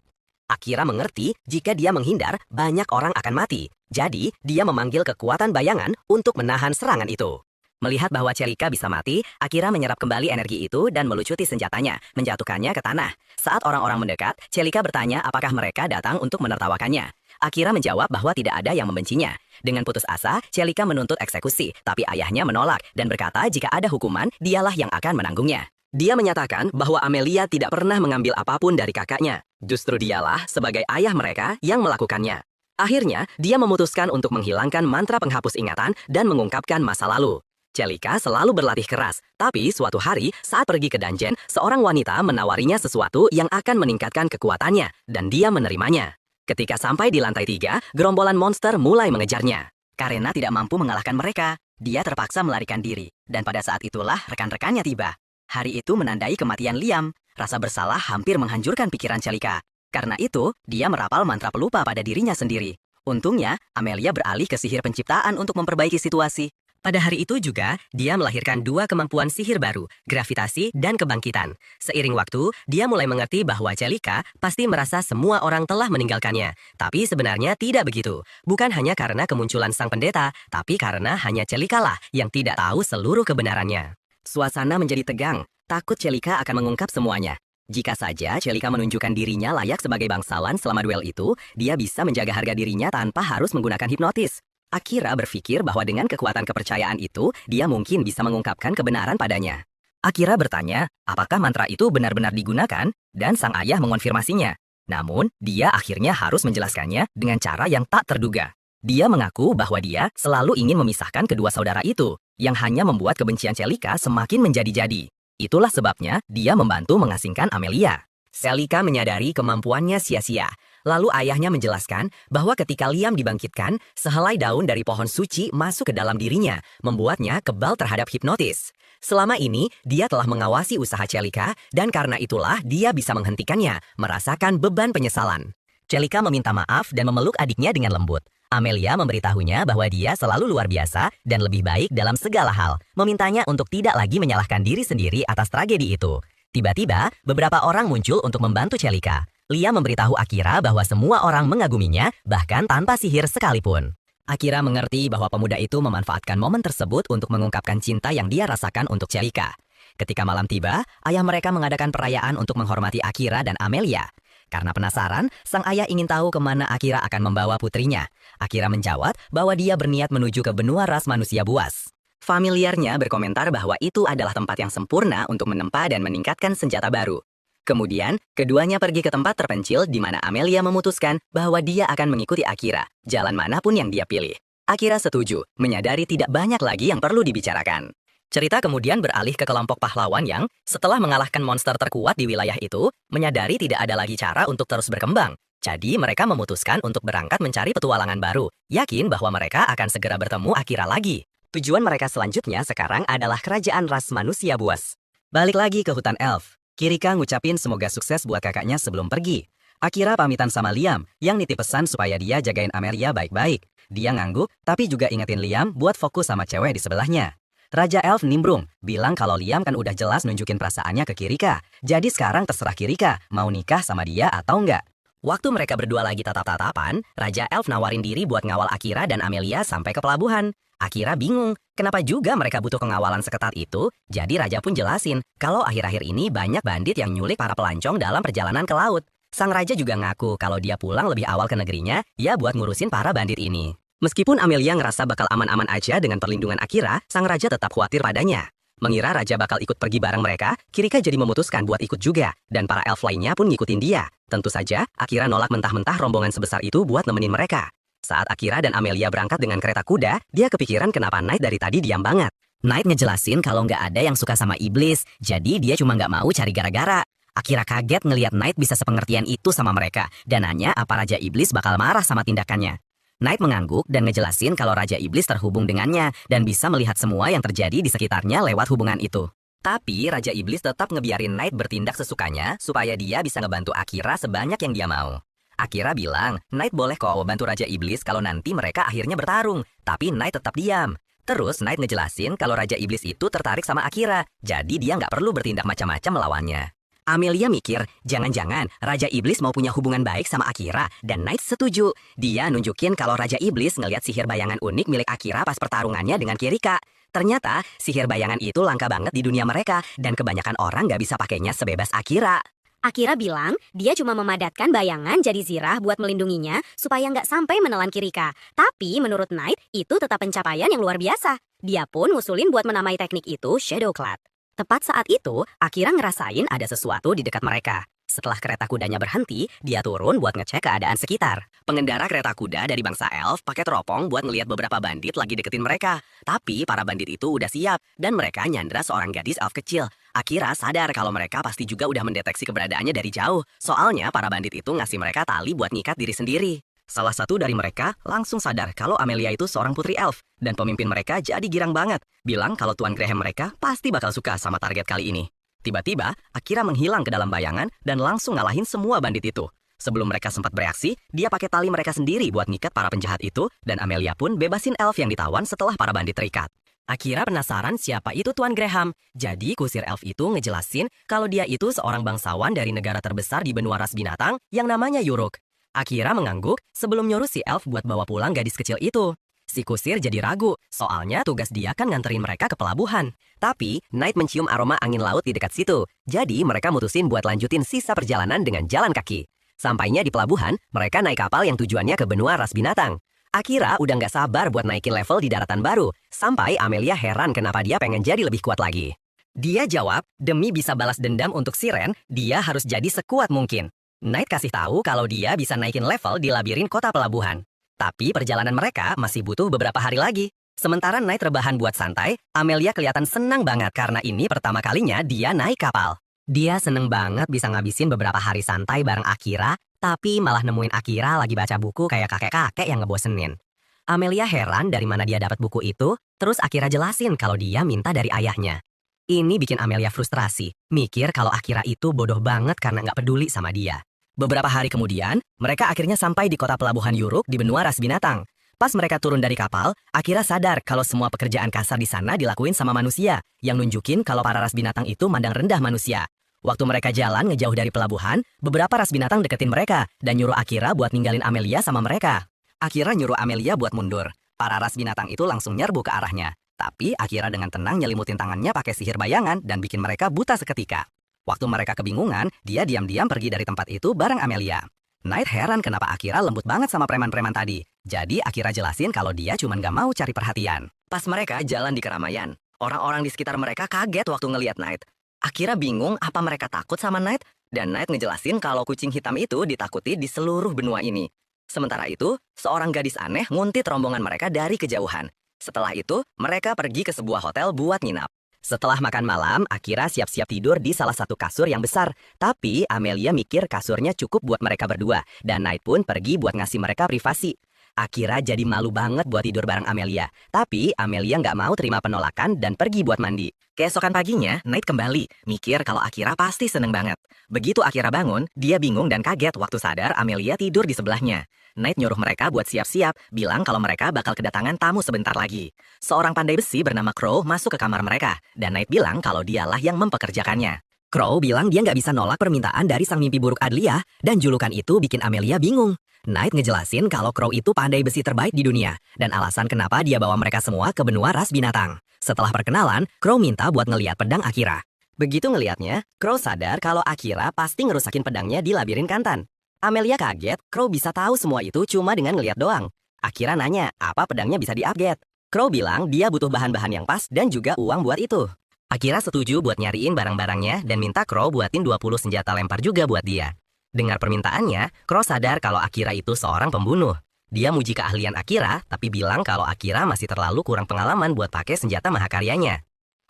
Akira mengerti jika dia menghindar, banyak orang akan mati. Jadi, dia memanggil kekuatan bayangan untuk menahan serangan itu. Melihat bahwa Celica bisa mati, Akira menyerap kembali energi itu dan melucuti senjatanya, menjatuhkannya ke tanah. Saat orang-orang mendekat, Celica bertanya apakah mereka datang untuk menertawakannya. Akira menjawab bahwa tidak ada yang membencinya. Dengan putus asa, Celica menuntut eksekusi, tapi ayahnya menolak dan berkata jika ada hukuman, dialah yang akan menanggungnya. Dia menyatakan bahwa Amelia tidak pernah mengambil apapun dari kakaknya. Justru dialah sebagai ayah mereka yang melakukannya. Akhirnya, dia memutuskan untuk menghilangkan mantra penghapus ingatan dan mengungkapkan masa lalu. Celica selalu berlatih keras, tapi suatu hari saat pergi ke dungeon, seorang wanita menawarinya sesuatu yang akan meningkatkan kekuatannya, dan dia menerimanya. Ketika sampai di lantai 3, gerombolan monster mulai mengejarnya. Karena tidak mampu mengalahkan mereka, dia terpaksa melarikan diri, dan pada saat itulah rekan-rekannya tiba. Hari itu menandai kematian Liam. Rasa bersalah hampir menghancurkan pikiran Celica. Karena itu, dia merapal mantra pelupa pada dirinya sendiri. Untungnya, Amelia beralih ke sihir penciptaan untuk memperbaiki situasi. Pada hari itu juga, dia melahirkan 2 kemampuan sihir baru, gravitasi dan kebangkitan. Seiring waktu, dia mulai mengerti bahwa Celica pasti merasa semua orang telah meninggalkannya. Tapi sebenarnya tidak begitu. Bukan hanya karena kemunculan sang pendeta, tapi karena hanya Celica lah yang tidak tahu seluruh kebenarannya. Suasana menjadi tegang, takut Celica akan mengungkap semuanya. Jika saja Celica menunjukkan dirinya layak sebagai bangsawan selama duel itu, dia bisa menjaga harga dirinya tanpa harus menggunakan hipnotis. Akira berpikir bahwa dengan kekuatan kepercayaan itu, dia mungkin bisa mengungkapkan kebenaran padanya. Akira bertanya, apakah mantra itu benar-benar digunakan, dan sang ayah mengonfirmasinya. Namun, dia akhirnya harus menjelaskannya dengan cara yang tak terduga. Dia mengaku bahwa dia selalu ingin memisahkan kedua saudara itu, yang hanya membuat kebencian Celica semakin menjadi-jadi. Itulah sebabnya dia membantu mengasingkan Amelia. Celica menyadari kemampuannya sia-sia. Lalu ayahnya menjelaskan bahwa ketika Liam dibangkitkan, sehelai daun dari pohon suci masuk ke dalam dirinya, membuatnya kebal terhadap hipnotis. Selama ini, dia telah mengawasi usaha Celica, dan karena itulah dia bisa menghentikannya, merasakan beban penyesalan. Celica meminta maaf dan memeluk adiknya dengan lembut. Amelia memberitahunya bahwa dia selalu luar biasa dan lebih baik dalam segala hal, memintanya untuk tidak lagi menyalahkan diri sendiri atas tragedi itu. Tiba-tiba, beberapa orang muncul untuk membantu Celica. Lia memberitahu Akira bahwa semua orang mengaguminya, bahkan tanpa sihir sekalipun. Akira mengerti bahwa pemuda itu memanfaatkan momen tersebut untuk mengungkapkan cinta yang dia rasakan untuk Celica. Ketika malam tiba, ayah mereka mengadakan perayaan untuk menghormati Akira dan Amelia. Karena penasaran, sang ayah ingin tahu kemana Akira akan membawa putrinya. Akira menjawab bahwa dia berniat menuju ke benua ras manusia buas. Familiarnya berkomentar bahwa itu adalah tempat yang sempurna untuk menempa dan meningkatkan senjata baru. Kemudian, keduanya pergi ke tempat terpencil di mana Amelia memutuskan bahwa dia akan mengikuti Akira, jalan manapun yang dia pilih. Akira setuju, menyadari tidak banyak lagi yang perlu dibicarakan. Cerita kemudian beralih ke kelompok pahlawan yang, setelah mengalahkan monster terkuat di wilayah itu, menyadari tidak ada lagi cara untuk terus berkembang. Jadi mereka memutuskan untuk berangkat mencari petualangan baru, yakin bahwa mereka akan segera bertemu Akira lagi. Tujuan mereka selanjutnya sekarang adalah kerajaan ras manusia buas. Balik lagi ke hutan elf. Kirika ngucapin semoga sukses buat kakaknya sebelum pergi. Akira pamitan sama Liam, yang nitip pesan supaya dia jagain Amelia baik-baik. Dia ngangguk, tapi juga ingetin Liam buat fokus sama cewek di sebelahnya. Raja Elf nimbrung, bilang kalau Liam kan udah jelas nunjukin perasaannya ke Kirika. Jadi sekarang terserah Kirika, mau nikah sama dia atau enggak. Waktu mereka berdua lagi tatap-tatapan, Raja Elf nawarin diri buat ngawal Akira dan Amelia sampai ke pelabuhan. Akira bingung, kenapa juga mereka butuh pengawalan seketat itu? Jadi Raja pun jelasin, kalau akhir-akhir ini banyak bandit yang nyulik para pelancong dalam perjalanan ke laut. Sang Raja juga ngaku kalau dia pulang lebih awal ke negerinya, ya buat ngurusin para bandit ini. Meskipun Amelia ngerasa bakal aman-aman aja dengan perlindungan Akira, sang raja tetap khawatir padanya. Mengira raja bakal ikut pergi bareng mereka, Kirika jadi memutuskan buat ikut juga, dan para elf lainnya pun ngikutin dia. Tentu saja, Akira nolak mentah-mentah rombongan sebesar itu buat nemenin mereka. Saat Akira dan Amelia berangkat dengan kereta kuda, dia kepikiran kenapa Knight dari tadi diam banget. Knight ngejelasin kalau nggak ada yang suka sama iblis, jadi dia cuma nggak mau cari gara-gara. Akira kaget ngelihat Knight bisa sepengertian itu sama mereka, dan nanya apa Raja Iblis bakal marah sama tindakannya. Knight mengangguk dan ngejelasin kalau Raja Iblis terhubung dengannya dan bisa melihat semua yang terjadi di sekitarnya lewat hubungan itu. Tapi Raja Iblis tetap ngebiarin Knight bertindak sesukanya supaya dia bisa ngebantu Akira sebanyak yang dia mau. Akira bilang, Knight boleh kok bantu Raja Iblis kalau nanti mereka akhirnya bertarung, tapi Knight tetap diam. Terus Knight ngejelasin kalau Raja Iblis itu tertarik sama Akira, jadi dia nggak perlu bertindak macam-macam melawannya. Amelia mikir, jangan-jangan Raja Iblis mau punya hubungan baik sama Akira, dan Knight setuju. Dia nunjukin kalau Raja Iblis ngeliat sihir bayangan unik milik Akira pas pertarungannya dengan Kirika. Ternyata, sihir bayangan itu langka banget di dunia mereka, dan kebanyakan orang nggak bisa pakainya sebebas Akira. Akira bilang dia cuma memadatkan bayangan jadi zirah buat melindunginya supaya nggak sampai menelan Kirika. Tapi menurut Knight, itu tetap pencapaian yang luar biasa. Dia pun ngusulin buat menamai teknik itu Shadowclad. Tepat saat itu, Akira ngerasain ada sesuatu di dekat mereka. Setelah kereta kudanya berhenti, dia turun buat ngecek keadaan sekitar. Pengendara kereta kuda dari bangsa elf pakai teropong buat ngeliat beberapa bandit lagi deketin mereka. Tapi para bandit itu udah siap, dan mereka nyandra seorang gadis elf kecil. Akira sadar kalau mereka pasti juga udah mendeteksi keberadaannya dari jauh. Soalnya para bandit itu ngasih mereka tali buat ngikat diri sendiri. Salah satu dari mereka langsung sadar kalau Amelia itu seorang putri elf, dan pemimpin mereka jadi girang banget. Bilang kalau Tuan Graham mereka pasti bakal suka sama target kali ini. Tiba-tiba, Akira menghilang ke dalam bayangan dan langsung ngalahin semua bandit itu. Sebelum mereka sempat bereaksi, dia pakai tali mereka sendiri buat ngikat para penjahat itu, dan Amelia pun bebasin elf yang ditawan setelah para bandit terikat. Akira penasaran siapa itu Tuan Graham. Jadi kusir elf itu ngejelasin kalau dia itu seorang bangsawan dari negara terbesar di benua ras binatang yang namanya Yuruk. Akira mengangguk sebelum nyuruh si elf buat bawa pulang gadis kecil itu. Si kusir jadi ragu, soalnya tugas dia kan nganterin mereka ke pelabuhan. Tapi, Knight mencium aroma angin laut di dekat situ. Jadi, mereka mutusin buat lanjutin sisa perjalanan dengan jalan kaki. Sampainya di pelabuhan, mereka naik kapal yang tujuannya ke benua ras binatang. Akira udah nggak sabar buat naikin level di daratan baru, sampai Amelia heran kenapa dia pengen jadi lebih kuat lagi. Dia jawab, demi bisa balas dendam untuk Siren, dia harus jadi sekuat mungkin. Knight kasih tahu kalau dia bisa naikin level di labirin kota pelabuhan. Tapi perjalanan mereka masih butuh beberapa hari lagi. Sementara Knight rebahan buat santai, Amelia kelihatan senang banget karena ini pertama kalinya dia naik kapal. Dia seneng banget bisa ngabisin beberapa hari santai bareng Akira, tapi malah nemuin Akira lagi baca buku kayak kakek-kakek yang ngebosenin. Amelia heran dari mana dia dapat buku itu, terus Akira jelasin kalau dia minta dari ayahnya. Ini bikin Amelia frustrasi, mikir kalau Akira itu bodoh banget karena nggak peduli sama dia. Beberapa hari kemudian, mereka akhirnya sampai di kota pelabuhan Yuruk di benua ras binatang. Pas mereka turun dari kapal, Akira sadar kalau semua pekerjaan kasar di sana dilakuin sama manusia, yang nunjukin kalau para ras binatang itu mandang rendah manusia. Waktu mereka jalan ngejauh dari pelabuhan, beberapa ras binatang deketin mereka dan nyuruh Akira buat ninggalin Amelia sama mereka. Akira nyuruh Amelia buat mundur. Para ras binatang itu langsung nyerbu ke arahnya. Tapi Akira dengan tenang nyelimutin tangannya pakai sihir bayangan dan bikin mereka buta seketika. Waktu mereka kebingungan, dia diam-diam pergi dari tempat itu bareng Amelia. Knight heran kenapa Akira lembut banget sama preman-preman tadi. Jadi Akira jelasin kalau dia cuma gak mau cari perhatian. Pas mereka jalan di keramaian, orang-orang di sekitar mereka kaget waktu ngelihat Knight. Akira bingung apa mereka takut sama Knight, dan Knight ngejelasin kalau kucing hitam itu ditakuti di seluruh benua ini. Sementara itu, seorang gadis aneh nguntit rombongan mereka dari kejauhan. Setelah itu, mereka pergi ke sebuah hotel buat nginap. Setelah makan malam, Akira siap-siap tidur di salah satu kasur yang besar. Tapi Amelia mikir kasurnya cukup buat mereka berdua, dan Knight pun pergi buat ngasih mereka privasi. Akira jadi malu banget buat tidur bareng Amelia. Tapi Amelia nggak mau terima penolakan dan pergi buat mandi. Keesokan paginya, Knight kembali, mikir kalau Akira pasti seneng banget. Begitu Akira bangun, dia bingung dan kaget waktu sadar Amelia tidur di sebelahnya. Knight nyuruh mereka buat siap-siap, bilang kalau mereka bakal kedatangan tamu sebentar lagi. Seorang pandai besi bernama Crow masuk ke kamar mereka, dan Knight bilang kalau dialah yang mempekerjakannya. Crow bilang dia nggak bisa nolak permintaan dari sang mimpi buruk Adlia, dan julukan itu bikin Amelia bingung. Knight ngejelasin kalau Crow itu pandai besi terbaik di dunia, dan alasan kenapa dia bawa mereka semua ke benua ras binatang. Setelah perkenalan, Crow minta buat ngeliat pedang Akira. Begitu ngeliatnya, Crow sadar kalau Akira pasti ngerusakin pedangnya di labirin Kantan. Amelia kaget, Crow bisa tahu semua itu cuma dengan ngeliat doang. Akira nanya apa pedangnya bisa di-upgrade. Crow bilang dia butuh bahan-bahan yang pas dan juga uang buat itu. Akira setuju buat nyariin barang-barangnya dan minta Crow buatin 20 senjata lempar juga buat dia. Dengar permintaannya, Crow sadar kalau Akira itu seorang pembunuh. Dia muji keahlian Akira, tapi bilang kalau Akira masih terlalu kurang pengalaman buat pakai senjata mahakaryanya.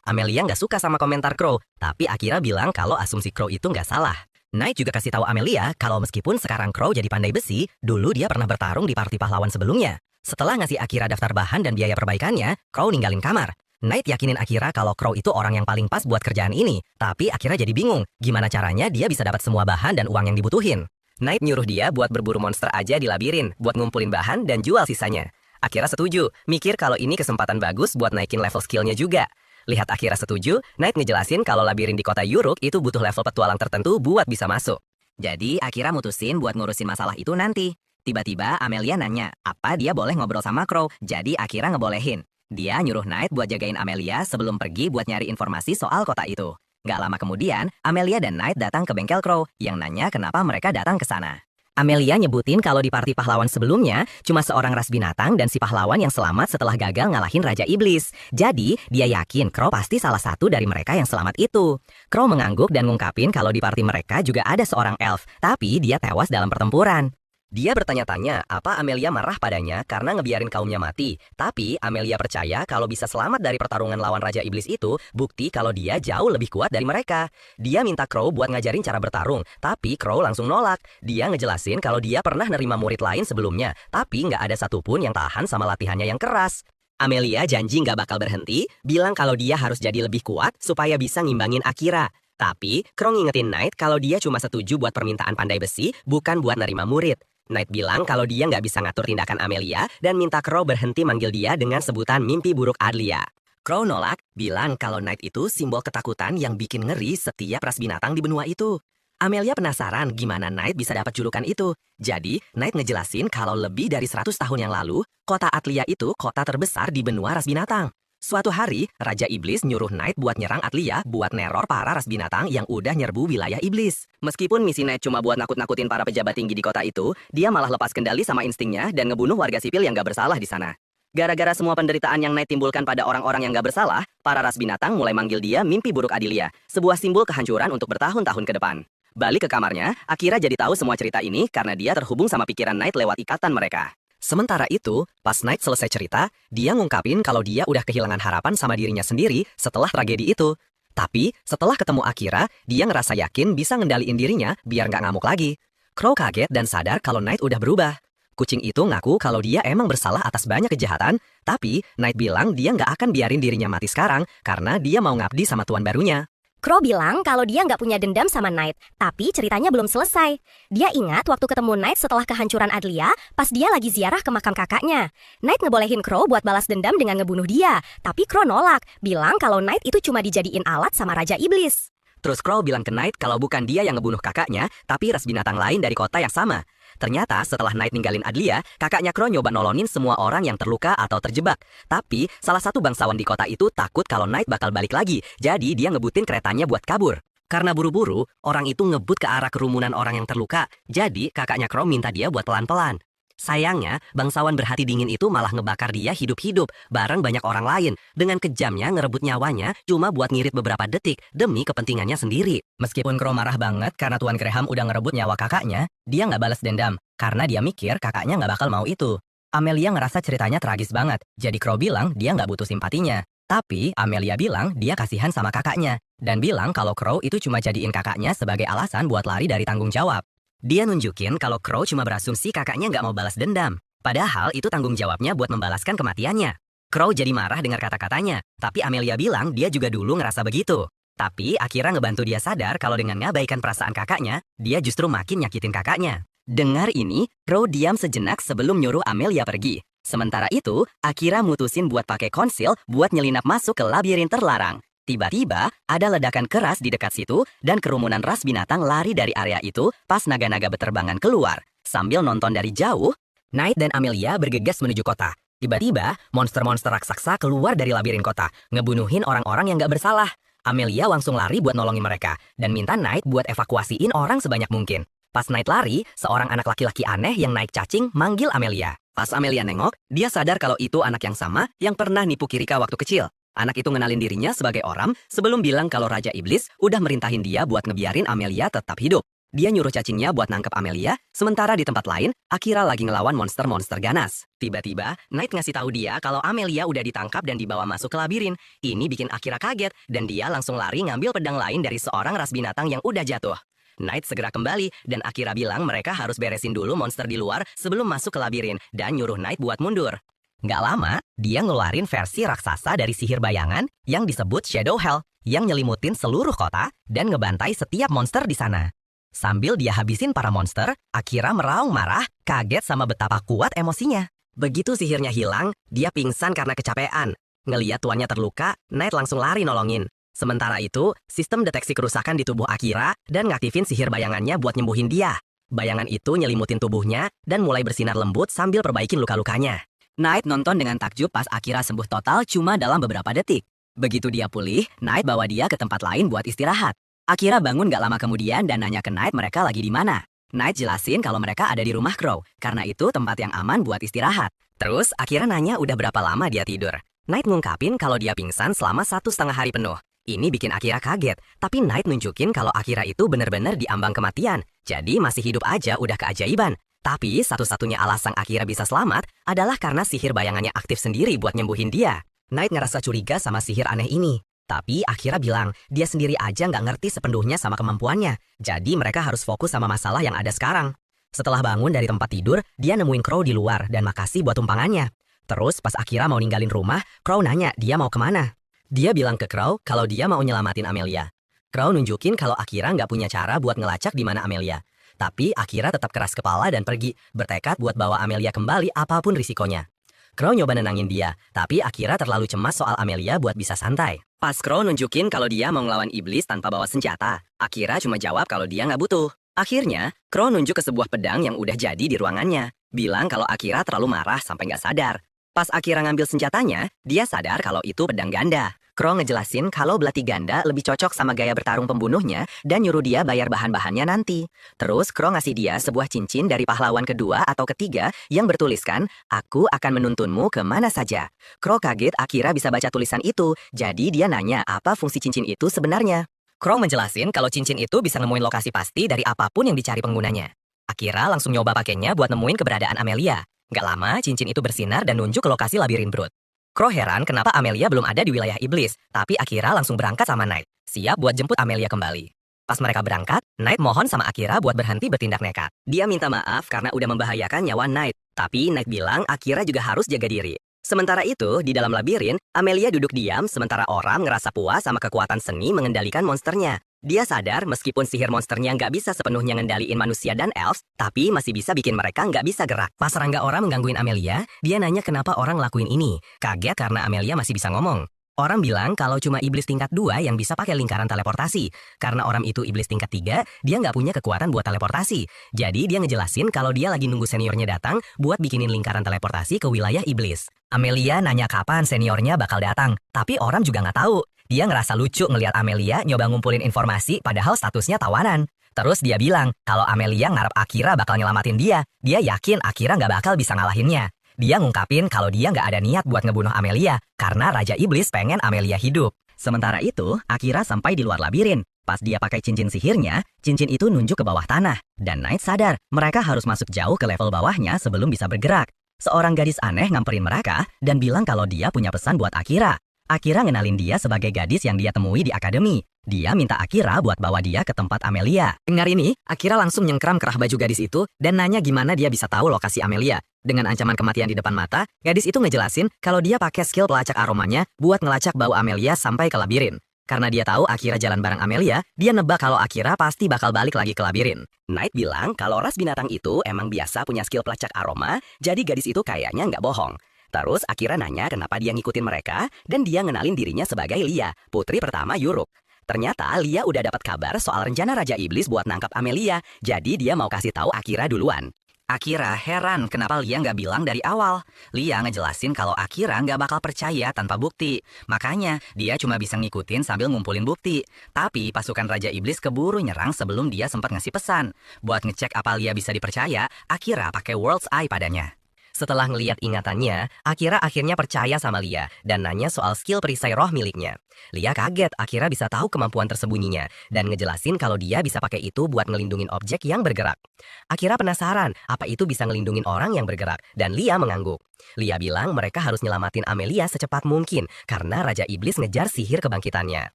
Amelia nggak suka sama komentar Crow, tapi Akira bilang kalau asumsi Crow itu nggak salah. Knight juga kasih tahu Amelia kalau meskipun sekarang Crow jadi pandai besi, dulu dia pernah bertarung di parti pahlawan sebelumnya. Setelah ngasih Akira daftar bahan dan biaya perbaikannya, Crow ninggalin kamar. Knight yakinin Akira kalau Crow itu orang yang paling pas buat kerjaan ini, tapi Akira jadi bingung gimana caranya dia bisa dapat semua bahan dan uang yang dibutuhin. Knight nyuruh dia buat berburu monster aja di labirin, buat ngumpulin bahan dan jual sisanya. Akira setuju, mikir kalau ini kesempatan bagus buat naikin level skillnya juga. Lihat Akira setuju, Knight ngejelasin kalau labirin di kota Yuruk itu butuh level petualang tertentu buat bisa masuk. Jadi Akira mutusin buat ngurusin masalah itu nanti. Tiba-tiba Amelia nanya, apa dia boleh ngobrol sama Crow, jadi Akira ngebolehin. Dia nyuruh Knight buat jagain Amelia sebelum pergi buat nyari informasi soal kota itu. Gak lama kemudian, Amelia dan Knight datang ke bengkel Crow yang nanya kenapa mereka datang ke sana. Amelia nyebutin kalau di parti pahlawan sebelumnya, cuma seorang ras binatang dan si pahlawan yang selamat setelah gagal ngalahin Raja Iblis. Jadi, dia yakin Crow pasti salah satu dari mereka yang selamat itu. Crow mengangguk dan ngungkapin kalau di parti mereka juga ada seorang elf, tapi dia tewas dalam pertempuran. Dia bertanya-tanya apa Amelia marah padanya karena ngebiarin kaumnya mati. Tapi Amelia percaya kalau bisa selamat dari pertarungan lawan Raja Iblis itu, bukti kalau dia jauh lebih kuat dari mereka. Dia minta Crow buat ngajarin cara bertarung, tapi Crow langsung nolak. Dia ngejelasin kalau dia pernah nerima murid lain sebelumnya, tapi nggak ada satupun yang tahan sama latihannya yang keras. Amelia janji nggak bakal berhenti, bilang kalau dia harus jadi lebih kuat supaya bisa ngimbangin Akira. Tapi Crow ngingetin Knight kalau dia cuma setuju buat permintaan pandai besi, bukan buat nerima murid. Knight bilang kalau dia nggak bisa ngatur tindakan Amelia dan minta Crow berhenti manggil dia dengan sebutan mimpi buruk Adlia. Crow nolak, bilang kalau Knight itu simbol ketakutan yang bikin ngeri setiap ras binatang di benua itu. Amelia penasaran gimana Knight bisa dapat julukan itu. Jadi, Knight ngejelasin kalau lebih dari 100 tahun yang lalu, kota Adlia itu kota terbesar di benua ras binatang. Suatu hari, Raja Iblis nyuruh Knight buat nyerang Adlia buat neror para ras binatang yang udah nyerbu wilayah Iblis. Meskipun misi Knight cuma buat nakut-nakutin para pejabat tinggi di kota itu, dia malah lepas kendali sama instingnya dan ngebunuh warga sipil yang gak bersalah di sana. Gara-gara semua penderitaan yang Knight timbulkan pada orang-orang yang gak bersalah, para ras binatang mulai manggil dia mimpi buruk Adelia, sebuah simbol kehancuran untuk bertahun-tahun ke depan. Balik ke kamarnya, Akira jadi tahu semua cerita ini karena dia terhubung sama pikiran Knight lewat ikatan mereka. Sementara itu, pas Knight selesai cerita, dia ngungkapin kalau dia udah kehilangan harapan sama dirinya sendiri setelah tragedi itu. Tapi, setelah ketemu Akira, dia ngerasa yakin bisa ngendaliin dirinya biar nggak ngamuk lagi. Crow kaget dan sadar kalau Knight udah berubah. Kucing itu ngaku kalau dia emang bersalah atas banyak kejahatan, tapi Knight bilang dia nggak akan biarin dirinya mati sekarang karena dia mau ngabdi sama tuan barunya. Crow bilang kalau dia nggak punya dendam sama Knight, tapi ceritanya belum selesai. Dia ingat waktu ketemu Knight setelah kehancuran Adlia, pas dia lagi ziarah ke makam kakaknya. Knight ngebolehin Crow buat balas dendam dengan ngebunuh dia, tapi Crow nolak, bilang kalau Knight itu cuma dijadiin alat sama Raja Iblis. Terus Crow bilang ke Knight kalau bukan dia yang ngebunuh kakaknya, tapi ras binatang lain dari kota yang sama. Ternyata setelah Knight ninggalin Adlia, kakaknya Crow nyoba nolongin semua orang yang terluka atau terjebak. Tapi salah satu bangsawan di kota itu takut kalau Knight bakal balik lagi, jadi dia ngebutin keretanya buat kabur. Karena buru-buru, orang itu ngebut ke arah kerumunan orang yang terluka, jadi kakaknya Crow minta dia buat pelan-pelan. Sayangnya, bangsawan berhati dingin itu malah ngebakar dia hidup-hidup bareng banyak orang lain. Dengan kejamnya ngerebut nyawanya cuma buat ngirit beberapa detik demi kepentingannya sendiri. Meskipun Crow marah banget karena Tuan Graham udah ngerebut nyawa kakaknya, dia nggak balas dendam karena dia mikir kakaknya nggak bakal mau itu. Amelia ngerasa ceritanya tragis banget, jadi Crow bilang dia nggak butuh simpatinya. Tapi Amelia bilang dia kasihan sama kakaknya dan bilang kalau Crow itu cuma jadiin kakaknya sebagai alasan buat lari dari tanggung jawab. Dia nunjukin kalau Crow cuma berasumsi kakaknya nggak mau balas dendam. Padahal itu tanggung jawabnya buat membalaskan kematiannya. Crow jadi marah dengar kata-katanya, tapi Amelia bilang dia juga dulu ngerasa begitu. Tapi Akira ngebantu dia sadar kalau dengan ngabaikan perasaan kakaknya, dia justru makin nyakitin kakaknya. Dengar ini, Crow diam sejenak sebelum nyuruh Amelia pergi. Sementara itu, Akira mutusin buat pakai konsil buat nyelinap masuk ke labirin terlarang. Tiba-tiba, ada ledakan keras di dekat situ dan kerumunan ras binatang lari dari area itu pas naga-naga beterbangan keluar. Sambil nonton dari jauh, Knight dan Amelia bergegas menuju kota. Tiba-tiba, monster-monster raksasa keluar dari labirin kota, ngebunuhin orang-orang yang gak bersalah. Amelia langsung lari buat nolongin mereka dan minta Knight buat evakuasiin orang sebanyak mungkin. Pas Knight lari, seorang anak laki-laki aneh yang naik cacing manggil Amelia. Pas Amelia nengok, dia sadar kalau itu anak yang sama yang pernah nipu Kirika waktu kecil. Anak itu ngenalin dirinya sebagai orang sebelum bilang kalau Raja Iblis udah merintahin dia buat ngebiarin Amelia tetap hidup. Dia nyuruh cacingnya buat nangkep Amelia, sementara di tempat lain, Akira lagi ngelawan monster-monster ganas. Tiba-tiba, Knight ngasih tahu dia kalau Amelia udah ditangkap dan dibawa masuk ke labirin. Ini bikin Akira kaget, dan dia langsung lari ngambil pedang lain dari seorang ras binatang yang udah jatuh. Knight segera kembali, dan Akira bilang mereka harus beresin dulu monster di luar sebelum masuk ke labirin, dan nyuruh Knight buat mundur. Nggak lama, dia ngeluarin versi raksasa dari sihir bayangan yang disebut Shadow Hell, yang nyelimutin seluruh kota dan ngebantai setiap monster di sana. Sambil dia habisin para monster, Akira meraung marah, kaget sama betapa kuat emosinya. Begitu sihirnya hilang, dia pingsan karena kecapean. Ngeliat tuannya terluka, Knight langsung lari nolongin. Sementara itu, sistem deteksi kerusakan di tubuh Akira dan ngaktifin sihir bayangannya buat nyembuhin dia. Bayangan itu nyelimutin tubuhnya dan mulai bersinar lembut sambil perbaikin luka-lukanya. Knight nonton dengan takjub pas Akira sembuh total cuma dalam beberapa detik. Begitu dia pulih, Knight bawa dia ke tempat lain buat istirahat. Akira bangun gak lama kemudian dan nanya ke Knight mereka lagi di mana. Knight jelasin kalau mereka ada di rumah Crow, karena itu tempat yang aman buat istirahat. Terus Akira nanya udah berapa lama dia tidur. Knight ngungkapin kalau dia pingsan selama 1,5 hari penuh. Ini bikin Akira kaget, tapi Knight nunjukin kalau Akira itu bener-bener diambang kematian. Jadi masih hidup aja udah keajaiban. Tapi satu-satunya alasan Akira bisa selamat adalah karena sihir bayangannya aktif sendiri buat nyembuhin dia. Knight ngerasa curiga sama sihir aneh ini. Tapi Akira bilang, dia sendiri aja nggak ngerti sepenuhnya sama kemampuannya. Jadi mereka harus fokus sama masalah yang ada sekarang. Setelah bangun dari tempat tidur, dia nemuin Crow di luar dan makasih buat tumpangannya. Terus pas Akira mau ninggalin rumah, Crow nanya dia mau kemana. Dia bilang ke Crow kalau dia mau nyelamatin Amelia. Crow nunjukin kalau Akira nggak punya cara buat ngelacak di mana Amelia. Tapi Akira tetap keras kepala dan pergi, bertekad buat bawa Amelia kembali apapun risikonya. Crow nyoba nenangin dia, tapi Akira terlalu cemas soal Amelia buat bisa santai. Pas Crow nunjukin kalau dia mau ngelawan iblis tanpa bawa senjata, Akira cuma jawab kalau dia nggak butuh. Akhirnya, Crow nunjuk ke sebuah pedang yang udah jadi di ruangannya, bilang kalau Akira terlalu marah sampai nggak sadar. Pas Akira ngambil senjatanya, dia sadar kalau itu pedang ganda. Crow ngejelasin kalau belati ganda lebih cocok sama gaya bertarung pembunuhnya dan nyuruh dia bayar bahan-bahannya nanti. Terus Crow ngasih dia sebuah cincin dari pahlawan kedua atau ketiga yang bertuliskan, "Aku akan menuntunmu ke mana saja." Crow kaget Akira bisa baca tulisan itu, jadi dia nanya apa fungsi cincin itu sebenarnya. Crow menjelasin kalau cincin itu bisa nemuin lokasi pasti dari apapun yang dicari penggunanya. Akira langsung nyoba pakainya buat nemuin keberadaan Amelia. Gak lama, cincin itu bersinar dan nunjuk ke lokasi labirin Brood. Crow heran kenapa Amelia belum ada di wilayah iblis, tapi Akira langsung berangkat sama Knight, siap buat jemput Amelia kembali. Pas mereka berangkat, Knight mohon sama Akira buat berhenti bertindak nekat. Dia minta maaf karena udah membahayakan nyawa Knight, tapi Knight bilang Akira juga harus jaga diri. Sementara itu, di dalam labirin, Amelia duduk diam sementara Oram ngerasa puas sama kekuatan seni mengendalikan monsternya. Dia sadar meskipun sihir monsternya nggak bisa sepenuhnya ngendaliin manusia dan elves, tapi masih bisa bikin mereka nggak bisa gerak. Pas Rangga Oram menggangguin Amelia, dia nanya kenapa orang lakuin ini. Kaget karena Amelia masih bisa ngomong. Oram bilang kalau cuma iblis tingkat 2 yang bisa pakai lingkaran teleportasi. Karena Oram itu iblis tingkat 3, dia nggak punya kekuatan buat teleportasi. Jadi dia ngejelasin kalau dia lagi nunggu seniornya datang buat bikinin lingkaran teleportasi ke wilayah iblis. Amelia nanya kapan seniornya bakal datang, tapi Oram juga nggak tahu. Dia ngerasa lucu ngelihat Amelia nyoba ngumpulin informasi padahal statusnya tawanan. Terus dia bilang kalau Amelia ngarep Akira bakal nyelamatin dia yakin Akira nggak bakal bisa ngalahinnya. Dia ngungkapin kalau dia nggak ada niat buat ngebunuh Amelia karena Raja Iblis pengen Amelia hidup. Sementara itu, Akira sampai di luar labirin. Pas dia pakai cincin sihirnya, cincin itu nunjuk ke bawah tanah. Dan Knight sadar mereka harus masuk jauh ke level bawahnya sebelum bisa bergerak. Seorang gadis aneh ngamperin mereka dan bilang kalau dia punya pesan buat Akira. Akira ngenalin dia sebagai gadis yang dia temui di akademi. Dia minta Akira buat bawa dia ke tempat Amelia. Dengar ini, Akira langsung nyengkram kerah baju gadis itu dan nanya gimana dia bisa tahu lokasi Amelia. Dengan ancaman kematian di depan mata, gadis itu ngejelasin kalau dia pakai skill pelacak aromanya buat ngelacak bau Amelia sampai ke labirin. Karena dia tahu Akira jalan bareng Amelia, dia nebak kalau Akira pasti bakal balik lagi ke labirin. Knight bilang kalau ras binatang itu emang biasa punya skill pelacak aroma, jadi gadis itu kayaknya nggak bohong. Terus Akira nanya kenapa dia ngikutin mereka, dan dia ngenalin dirinya sebagai Lia, putri pertama Yuruk. Ternyata Lia udah dapat kabar soal rencana Raja Iblis buat nangkap Amelia, jadi dia mau kasih tahu Akira duluan. Akira heran kenapa Lia nggak bilang dari awal. Lia ngejelasin kalau Akira nggak bakal percaya tanpa bukti. Makanya dia cuma bisa ngikutin sambil ngumpulin bukti. Tapi pasukan Raja Iblis keburu nyerang sebelum dia sempat ngasih pesan. Buat ngecek apa Lia bisa dipercaya, Akira pakai World's Eye padanya. Setelah ngeliat ingatannya, Akira akhirnya percaya sama Lia dan nanya soal skill perisai roh miliknya. Lia kaget Akira bisa tahu kemampuan tersembunyinya dan ngejelasin kalau dia bisa pakai itu buat ngelindungin objek yang bergerak. Akira penasaran apa itu bisa ngelindungin orang yang bergerak dan Lia mengangguk. Lia bilang mereka harus nyelamatin Amelia secepat mungkin karena Raja Iblis ngejar sihir kebangkitannya.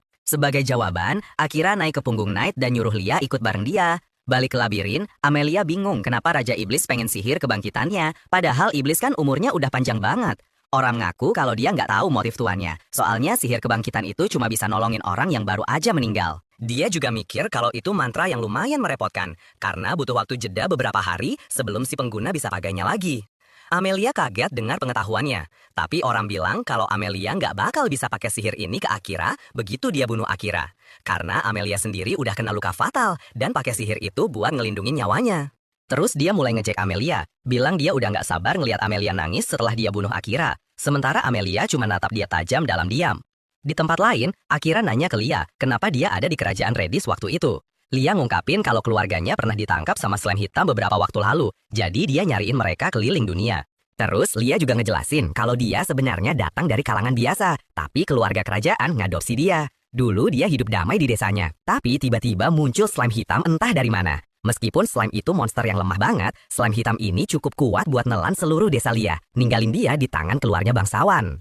Sebagai jawaban, Akira naik ke punggung Knight dan nyuruh Lia ikut bareng dia. Balik ke labirin, Amelia bingung kenapa Raja Iblis pengen sihir kebangkitannya, padahal Iblis kan umurnya udah panjang banget. Orang ngaku kalau dia nggak tahu motif tuannya, soalnya sihir kebangkitan itu cuma bisa nolongin orang yang baru aja meninggal. Dia juga mikir kalau itu mantra yang lumayan merepotkan, karena butuh waktu jeda beberapa hari sebelum si pengguna bisa pakainya lagi. Amelia kaget dengar pengetahuannya, tapi orang bilang kalau Amelia nggak bakal bisa pakai sihir ini ke Akira begitu dia bunuh Akira. Karena Amelia sendiri udah kena luka fatal dan pakai sihir itu buat ngelindungin nyawanya. Terus dia mulai ngecek Amelia, bilang dia udah nggak sabar ngelihat Amelia nangis setelah dia bunuh Akira. Sementara Amelia cuma natap dia tajam dalam diam. Di tempat lain, Akira nanya ke Lia kenapa dia ada di kerajaan Redis waktu itu. Lia ngungkapin kalau keluarganya pernah ditangkap sama slime hitam beberapa waktu lalu, jadi dia nyariin mereka keliling dunia. Terus Lia juga ngejelasin kalau dia sebenarnya datang dari kalangan biasa, tapi keluarga kerajaan ngadopsi dia. Dulu dia hidup damai di desanya, tapi tiba-tiba muncul slime hitam entah dari mana. Meskipun slime itu monster yang lemah banget, slime hitam ini cukup kuat buat nelan seluruh desa Lia, ninggalin dia di tangan keluarga bangsawan.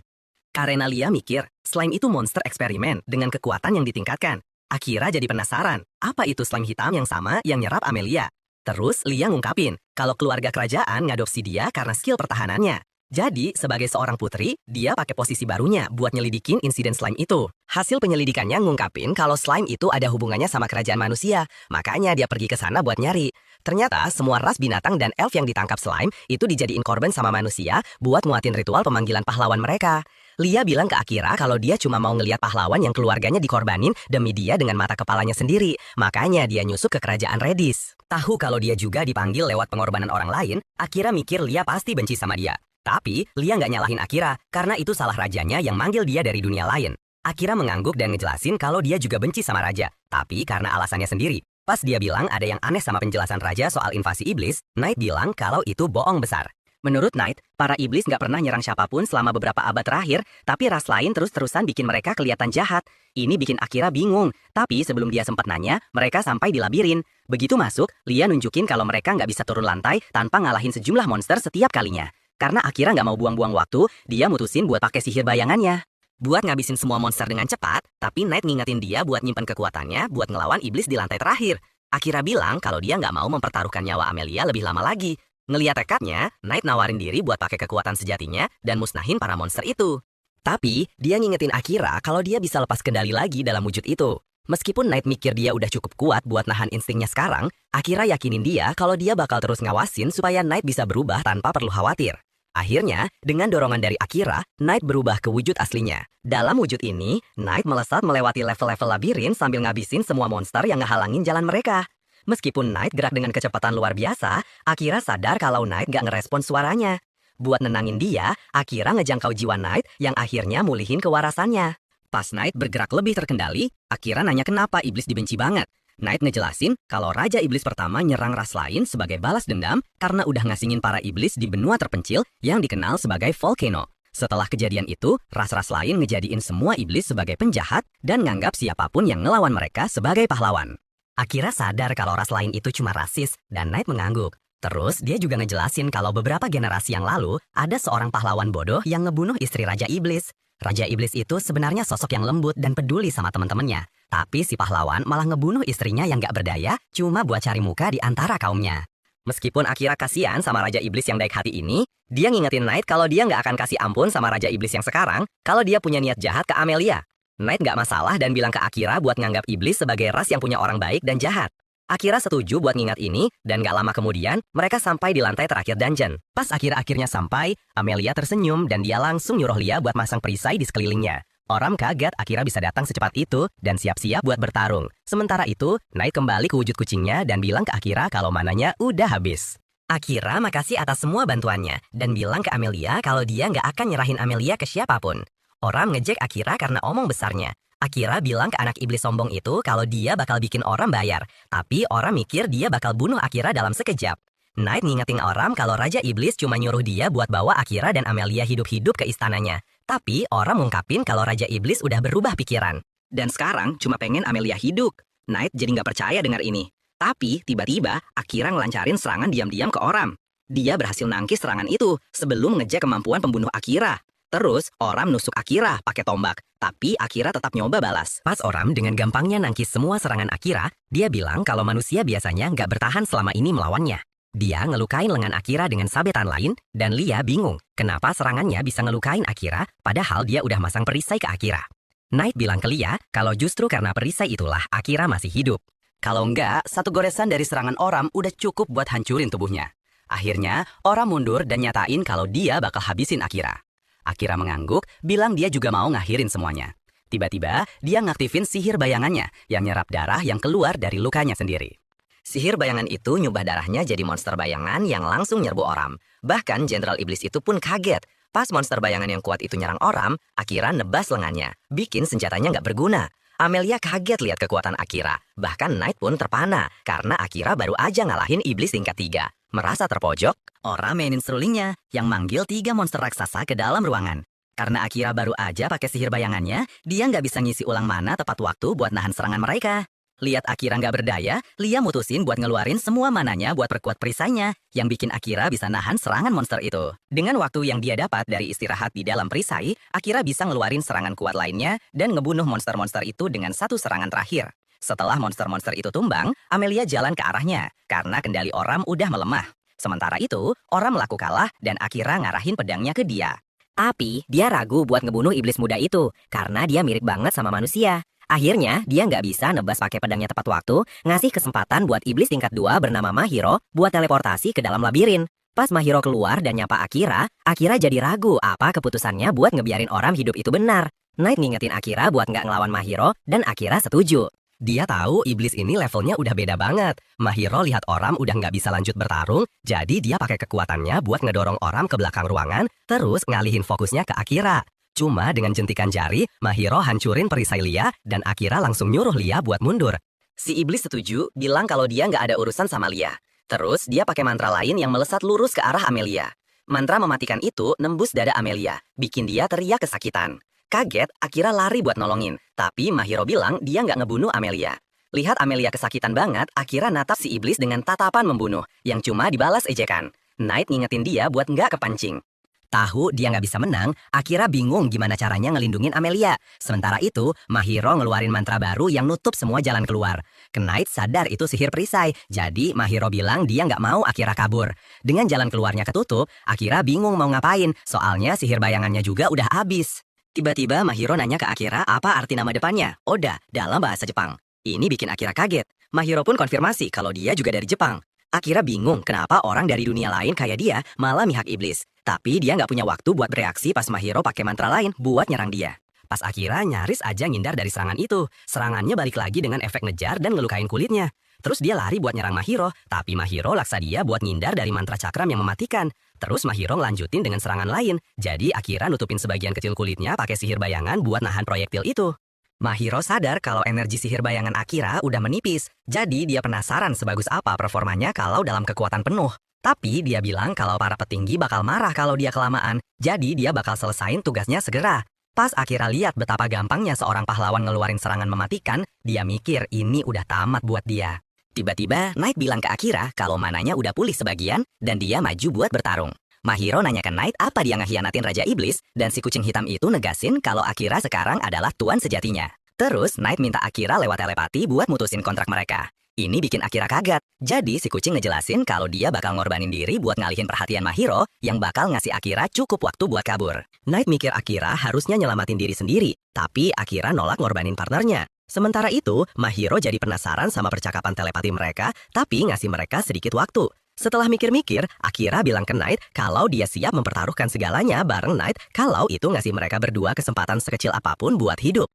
Karena Lia mikir, slime itu monster eksperimen dengan kekuatan yang ditingkatkan. Akira jadi penasaran, apa itu slime hitam yang sama yang nyerap Amelia? Terus Lia ngungkapin, kalau keluarga kerajaan ngadopsi dia karena skill pertahanannya. Jadi, sebagai seorang putri, dia pakai posisi barunya buat nyelidikin insiden slime itu. Hasil penyelidikannya ngungkapin kalau slime itu ada hubungannya sama kerajaan manusia, makanya dia pergi ke sana buat nyari. Ternyata semua ras binatang dan elf yang ditangkap slime itu dijadiin korban sama manusia buat nguatin ritual pemanggilan pahlawan mereka. Lia bilang ke Akira kalau dia cuma mau ngelihat pahlawan yang keluarganya dikorbanin demi dia dengan mata kepalanya sendiri. Makanya dia nyusup ke kerajaan Redis. Tahu kalau dia juga dipanggil lewat pengorbanan orang lain, Akira mikir Lia pasti benci sama dia. Tapi Lia nggak nyalahin Akira karena itu salah rajanya yang manggil dia dari dunia lain. Akira mengangguk dan ngejelasin kalau dia juga benci sama raja, tapi karena alasannya sendiri. Pas dia bilang ada yang aneh sama penjelasan raja soal invasi iblis, Knight bilang kalau itu bohong besar. Menurut Knight, para iblis nggak pernah nyerang siapapun selama beberapa abad terakhir, tapi ras lain terus-terusan bikin mereka kelihatan jahat. Ini bikin Akira bingung, tapi sebelum dia sempat nanya, mereka sampai di labirin. Begitu masuk, Lia nunjukin kalau mereka nggak bisa turun lantai tanpa ngalahin sejumlah monster setiap kalinya. Karena Akira nggak mau buang-buang waktu, dia mutusin buat pakai sihir bayangannya. Buat ngabisin semua monster dengan cepat, tapi Knight ngingetin dia buat nyimpen kekuatannya buat ngelawan iblis di lantai terakhir. Akira bilang kalau dia nggak mau mempertaruhkan nyawa Amelia lebih lama lagi. Ngeliat tekadnya, Knight nawarin diri buat pakai kekuatan sejatinya dan musnahin para monster itu. Tapi, dia ngingetin Akira kalau dia bisa lepas kendali lagi dalam wujud itu. Meskipun Knight mikir dia udah cukup kuat buat nahan instingnya sekarang, Akira yakinin dia kalau dia bakal terus ngawasin supaya Knight bisa berubah tanpa perlu khawatir. Akhirnya, dengan dorongan dari Akira, Knight berubah ke wujud aslinya. Dalam wujud ini, Knight melesat melewati level-level labirin sambil ngabisin semua monster yang ngehalangin jalan mereka. Meskipun Knight gerak dengan kecepatan luar biasa, Akira sadar kalau Knight gak ngerespon suaranya. Buat nenangin dia, Akira ngejangkau jiwa Knight yang akhirnya mulihin kewarasannya. Pas Knight bergerak lebih terkendali, Akira nanya kenapa iblis dibenci banget. Knight ngejelasin kalau Raja Iblis pertama nyerang ras lain sebagai balas dendam karena udah ngasingin para iblis di benua terpencil yang dikenal sebagai volcano. Setelah kejadian itu, ras-ras lain ngejadiin semua iblis sebagai penjahat dan nganggap siapapun yang ngelawan mereka sebagai pahlawan. Akira sadar kalau ras lain itu cuma rasis dan Knight mengangguk. Terus dia juga ngejelasin kalau beberapa generasi yang lalu ada seorang pahlawan bodoh yang ngebunuh istri Raja Iblis. Raja Iblis itu sebenarnya sosok yang lembut dan peduli sama teman-temannya. Tapi si pahlawan malah ngebunuh istrinya yang gak berdaya cuma buat cari muka di antara kaumnya. Meskipun Akira kasihan sama Raja Iblis yang baik hati ini, dia ngingetin Knight kalau dia gak akan kasih ampun sama Raja Iblis yang sekarang kalau dia punya niat jahat ke Amelia. Knight gak masalah dan bilang ke Akira buat nganggap iblis sebagai ras yang punya orang baik dan jahat. Akira setuju buat ngingat ini, dan gak lama kemudian, mereka sampai di lantai terakhir dungeon. Pas Akira akhirnya sampai, Amelia tersenyum dan dia langsung nyuruh Lia buat masang perisai di sekelilingnya. Orang kaget Akira bisa datang secepat itu dan siap-siap buat bertarung. Sementara itu, Knight kembali ke wujud kucingnya dan bilang ke Akira kalau mananya udah habis. Akira makasih atas semua bantuannya dan bilang ke Amelia kalau dia nggak akan nyerahin Amelia ke siapapun. Orang ngejek Akira karena omong besarnya. Akira bilang ke anak iblis sombong itu kalau dia bakal bikin orang bayar, tapi orang mikir dia bakal bunuh Akira dalam sekejap. Knight ngingetin Oram kalau Raja Iblis cuma nyuruh dia buat bawa Akira dan Amelia hidup-hidup ke istananya. Tapi Oram ngungkapin kalau Raja Iblis udah berubah pikiran. Dan sekarang cuma pengen Amelia hidup. Knight jadi nggak percaya dengar ini. Tapi tiba-tiba Akira ngelancarin serangan diam-diam ke Oram. Dia berhasil nangkis serangan itu sebelum ngejek kemampuan pembunuh Akira. Terus Oram nusuk Akira pakai tombak. Tapi Akira tetap nyoba balas. Pas Oram dengan gampangnya nangkis semua serangan Akira, dia bilang kalau manusia biasanya nggak bertahan selama ini melawannya. Dia ngelukain lengan Akira dengan sabetan lain, dan Lia bingung kenapa serangannya bisa ngelukain Akira, padahal dia udah masang perisai ke Akira. Knight bilang ke Lia kalau justru karena perisai itulah Akira masih hidup. Kalau enggak, satu goresan dari serangan Oram udah cukup buat hancurin tubuhnya. Akhirnya, Oram mundur dan nyatain kalau dia bakal habisin Akira. Akira mengangguk, bilang dia juga mau ngakhirin semuanya. Tiba-tiba, dia ngaktifin sihir bayangannya yang nyerap darah yang keluar dari lukanya sendiri. Sihir bayangan itu nyubah darahnya jadi monster bayangan yang langsung nyerbu Oram. Bahkan Jenderal Iblis itu pun kaget. Pas monster bayangan yang kuat itu nyerang Oram, Akira nebas lengannya, bikin senjatanya nggak berguna. Amelia kaget lihat kekuatan Akira. Bahkan Knight pun terpana, karena Akira baru aja ngalahin Iblis tingkat 3. Merasa terpojok, Oram mainin serulingnya yang manggil 3 monster raksasa ke dalam ruangan. Karena Akira baru aja pakai sihir bayangannya, dia nggak bisa ngisi ulang mana tepat waktu buat nahan serangan mereka. Lihat Akira nggak berdaya, Lia mutusin buat ngeluarin semua mananya buat perkuat perisainya, yang bikin Akira bisa nahan serangan monster itu. Dengan waktu yang dia dapat dari istirahat di dalam perisai, Akira bisa ngeluarin serangan kuat lainnya dan ngebunuh monster-monster itu dengan satu serangan terakhir. Setelah monster-monster itu tumbang, Amelia jalan ke arahnya, karena kendali Oram udah melemah. Sementara itu, Oram laku kalah dan Akira ngarahin pedangnya ke dia. Tapi, dia ragu buat ngebunuh iblis muda itu, karena dia mirip banget sama manusia. Akhirnya, dia nggak bisa nebas pakai pedangnya tepat waktu, ngasih kesempatan buat iblis tingkat 2 bernama Mahiro buat teleportasi ke dalam labirin. Pas Mahiro keluar dan nyapa Akira, Akira jadi ragu apa keputusannya buat ngebiarin Oram hidup itu benar. Knight ngingetin Akira buat nggak ngelawan Mahiro, dan Akira setuju. Dia tahu iblis ini levelnya udah beda banget. Mahiro lihat Oram udah nggak bisa lanjut bertarung, jadi dia pakai kekuatannya buat ngedorong Oram ke belakang ruangan, terus ngalihin fokusnya ke Akira. Cuma dengan jentikan jari, Mahiro hancurin perisai Lia, dan Akira langsung nyuruh Lia buat mundur. Si iblis setuju, bilang kalau dia nggak ada urusan sama Lia. Terus dia pakai mantra lain yang melesat lurus ke arah Amelia. Mantra mematikan itu nembus dada Amelia, bikin dia teriak kesakitan. Kaget, Akira lari buat nolongin, tapi Mahiro bilang dia nggak ngebunuh Amelia. Lihat Amelia kesakitan banget, Akira natap si iblis dengan tatapan membunuh, yang cuma dibalas ejekan. Knight ngingetin dia buat nggak kepancing. Tahu dia nggak bisa menang, Akira bingung gimana caranya ngelindungin Amelia. Sementara itu, Mahiro ngeluarin mantra baru yang nutup semua jalan keluar. Knight sadar itu sihir perisai, jadi Mahiro bilang dia nggak mau Akira kabur. Dengan jalan keluarnya ketutup, Akira bingung mau ngapain, soalnya sihir bayangannya juga udah habis. Tiba-tiba Mahiro nanya ke Akira apa arti nama depannya, Oda, dalam bahasa Jepang. Ini bikin Akira kaget. Mahiro pun konfirmasi kalau dia juga dari Jepang. Akira bingung kenapa orang dari dunia lain kayak dia malah mihak iblis. Tapi dia nggak punya waktu buat bereaksi pas Mahiro pakai mantra lain buat nyerang dia. Pas Akira nyaris aja ngindar dari serangan itu. Serangannya balik lagi dengan efek ngejar dan ngelukain kulitnya. Terus dia lari buat nyerang Mahiro, tapi Mahiro laksa dia buat ngindar dari mantra cakram yang mematikan. Terus Mahiro ngelanjutin dengan serangan lain. Jadi Akira nutupin sebagian kecil kulitnya pakai sihir bayangan buat nahan proyektil itu. Mahiro sadar kalau energi sihir bayangan Akira udah menipis. Jadi dia penasaran sebagus apa performanya kalau dalam kekuatan penuh. Tapi dia bilang kalau para petinggi bakal marah kalau dia kelamaan. Jadi dia bakal selesain tugasnya segera. Pas Akira lihat betapa gampangnya seorang pahlawan ngeluarin serangan mematikan, dia mikir ini udah tamat buat dia. Tiba-tiba Knight bilang ke Akira kalau mananya udah pulih sebagian dan dia maju buat bertarung. Mahiro nanya ke Knight apa dia ngehianatin Raja Iblis, dan si kucing hitam itu negasin kalau Akira sekarang adalah tuan sejatinya. Terus Knight minta Akira lewat telepati buat mutusin kontrak mereka. Ini bikin Akira kaget. Jadi si kucing ngejelasin kalau dia bakal ngorbanin diri buat ngalihin perhatian Mahiro yang bakal ngasih Akira cukup waktu buat kabur. Knight mikir Akira harusnya nyelamatin diri sendiri, tapi Akira nolak ngorbanin partnernya. Sementara itu, Mahiro jadi penasaran sama percakapan telepati mereka, tapi ngasih mereka sedikit waktu. Setelah mikir-mikir, Akira bilang ke Knight kalau dia siap mempertaruhkan segalanya bareng Knight kalau itu ngasih mereka berdua kesempatan sekecil apapun buat hidup.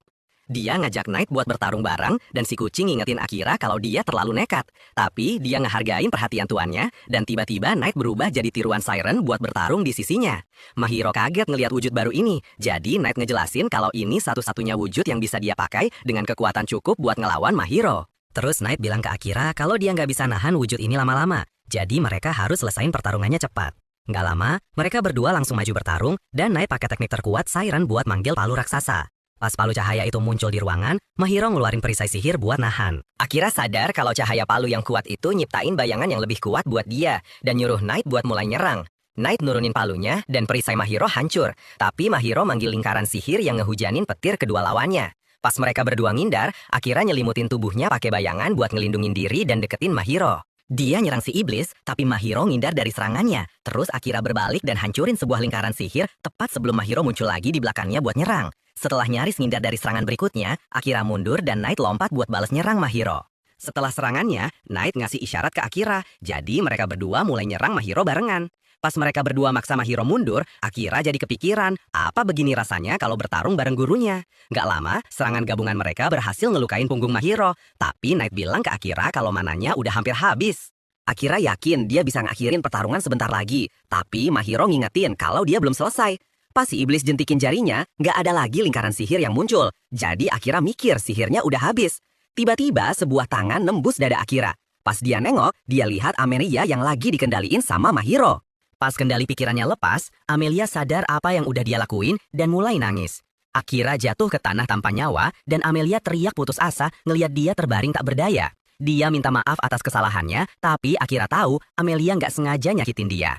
Dia ngajak Knight buat bertarung bareng, dan si kucing ngingetin Akira kalau dia terlalu nekat. Tapi dia ngehargain perhatian tuannya, dan tiba-tiba Knight berubah jadi tiruan siren buat bertarung di sisinya. Mahiro kaget ngelihat wujud baru ini, jadi Knight ngejelasin kalau ini satu-satunya wujud yang bisa dia pakai dengan kekuatan cukup buat ngelawan Mahiro. Terus Knight bilang ke Akira kalau dia nggak bisa nahan wujud ini lama-lama. Jadi mereka harus selesain pertarungannya cepat. Nggak lama, mereka berdua langsung maju bertarung, dan Knight pakai teknik terkuat Siren buat manggil palu raksasa. Pas palu cahaya itu muncul di ruangan, Mahiro ngeluarin perisai sihir buat nahan. Akira sadar kalau cahaya palu yang kuat itu nyiptain bayangan yang lebih kuat buat dia, dan nyuruh Knight buat mulai nyerang. Knight nurunin palunya, dan perisai Mahiro hancur. Tapi Mahiro manggil lingkaran sihir yang ngehujanin petir kedua lawannya. Pas mereka berdua ngindar, Akira nyelimutin tubuhnya pakai bayangan buat ngelindungin diri dan deketin Mahiro. Dia nyerang si iblis, tapi Mahiro ngindar dari serangannya. Terus Akira berbalik dan hancurin sebuah lingkaran sihir tepat sebelum Mahiro muncul lagi di belakangnya buat nyerang. Setelah nyaris ngindar dari serangan berikutnya, Akira mundur dan Knight lompat buat balas nyerang Mahiro. Setelah serangannya, Knight ngasih isyarat ke Akira, jadi mereka berdua mulai nyerang Mahiro barengan. Pas mereka berdua maksa Mahiro mundur, Akira jadi kepikiran, apa begini rasanya kalau bertarung bareng gurunya. Gak lama, serangan gabungan mereka berhasil ngelukain punggung Mahiro. Tapi Knight bilang ke Akira kalau mananya udah hampir habis. Akira yakin dia bisa ngakhirin pertarungan sebentar lagi. Tapi Mahiro ngingetin kalau dia belum selesai. Pas si iblis jentikin jarinya, gak ada lagi lingkaran sihir yang muncul. Jadi Akira mikir sihirnya udah habis. Tiba-tiba sebuah tangan nembus dada Akira. Pas dia nengok, dia lihat Amelia yang lagi dikendaliin sama Mahiro. Pas kendali pikirannya lepas, Amelia sadar apa yang udah dia lakuin dan mulai nangis. Akira jatuh ke tanah tanpa nyawa dan Amelia teriak putus asa ngelihat dia terbaring tak berdaya. Dia minta maaf atas kesalahannya, tapi Akira tahu Amelia nggak sengaja nyakitin dia.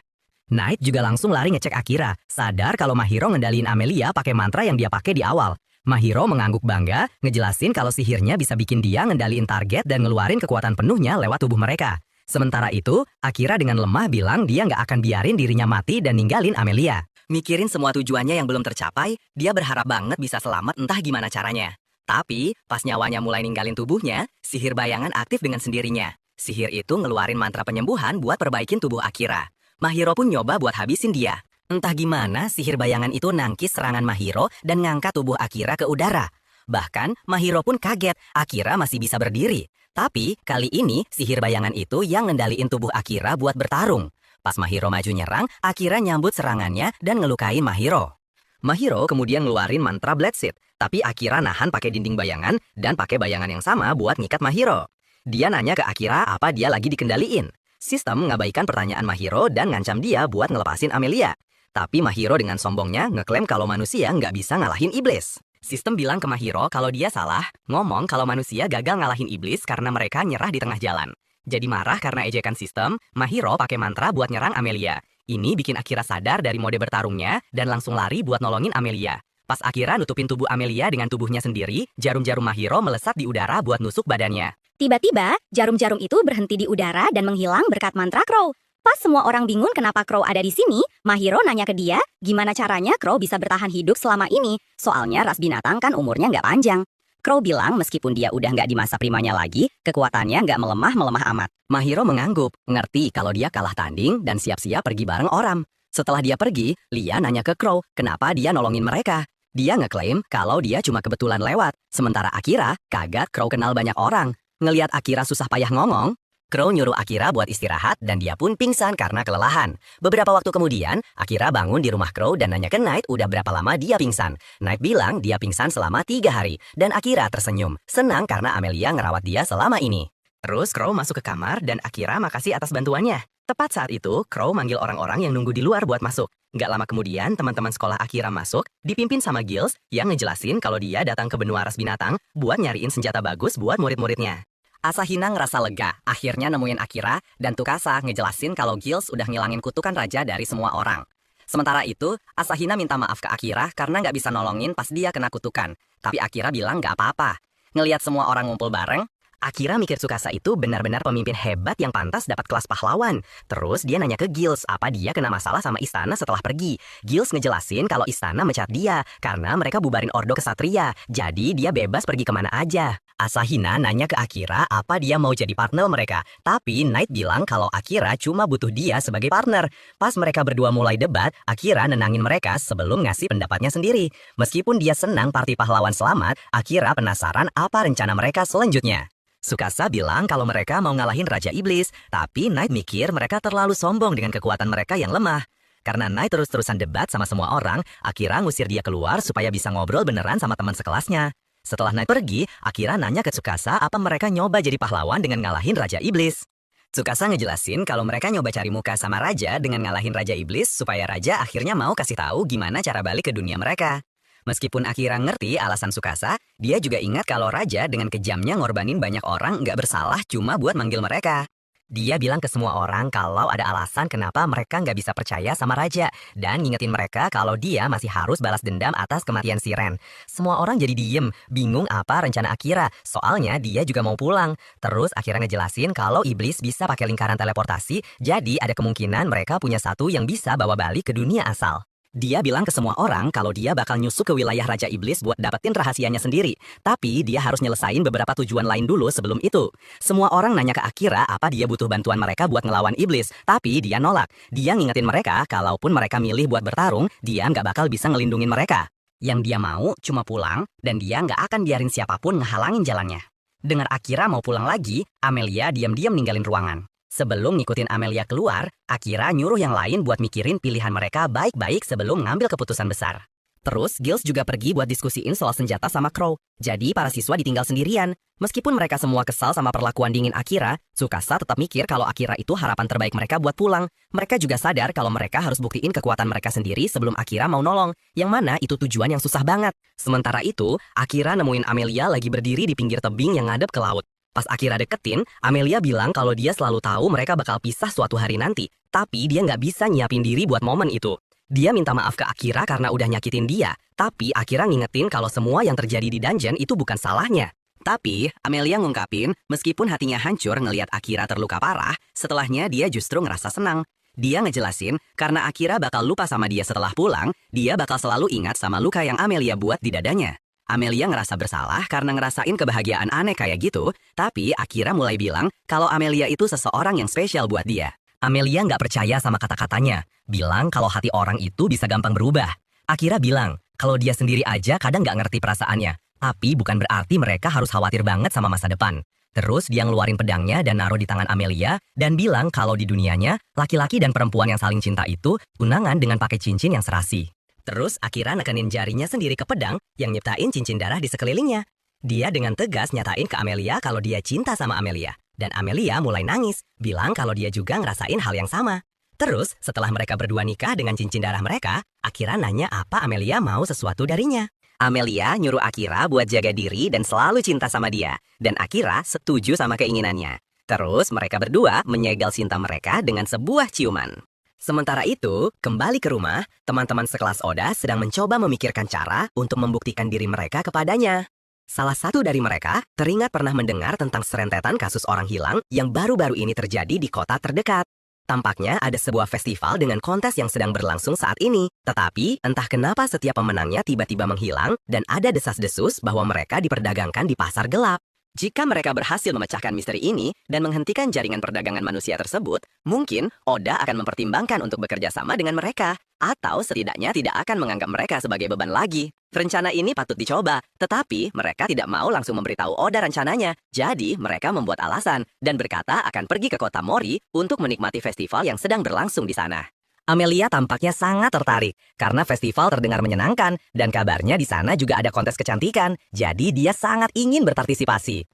Knight juga langsung lari ngecek Akira, sadar kalau Mahiro ngendaliin Amelia pakai mantra yang dia pakai di awal. Mahiro mengangguk bangga, ngejelasin kalau sihirnya bisa bikin dia ngendaliin target dan ngeluarin kekuatan penuhnya lewat tubuh mereka. Sementara itu, Akira dengan lemah bilang dia nggak akan biarin dirinya mati dan ninggalin Amelia. Mikirin semua tujuannya yang belum tercapai, dia berharap banget bisa selamat entah gimana caranya. Tapi, pas nyawanya mulai ninggalin tubuhnya, sihir bayangan aktif dengan sendirinya. Sihir itu ngeluarin mantra penyembuhan buat perbaikin tubuh Akira. Mahiro pun nyoba buat habisin dia. Entah gimana, sihir bayangan itu nangkis serangan Mahiro dan ngangkat tubuh Akira ke udara. Bahkan, Mahiro pun kaget, Akira masih bisa berdiri. Tapi, kali ini sihir bayangan itu yang ngendaliin tubuh Akira buat bertarung. Pas Mahiro maju nyerang, Akira nyambut serangannya dan ngelukain Mahiro. Mahiro kemudian ngeluarin mantra Bloodseed, tapi Akira nahan pakai dinding bayangan dan pakai bayangan yang sama buat ngikat Mahiro. Dia nanya ke Akira apa dia lagi dikendaliin. Sistem ngabaikan pertanyaan Mahiro dan ngancam dia buat ngelepasin Amelia. Tapi Mahiro dengan sombongnya ngeklaim kalau manusia nggak bisa ngalahin iblis. Sistem bilang ke Mahiro kalau dia salah, ngomong kalau manusia gagal ngalahin iblis karena mereka nyerah di tengah jalan. Jadi marah karena ejekan sistem, Mahiro pakai mantra buat nyerang Amelia. Ini bikin Akira sadar dari mode bertarungnya dan langsung lari buat nolongin Amelia. Pas Akira nutupin tubuh Amelia dengan tubuhnya sendiri, jarum-jarum Mahiro melesat di udara buat nusuk badannya. Tiba-tiba, jarum-jarum itu berhenti di udara dan menghilang berkat mantra Crow. Pas semua orang bingung kenapa Crow ada di sini, Mahiro nanya ke dia, gimana caranya Crow bisa bertahan hidup selama ini? Soalnya ras binatang kan umurnya nggak panjang. Crow bilang meskipun dia udah nggak di masa primanya lagi, kekuatannya nggak melemah amat. Mahiro mengangguk, ngerti kalau dia kalah tanding dan siap-siap pergi bareng Oram. Setelah dia pergi, Lia nanya ke Crow, kenapa dia nolongin mereka. Dia ngeklaim kalau dia cuma kebetulan lewat. Sementara Akira, kaget Crow kenal banyak orang. Ngelihat Akira susah payah ngomong, Crow nyuruh Akira buat istirahat dan dia pun pingsan karena kelelahan. Beberapa waktu kemudian, Akira bangun di rumah Crow dan nanya ke Knight udah berapa lama dia pingsan. Knight bilang dia pingsan selama 3 hari. Dan Akira tersenyum, senang karena Amelia ngerawat dia selama ini. Terus Crow masuk ke kamar dan Akira makasih atas bantuannya. Tepat saat itu, Crow manggil orang-orang yang nunggu di luar buat masuk. Gak lama kemudian, teman-teman sekolah Akira masuk, dipimpin sama Giles yang ngejelasin kalau dia datang ke benua ras binatang buat nyariin senjata bagus buat murid-muridnya. Asahina ngerasa lega, akhirnya nemuin Akira, dan Tsukasa ngejelasin kalau Giles udah ngilangin kutukan raja dari semua orang. Sementara itu, Asahina minta maaf ke Akira karena nggak bisa nolongin pas dia kena kutukan. Tapi Akira bilang nggak apa-apa. Ngelihat semua orang ngumpul bareng, Akira mikir Tsukasa itu benar-benar pemimpin hebat yang pantas dapat kelas pahlawan. Terus dia nanya ke Giles apa dia kena masalah sama istana setelah pergi. Giles ngejelasin kalau istana mecat dia karena mereka bubarin Ordo Kesatria. Jadi dia bebas pergi kemana aja. Asahina nanya ke Akira apa dia mau jadi partner mereka. Tapi Knight bilang kalau Akira cuma butuh dia sebagai partner. Pas mereka berdua mulai debat, Akira nenangin mereka sebelum ngasih pendapatnya sendiri. Meskipun dia senang parti pahlawan selamat, Akira penasaran apa rencana mereka selanjutnya. Tsukasa bilang kalau mereka mau ngalahin Raja Iblis, tapi Knight mikir mereka terlalu sombong dengan kekuatan mereka yang lemah. Karena Knight terus-terusan debat sama semua orang, Akira ngusir dia keluar supaya bisa ngobrol beneran sama teman sekelasnya. Setelah Knight pergi, Akira nanya ke Tsukasa apa mereka nyoba jadi pahlawan dengan ngalahin Raja Iblis. Tsukasa ngejelasin kalau mereka nyoba cari muka sama Raja dengan ngalahin Raja Iblis supaya Raja akhirnya mau kasih tahu gimana cara balik ke dunia mereka. Meskipun Akira ngerti alasan Tsukasa, dia juga ingat kalau Raja dengan kejamnya ngorbanin banyak orang nggak bersalah cuma buat manggil mereka. Dia bilang ke semua orang kalau ada alasan kenapa mereka nggak bisa percaya sama Raja dan ngingetin mereka kalau dia masih harus balas dendam atas kematian si Ren. Semua orang jadi diem, bingung apa rencana Akira, soalnya dia juga mau pulang. Terus Akira ngejelasin kalau iblis bisa pakai lingkaran teleportasi, jadi ada kemungkinan mereka punya satu yang bisa bawa balik ke dunia asal. Dia bilang ke semua orang kalau dia bakal nyusup ke wilayah Raja Iblis buat dapetin rahasianya sendiri. Tapi dia harus nyelesain beberapa tujuan lain dulu sebelum itu. Semua orang nanya ke Akira apa dia butuh bantuan mereka buat ngelawan Iblis. Tapi dia nolak. Dia ngingetin mereka kalaupun mereka milih buat bertarung, dia nggak bakal bisa ngelindungin mereka. Yang dia mau cuma pulang, dan dia nggak akan biarin siapapun ngehalangin jalannya. Dengar Akira mau pulang lagi, Amelia diam-diam ninggalin ruangan. Sebelum ngikutin Amelia keluar, Akira nyuruh yang lain buat mikirin pilihan mereka baik-baik sebelum ngambil keputusan besar. Terus, Giles juga pergi buat diskusiin soal senjata sama Crow. Jadi, para siswa ditinggal sendirian. Meskipun mereka semua kesal sama perlakuan dingin Akira, Tsukasa tetap mikir kalau Akira itu harapan terbaik mereka buat pulang. Mereka juga sadar kalau mereka harus buktiin kekuatan mereka sendiri sebelum Akira mau nolong. Yang mana itu tujuan yang susah banget. Sementara itu, Akira nemuin Amelia lagi berdiri di pinggir tebing yang ngadep ke laut. Pas Akira deketin, Amelia bilang kalau dia selalu tahu mereka bakal pisah suatu hari nanti. Tapi dia nggak bisa nyiapin diri buat momen itu. Dia minta maaf ke Akira karena udah nyakitin dia. Tapi Akira ngingetin kalau semua yang terjadi di dungeon itu bukan salahnya. Tapi Amelia ngungkapin, meskipun hatinya hancur ngelihat Akira terluka parah, setelahnya dia justru ngerasa senang. Dia ngejelasin, karena Akira bakal lupa sama dia setelah pulang, dia bakal selalu ingat sama luka yang Amelia buat di dadanya. Amelia ngerasa bersalah karena ngerasain kebahagiaan aneh kayak gitu, tapi Akira mulai bilang kalau Amelia itu seseorang yang spesial buat dia. Amelia nggak percaya sama kata-katanya, bilang kalau hati orang itu bisa gampang berubah. Akira bilang kalau dia sendiri aja kadang nggak ngerti perasaannya, tapi bukan berarti mereka harus khawatir banget sama masa depan. Terus dia ngeluarin pedangnya dan naruh di tangan Amelia, dan bilang kalau di dunianya, laki-laki dan perempuan yang saling cinta itu tunangan dengan pakai cincin yang serasi. Terus Akira nekenin jarinya sendiri ke pedang yang nyiptain cincin darah di sekelilingnya. Dia dengan tegas nyatain ke Amelia kalau dia cinta sama Amelia. Dan Amelia mulai nangis, bilang kalau dia juga ngerasain hal yang sama. Terus setelah mereka berdua nikah dengan cincin darah mereka, Akira nanya apa Amelia mau sesuatu darinya. Amelia nyuruh Akira buat jaga diri dan selalu cinta sama dia. Dan Akira setuju sama keinginannya. Terus mereka berdua menyegel cinta mereka dengan sebuah ciuman. Sementara itu, kembali ke rumah, teman-teman sekelas Oda sedang mencoba memikirkan cara untuk membuktikan diri mereka kepadanya. Salah satu dari mereka teringat pernah mendengar tentang serentetan kasus orang hilang yang baru-baru ini terjadi di kota terdekat. Tampaknya ada sebuah festival dengan kontes yang sedang berlangsung saat ini. Tetapi, entah kenapa setiap pemenangnya tiba-tiba menghilang dan ada desas-desus bahwa mereka diperdagangkan di pasar gelap. Jika mereka berhasil memecahkan misteri ini dan menghentikan jaringan perdagangan manusia tersebut, mungkin Oda akan mempertimbangkan untuk bekerja sama dengan mereka, atau setidaknya tidak akan menganggap mereka sebagai beban lagi. Rencana ini patut dicoba, tetapi mereka tidak mau langsung memberitahu Oda rencananya. Jadi, mereka membuat alasan dan berkata akan pergi ke kota Mori untuk menikmati festival yang sedang berlangsung di sana. Amelia tampaknya sangat tertarik karena festival terdengar menyenangkan dan kabarnya di sana juga ada kontes kecantikan, jadi dia sangat ingin berpartisipasi.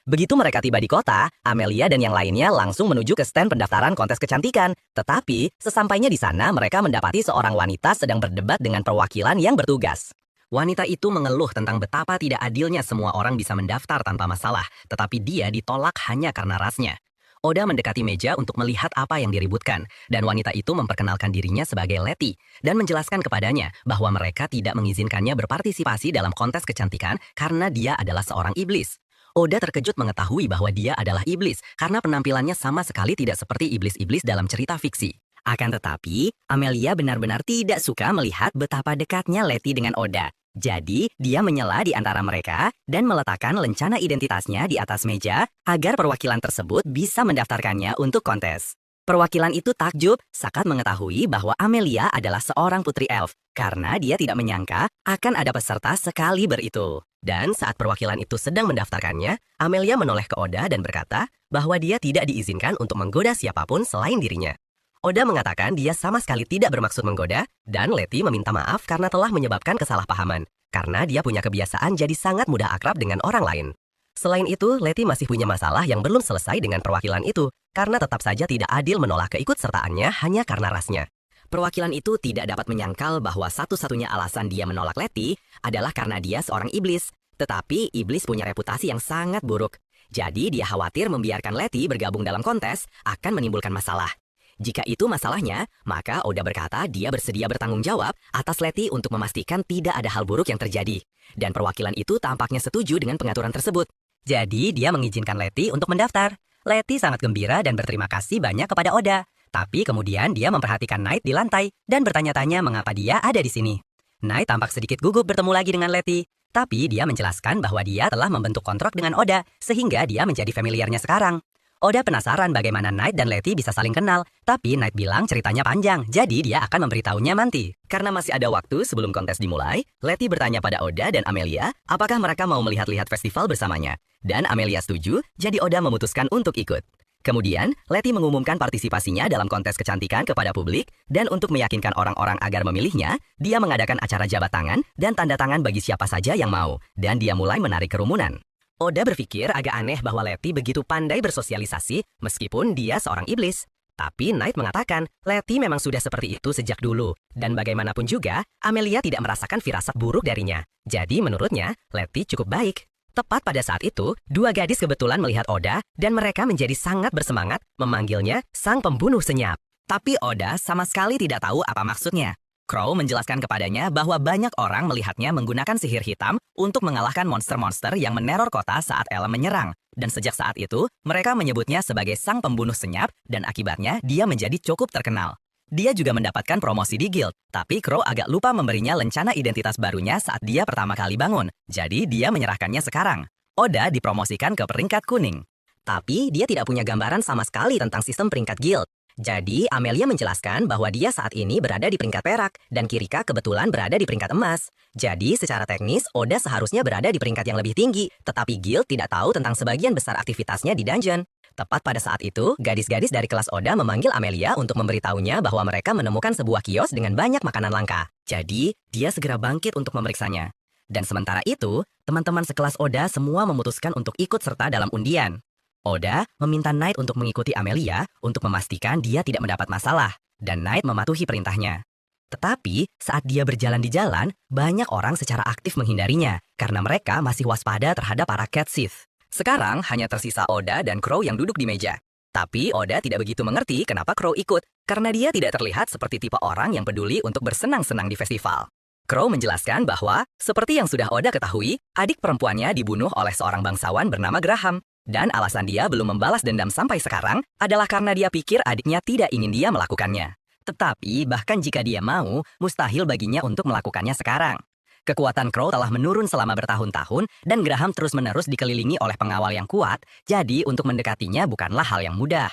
Begitu mereka tiba di kota, Amelia dan yang lainnya langsung menuju ke stand pendaftaran kontes kecantikan. Tetapi, sesampainya di sana mereka mendapati seorang wanita sedang berdebat dengan perwakilan yang bertugas. Wanita itu mengeluh tentang betapa tidak adilnya semua orang bisa mendaftar tanpa masalah, tetapi dia ditolak hanya karena rasnya. Oda mendekati meja untuk melihat apa yang diributkan, dan wanita itu memperkenalkan dirinya sebagai Letty, dan menjelaskan kepadanya bahwa mereka tidak mengizinkannya berpartisipasi dalam kontes kecantikan karena dia adalah seorang iblis. Oda terkejut mengetahui bahwa dia adalah iblis karena penampilannya sama sekali tidak seperti iblis-iblis dalam cerita fiksi. Akan tetapi, Amelia benar-benar tidak suka melihat betapa dekatnya Letty dengan Oda. Jadi, dia menyela di antara mereka dan meletakkan lencana identitasnya di atas meja agar perwakilan tersebut bisa mendaftarkannya untuk kontes. Perwakilan itu takjub saat mengetahui bahwa Amelia adalah seorang putri elf karena dia tidak menyangka akan ada peserta sekaliber itu. Dan saat perwakilan itu sedang mendaftarkannya, Amelia menoleh ke Oda dan berkata bahwa dia tidak diizinkan untuk menggoda siapapun selain dirinya. Oda mengatakan dia sama sekali tidak bermaksud menggoda, dan Letty meminta maaf karena telah menyebabkan kesalahpahaman, karena dia punya kebiasaan jadi sangat mudah akrab dengan orang lain. Selain itu, Letty masih punya masalah yang belum selesai dengan perwakilan itu, karena tetap saja tidak adil menolak keikutsertaannya hanya karena rasnya. Perwakilan itu tidak dapat menyangkal bahwa satu-satunya alasan dia menolak Letty adalah karena dia seorang iblis. Tetapi iblis punya reputasi yang sangat buruk. Jadi dia khawatir membiarkan Letty bergabung dalam kontes akan menimbulkan masalah. Jika itu masalahnya, maka Oda berkata dia bersedia bertanggung jawab atas Letty untuk memastikan tidak ada hal buruk yang terjadi. Dan perwakilan itu tampaknya setuju dengan pengaturan tersebut. Jadi dia mengizinkan Letty untuk mendaftar. Letty sangat gembira dan berterima kasih banyak kepada Oda. Tapi kemudian dia memperhatikan Knight di lantai dan bertanya-tanya mengapa dia ada di sini. Knight tampak sedikit gugup bertemu lagi dengan Letty. Tapi dia menjelaskan bahwa dia telah membentuk kontrak dengan Oda sehingga dia menjadi familiarnya sekarang. Oda penasaran bagaimana Knight dan Letty bisa saling kenal, tapi Knight bilang ceritanya panjang, jadi dia akan memberitahunya nanti. Karena masih ada waktu sebelum kontes dimulai, Letty bertanya pada Oda dan Amelia apakah mereka mau melihat-lihat festival bersamanya. Dan Amelia setuju, jadi Oda memutuskan untuk ikut. Kemudian, Letty mengumumkan partisipasinya dalam kontes kecantikan kepada publik, dan untuk meyakinkan orang-orang agar memilihnya, dia mengadakan acara jabat tangan dan tanda tangan bagi siapa saja yang mau, dan dia mulai menarik kerumunan. Oda berpikir agak aneh bahwa Letty begitu pandai bersosialisasi meskipun dia seorang iblis. Tapi Knight mengatakan Letty memang sudah seperti itu sejak dulu. Dan bagaimanapun juga, Amelia tidak merasakan firasat buruk darinya. Jadi menurutnya, Letty cukup baik. Tepat pada saat itu, dua gadis kebetulan melihat Oda dan mereka menjadi sangat bersemangat memanggilnya sang pembunuh senyap. Tapi Oda sama sekali tidak tahu apa maksudnya. Crow menjelaskan kepadanya bahwa banyak orang melihatnya menggunakan sihir hitam untuk mengalahkan monster-monster yang meneror kota saat Elem menyerang. Dan sejak saat itu, mereka menyebutnya sebagai sang pembunuh senyap dan akibatnya dia menjadi cukup terkenal. Dia juga mendapatkan promosi di guild, tapi Crow agak lupa memberinya lencana identitas barunya saat dia pertama kali bangun. Jadi dia menyerahkannya sekarang. Oda dipromosikan ke peringkat kuning. Tapi dia tidak punya gambaran sama sekali tentang sistem peringkat guild. Jadi, Amelia menjelaskan bahwa dia saat ini berada di peringkat perak, dan Kirika kebetulan berada di peringkat emas. Jadi, secara teknis, Oda seharusnya berada di peringkat yang lebih tinggi, tetapi Guild tidak tahu tentang sebagian besar aktivitasnya di dungeon. Tepat pada saat itu, gadis-gadis dari kelas Oda memanggil Amelia untuk memberitahunya bahwa mereka menemukan sebuah kios dengan banyak makanan langka. Jadi, dia segera bangkit untuk memeriksanya. Dan sementara itu, teman-teman sekelas Oda semua memutuskan untuk ikut serta dalam undian. Oda meminta Knight untuk mengikuti Amelia untuk memastikan dia tidak mendapat masalah, dan Knight mematuhi perintahnya. Tetapi, saat dia berjalan di jalan, banyak orang secara aktif menghindarinya, karena mereka masih waspada terhadap para Cat Sith. Sekarang, hanya tersisa Oda dan Crow yang duduk di meja. Tapi Oda tidak begitu mengerti kenapa Crow ikut, karena dia tidak terlihat seperti tipe orang yang peduli untuk bersenang-senang di festival. Crow menjelaskan bahwa, seperti yang sudah Oda ketahui, adik perempuannya dibunuh oleh seorang bangsawan bernama Graham. Dan alasan dia belum membalas dendam sampai sekarang adalah karena dia pikir adiknya tidak ingin dia melakukannya. Tetapi bahkan jika dia mau, mustahil baginya untuk melakukannya sekarang. Kekuatan Crow telah menurun selama bertahun-tahun dan Graham terus-menerus dikelilingi oleh pengawal yang kuat, jadi untuk mendekatinya bukanlah hal yang mudah.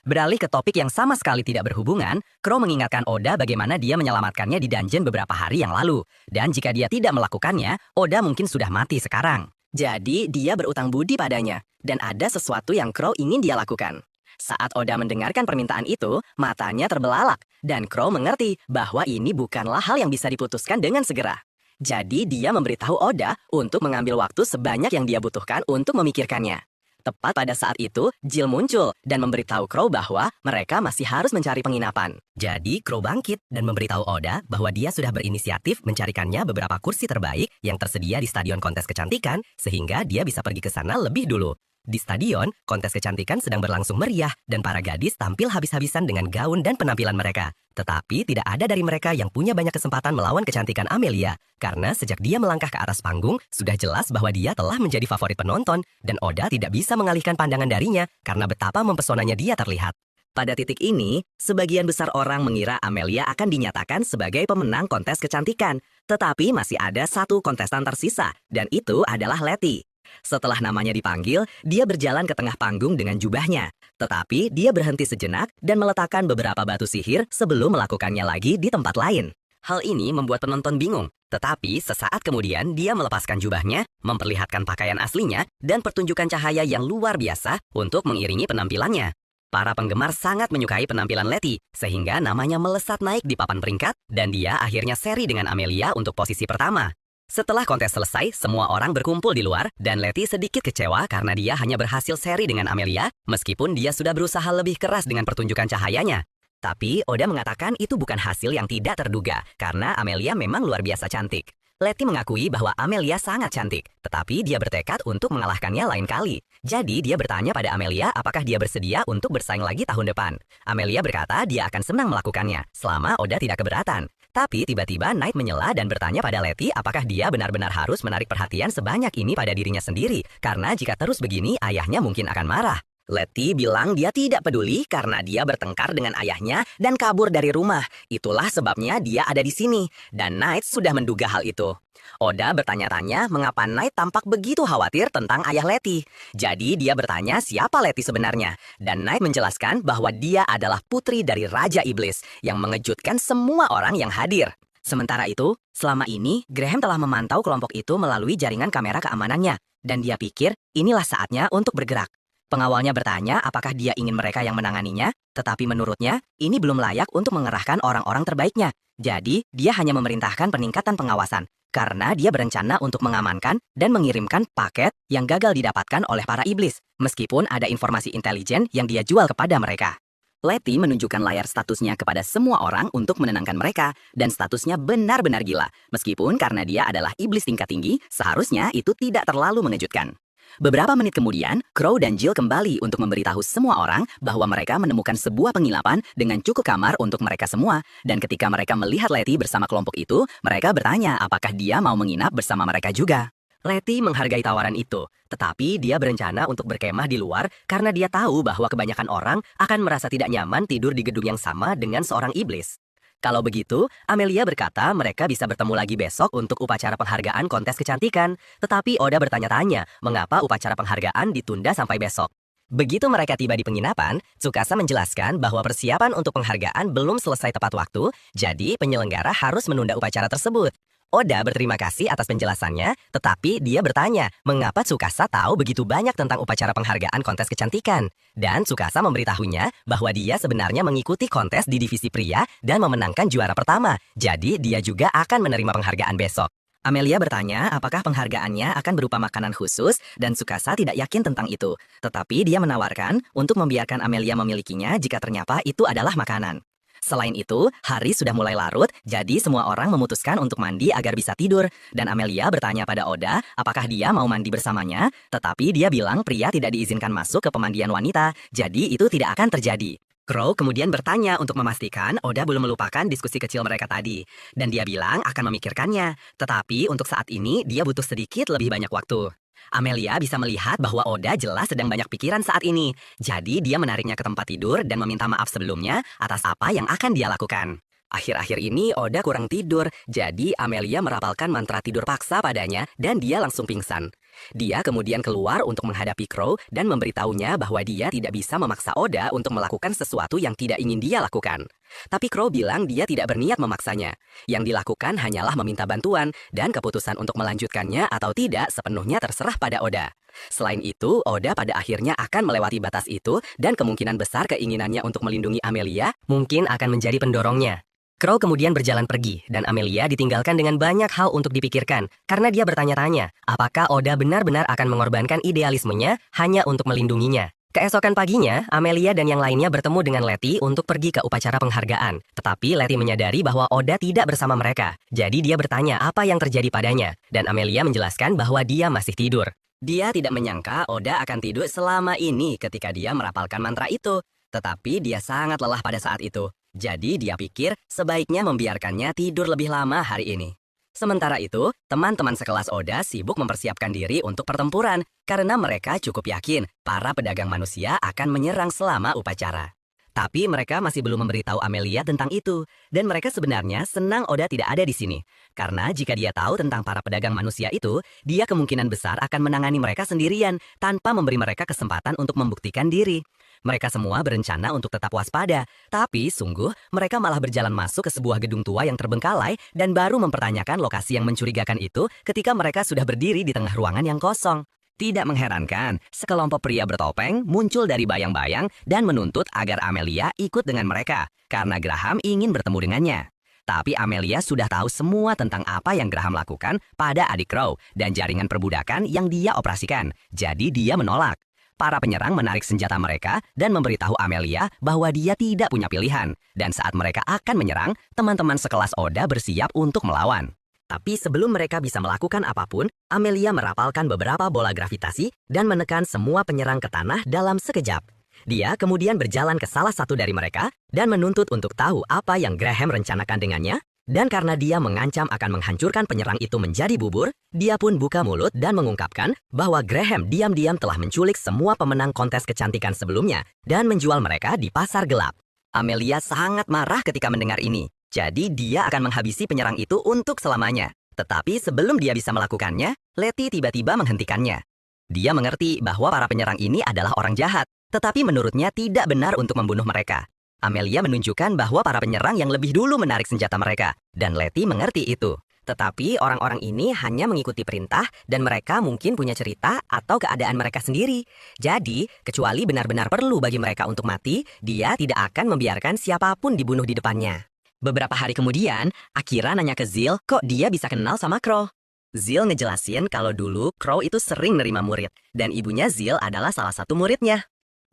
Beralih ke topik yang sama sekali tidak berhubungan, Crow mengingatkan Oda bagaimana dia menyelamatkannya di dungeon beberapa hari yang lalu. Dan jika dia tidak melakukannya, Oda mungkin sudah mati sekarang. Jadi, dia berutang budi padanya, dan ada sesuatu yang Crow ingin dia lakukan. Saat Oda mendengarkan permintaan itu, matanya terbelalak, dan Crow mengerti bahwa ini bukanlah hal yang bisa diputuskan dengan segera. Jadi, dia memberitahu Oda untuk mengambil waktu sebanyak yang dia butuhkan untuk memikirkannya. Tepat pada saat itu, Jill muncul dan memberitahu Crow bahwa mereka masih harus mencari penginapan. Jadi, Crow bangkit dan memberitahu Oda bahwa dia sudah berinisiatif mencarikannya beberapa kursi terbaik yang tersedia di stadion kontes kecantikan, sehingga dia bisa pergi ke sana lebih dulu. Di stadion, kontes kecantikan sedang berlangsung meriah dan para gadis tampil habis-habisan dengan gaun dan penampilan mereka. Tetapi tidak ada dari mereka yang punya banyak kesempatan melawan kecantikan Amelia. Karena sejak dia melangkah ke atas panggung, sudah jelas bahwa dia telah menjadi favorit penonton dan Oda tidak bisa mengalihkan pandangan darinya karena betapa mempesonanya dia terlihat. Pada titik ini, sebagian besar orang mengira Amelia akan dinyatakan sebagai pemenang kontes kecantikan. Tetapi masih ada satu kontestan tersisa, dan itu adalah Letty. Setelah namanya dipanggil, dia berjalan ke tengah panggung dengan jubahnya. Tetapi dia berhenti sejenak dan meletakkan beberapa batu sihir sebelum melakukannya lagi di tempat lain. Hal ini membuat penonton bingung. Tetapi sesaat kemudian dia melepaskan jubahnya, memperlihatkan pakaian aslinya, dan pertunjukan cahaya yang luar biasa untuk mengiringi penampilannya. Para penggemar sangat menyukai penampilan Letty, sehingga namanya melesat naik di papan peringkat, dan dia akhirnya seri dengan Amelia untuk posisi pertama. Setelah kontes selesai, semua orang berkumpul di luar dan Letty sedikit kecewa karena dia hanya berhasil seri dengan Amelia meskipun dia sudah berusaha lebih keras dengan pertunjukan cahayanya. Tapi Oda mengatakan itu bukan hasil yang tidak terduga karena Amelia memang luar biasa cantik. Letty mengakui bahwa Amelia sangat cantik, tetapi dia bertekad untuk mengalahkannya lain kali. Jadi dia bertanya pada Amelia apakah dia bersedia untuk bersaing lagi tahun depan. Amelia berkata dia akan senang melakukannya, selama Oda tidak keberatan. Tapi tiba-tiba Knight menyela dan bertanya pada Letty apakah dia benar-benar harus menarik perhatian sebanyak ini pada dirinya sendiri, karena jika terus begini ayahnya mungkin akan marah. Letty bilang dia tidak peduli karena dia bertengkar dengan ayahnya dan kabur dari rumah. Itulah sebabnya dia ada di sini. Dan Knight sudah menduga hal itu. Oda bertanya-tanya mengapa Knight tampak begitu khawatir tentang ayah Letty. Jadi dia bertanya siapa Letty sebenarnya. Dan Knight menjelaskan bahwa dia adalah putri dari Raja Iblis yang mengejutkan semua orang yang hadir. Sementara itu, selama ini Graham telah memantau kelompok itu melalui jaringan kamera keamanannya. Dan dia pikir inilah saatnya untuk bergerak. Pengawalnya bertanya apakah dia ingin mereka yang menanganinya, tetapi menurutnya, ini belum layak untuk mengerahkan orang-orang terbaiknya. Jadi, dia hanya memerintahkan peningkatan pengawasan, karena dia berencana untuk mengamankan dan mengirimkan paket yang gagal didapatkan oleh para iblis, meskipun ada informasi intelijen yang dia jual kepada mereka. Letty menunjukkan layar statusnya kepada semua orang untuk menenangkan mereka, dan statusnya benar-benar gila. Meskipun karena dia adalah iblis tingkat tinggi, seharusnya itu tidak terlalu mengejutkan. Beberapa menit kemudian, Crow dan Jill kembali untuk memberitahu semua orang bahwa mereka menemukan sebuah pengilapan dengan cukup kamar untuk mereka semua. Dan ketika mereka melihat Letty bersama kelompok itu, mereka bertanya apakah dia mau menginap bersama mereka juga. Letty menghargai tawaran itu, tetapi dia berencana untuk berkemah di luar karena dia tahu bahwa kebanyakan orang akan merasa tidak nyaman tidur di gedung yang sama dengan seorang iblis. Kalau begitu, Amelia berkata mereka bisa bertemu lagi besok untuk upacara penghargaan kontes kecantikan. Tetapi Oda bertanya-tanya mengapa upacara penghargaan ditunda sampai besok. Begitu mereka tiba di penginapan, Tsukasa menjelaskan bahwa persiapan untuk penghargaan belum selesai tepat waktu, jadi penyelenggara harus menunda upacara tersebut. Oda berterima kasih atas penjelasannya, tetapi dia bertanya mengapa Tsukasa tahu begitu banyak tentang upacara penghargaan kontes kecantikan. Dan Tsukasa memberitahunya bahwa dia sebenarnya mengikuti kontes di divisi pria dan memenangkan juara pertama, jadi dia juga akan menerima penghargaan besok. Amelia bertanya apakah penghargaannya akan berupa makanan khusus dan Tsukasa tidak yakin tentang itu. Tetapi dia menawarkan untuk membiarkan Amelia memilikinya jika ternyata itu adalah makanan. Selain itu, hari sudah mulai larut, jadi semua orang memutuskan untuk mandi agar bisa tidur. Dan Amelia bertanya pada Oda apakah dia mau mandi bersamanya, tetapi dia bilang pria tidak diizinkan masuk ke pemandian wanita, jadi itu tidak akan terjadi. Crow kemudian bertanya untuk memastikan Oda belum melupakan diskusi kecil mereka tadi. Dan dia bilang akan memikirkannya, tetapi untuk saat ini dia butuh sedikit lebih banyak waktu. Amelia bisa melihat bahwa Oda jelas sedang banyak pikiran saat ini. Jadi dia menariknya ke tempat tidur dan meminta maaf sebelumnya atas apa yang akan dia lakukan. Akhir-akhir ini Oda kurang tidur, jadi Amelia merapalkan mantra tidur paksa padanya dan dia langsung pingsan. Dia kemudian keluar untuk menghadapi Crow dan memberitahunya bahwa dia tidak bisa memaksa Oda untuk melakukan sesuatu yang tidak ingin dia lakukan. Tapi Crow bilang dia tidak berniat memaksanya. Yang dilakukan hanyalah meminta bantuan dan keputusan untuk melanjutkannya atau tidak sepenuhnya terserah pada Oda. Selain itu, Oda pada akhirnya akan melewati batas itu dan kemungkinan besar keinginannya untuk melindungi Amelia mungkin akan menjadi pendorongnya. Crow kemudian berjalan pergi, dan Amelia ditinggalkan dengan banyak hal untuk dipikirkan, karena dia bertanya-tanya, apakah Oda benar-benar akan mengorbankan idealismenya hanya untuk melindunginya. Keesokan paginya, Amelia dan yang lainnya bertemu dengan Letty untuk pergi ke upacara penghargaan. Tetapi Letty menyadari bahwa Oda tidak bersama mereka, jadi dia bertanya apa yang terjadi padanya, dan Amelia menjelaskan bahwa dia masih tidur. Dia tidak menyangka Oda akan tidur selama ini ketika dia merapalkan mantra itu, tetapi dia sangat lelah pada saat itu. Jadi dia pikir sebaiknya membiarkannya tidur lebih lama hari ini. Sementara itu, teman-teman sekelas Oda sibuk mempersiapkan diri untuk pertempuran karena mereka cukup yakin para pedagang manusia akan menyerang selama upacara. Tapi mereka masih belum memberitahu Amelia tentang itu, dan mereka sebenarnya senang Oda tidak ada di sini. Karena jika dia tahu tentang para pedagang manusia itu, dia kemungkinan besar akan menangani mereka sendirian tanpa memberi mereka kesempatan untuk membuktikan diri. Mereka semua berencana untuk tetap waspada, tapi sungguh mereka malah berjalan masuk ke sebuah gedung tua yang terbengkalai dan baru mempertanyakan lokasi yang mencurigakan itu ketika mereka sudah berdiri di tengah ruangan yang kosong. Tidak mengherankan, sekelompok pria bertopeng muncul dari bayang-bayang dan menuntut agar Amelia ikut dengan mereka, karena Graham ingin bertemu dengannya. Tapi Amelia sudah tahu semua tentang apa yang Graham lakukan pada adik Crow dan jaringan perbudakan yang dia operasikan. Jadi dia menolak. Para penyerang menarik senjata mereka dan memberitahu Amelia bahwa dia tidak punya pilihan. Dan saat mereka akan menyerang, teman-teman sekelas Oda bersiap untuk melawan. Tapi sebelum mereka bisa melakukan apapun, Amelia merapalkan beberapa bola gravitasi dan menekan semua penyerang ke tanah dalam sekejap. Dia kemudian berjalan ke salah satu dari mereka dan menuntut untuk tahu apa yang Graham rencanakan dengannya. Dan karena dia mengancam akan menghancurkan penyerang itu menjadi bubur, dia pun buka mulut dan mengungkapkan bahwa Graham diam-diam telah menculik semua pemenang kontes kecantikan sebelumnya dan menjual mereka di pasar gelap. Amelia sangat marah ketika mendengar ini. Jadi dia akan menghabisi penyerang itu untuk selamanya. Tetapi sebelum dia bisa melakukannya, Letty tiba-tiba menghentikannya. Dia mengerti bahwa para penyerang ini adalah orang jahat, tetapi menurutnya tidak benar untuk membunuh mereka. Amelia menunjukkan bahwa para penyerang yang lebih dulu menarik senjata mereka, dan Letty mengerti itu. Tetapi orang-orang ini hanya mengikuti perintah dan mereka mungkin punya cerita atau keadaan mereka sendiri. Jadi, kecuali benar-benar perlu bagi mereka untuk mati, dia tidak akan membiarkan siapapun dibunuh di depannya. Beberapa hari kemudian, Akira nanya ke Zil kok dia bisa kenal sama Crow. Zil ngejelasin kalau dulu Crow itu sering nerima murid, dan ibunya Zil adalah salah satu muridnya.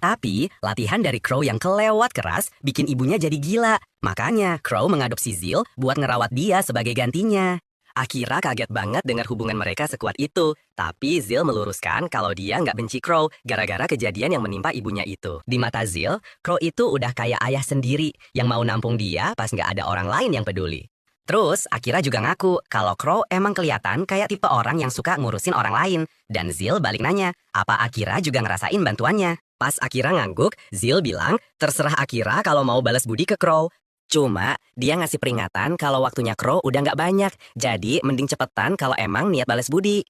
Tapi, latihan dari Crow yang kelewat keras bikin ibunya jadi gila. Makanya, Crow mengadopsi Zil buat ngerawat dia sebagai gantinya. Akira kaget banget dengar hubungan mereka sekuat itu. Tapi Zil meluruskan kalau dia nggak benci Crow gara-gara kejadian yang menimpa ibunya itu. Di mata Zil, Crow itu udah kayak ayah sendiri yang mau nampung dia pas nggak ada orang lain yang peduli. Terus, Akira juga ngaku kalau Crow emang kelihatan kayak tipe orang yang suka ngurusin orang lain. Dan Zil balik nanya, apa Akira juga ngerasain bantuannya? Pas Akira ngangguk, Zil bilang, terserah Akira kalau mau balas budi ke Crow. Cuma, dia ngasih peringatan kalau waktunya Crow udah nggak banyak, jadi mending cepetan kalau emang niat balas budi.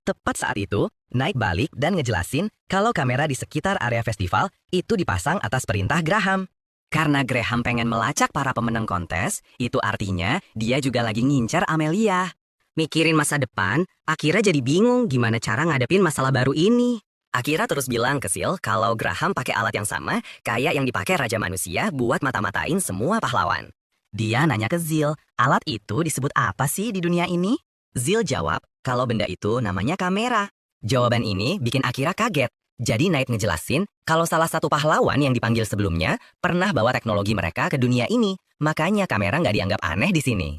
Tepat saat itu, Knight balik dan ngejelasin kalau kamera di sekitar area festival itu dipasang atas perintah Graham. Karena Graham pengen melacak para pemenang kontes, itu artinya dia juga lagi ngincar Amelia. Mikirin masa depan, Akira jadi bingung gimana cara ngadepin masalah baru ini. Akira terus bilang ke Zil kalau Graham pakai alat yang sama kayak yang dipakai Raja Manusia buat mata-matain semua pahlawan. Dia nanya ke Zil, alat itu disebut apa sih di dunia ini? Zil jawab kalau benda itu namanya kamera. Jawaban ini bikin Akira kaget. Jadi Knight ngejelasin kalau salah satu pahlawan yang dipanggil sebelumnya pernah bawa teknologi mereka ke dunia ini. Makanya kamera nggak dianggap aneh di sini.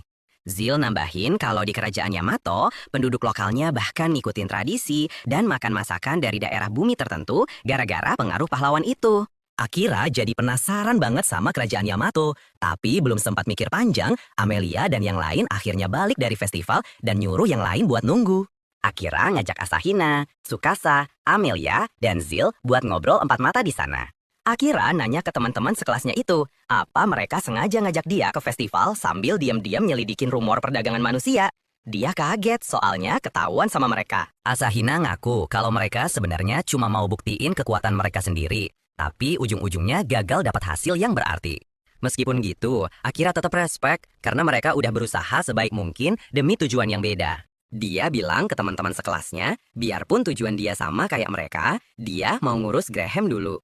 Zil nambahin kalau di kerajaan Yamato, penduduk lokalnya bahkan ngikutin tradisi dan makan masakan dari daerah bumi tertentu gara-gara pengaruh pahlawan itu. Akira jadi penasaran banget sama kerajaan Yamato, tapi belum sempat mikir panjang, Amelia dan yang lain akhirnya balik dari festival dan nyuruh yang lain buat nunggu. Akira ngajak Asahina, Tsukasa, Amelia, dan Zil buat ngobrol empat mata di sana. Akira nanya ke teman-teman sekelasnya itu, apa mereka sengaja ngajak dia ke festival sambil diam-diam nyelidikin rumor perdagangan manusia. Dia kaget soalnya ketahuan sama mereka. Asahina ngaku kalau mereka sebenarnya cuma mau buktiin kekuatan mereka sendiri, tapi ujung-ujungnya gagal dapat hasil yang berarti. Meskipun gitu, Akira tetap respect karena mereka udah berusaha sebaik mungkin demi tujuan yang beda. Dia bilang ke teman-teman sekelasnya, biarpun tujuan dia sama kayak mereka, dia mau ngurus Graham dulu.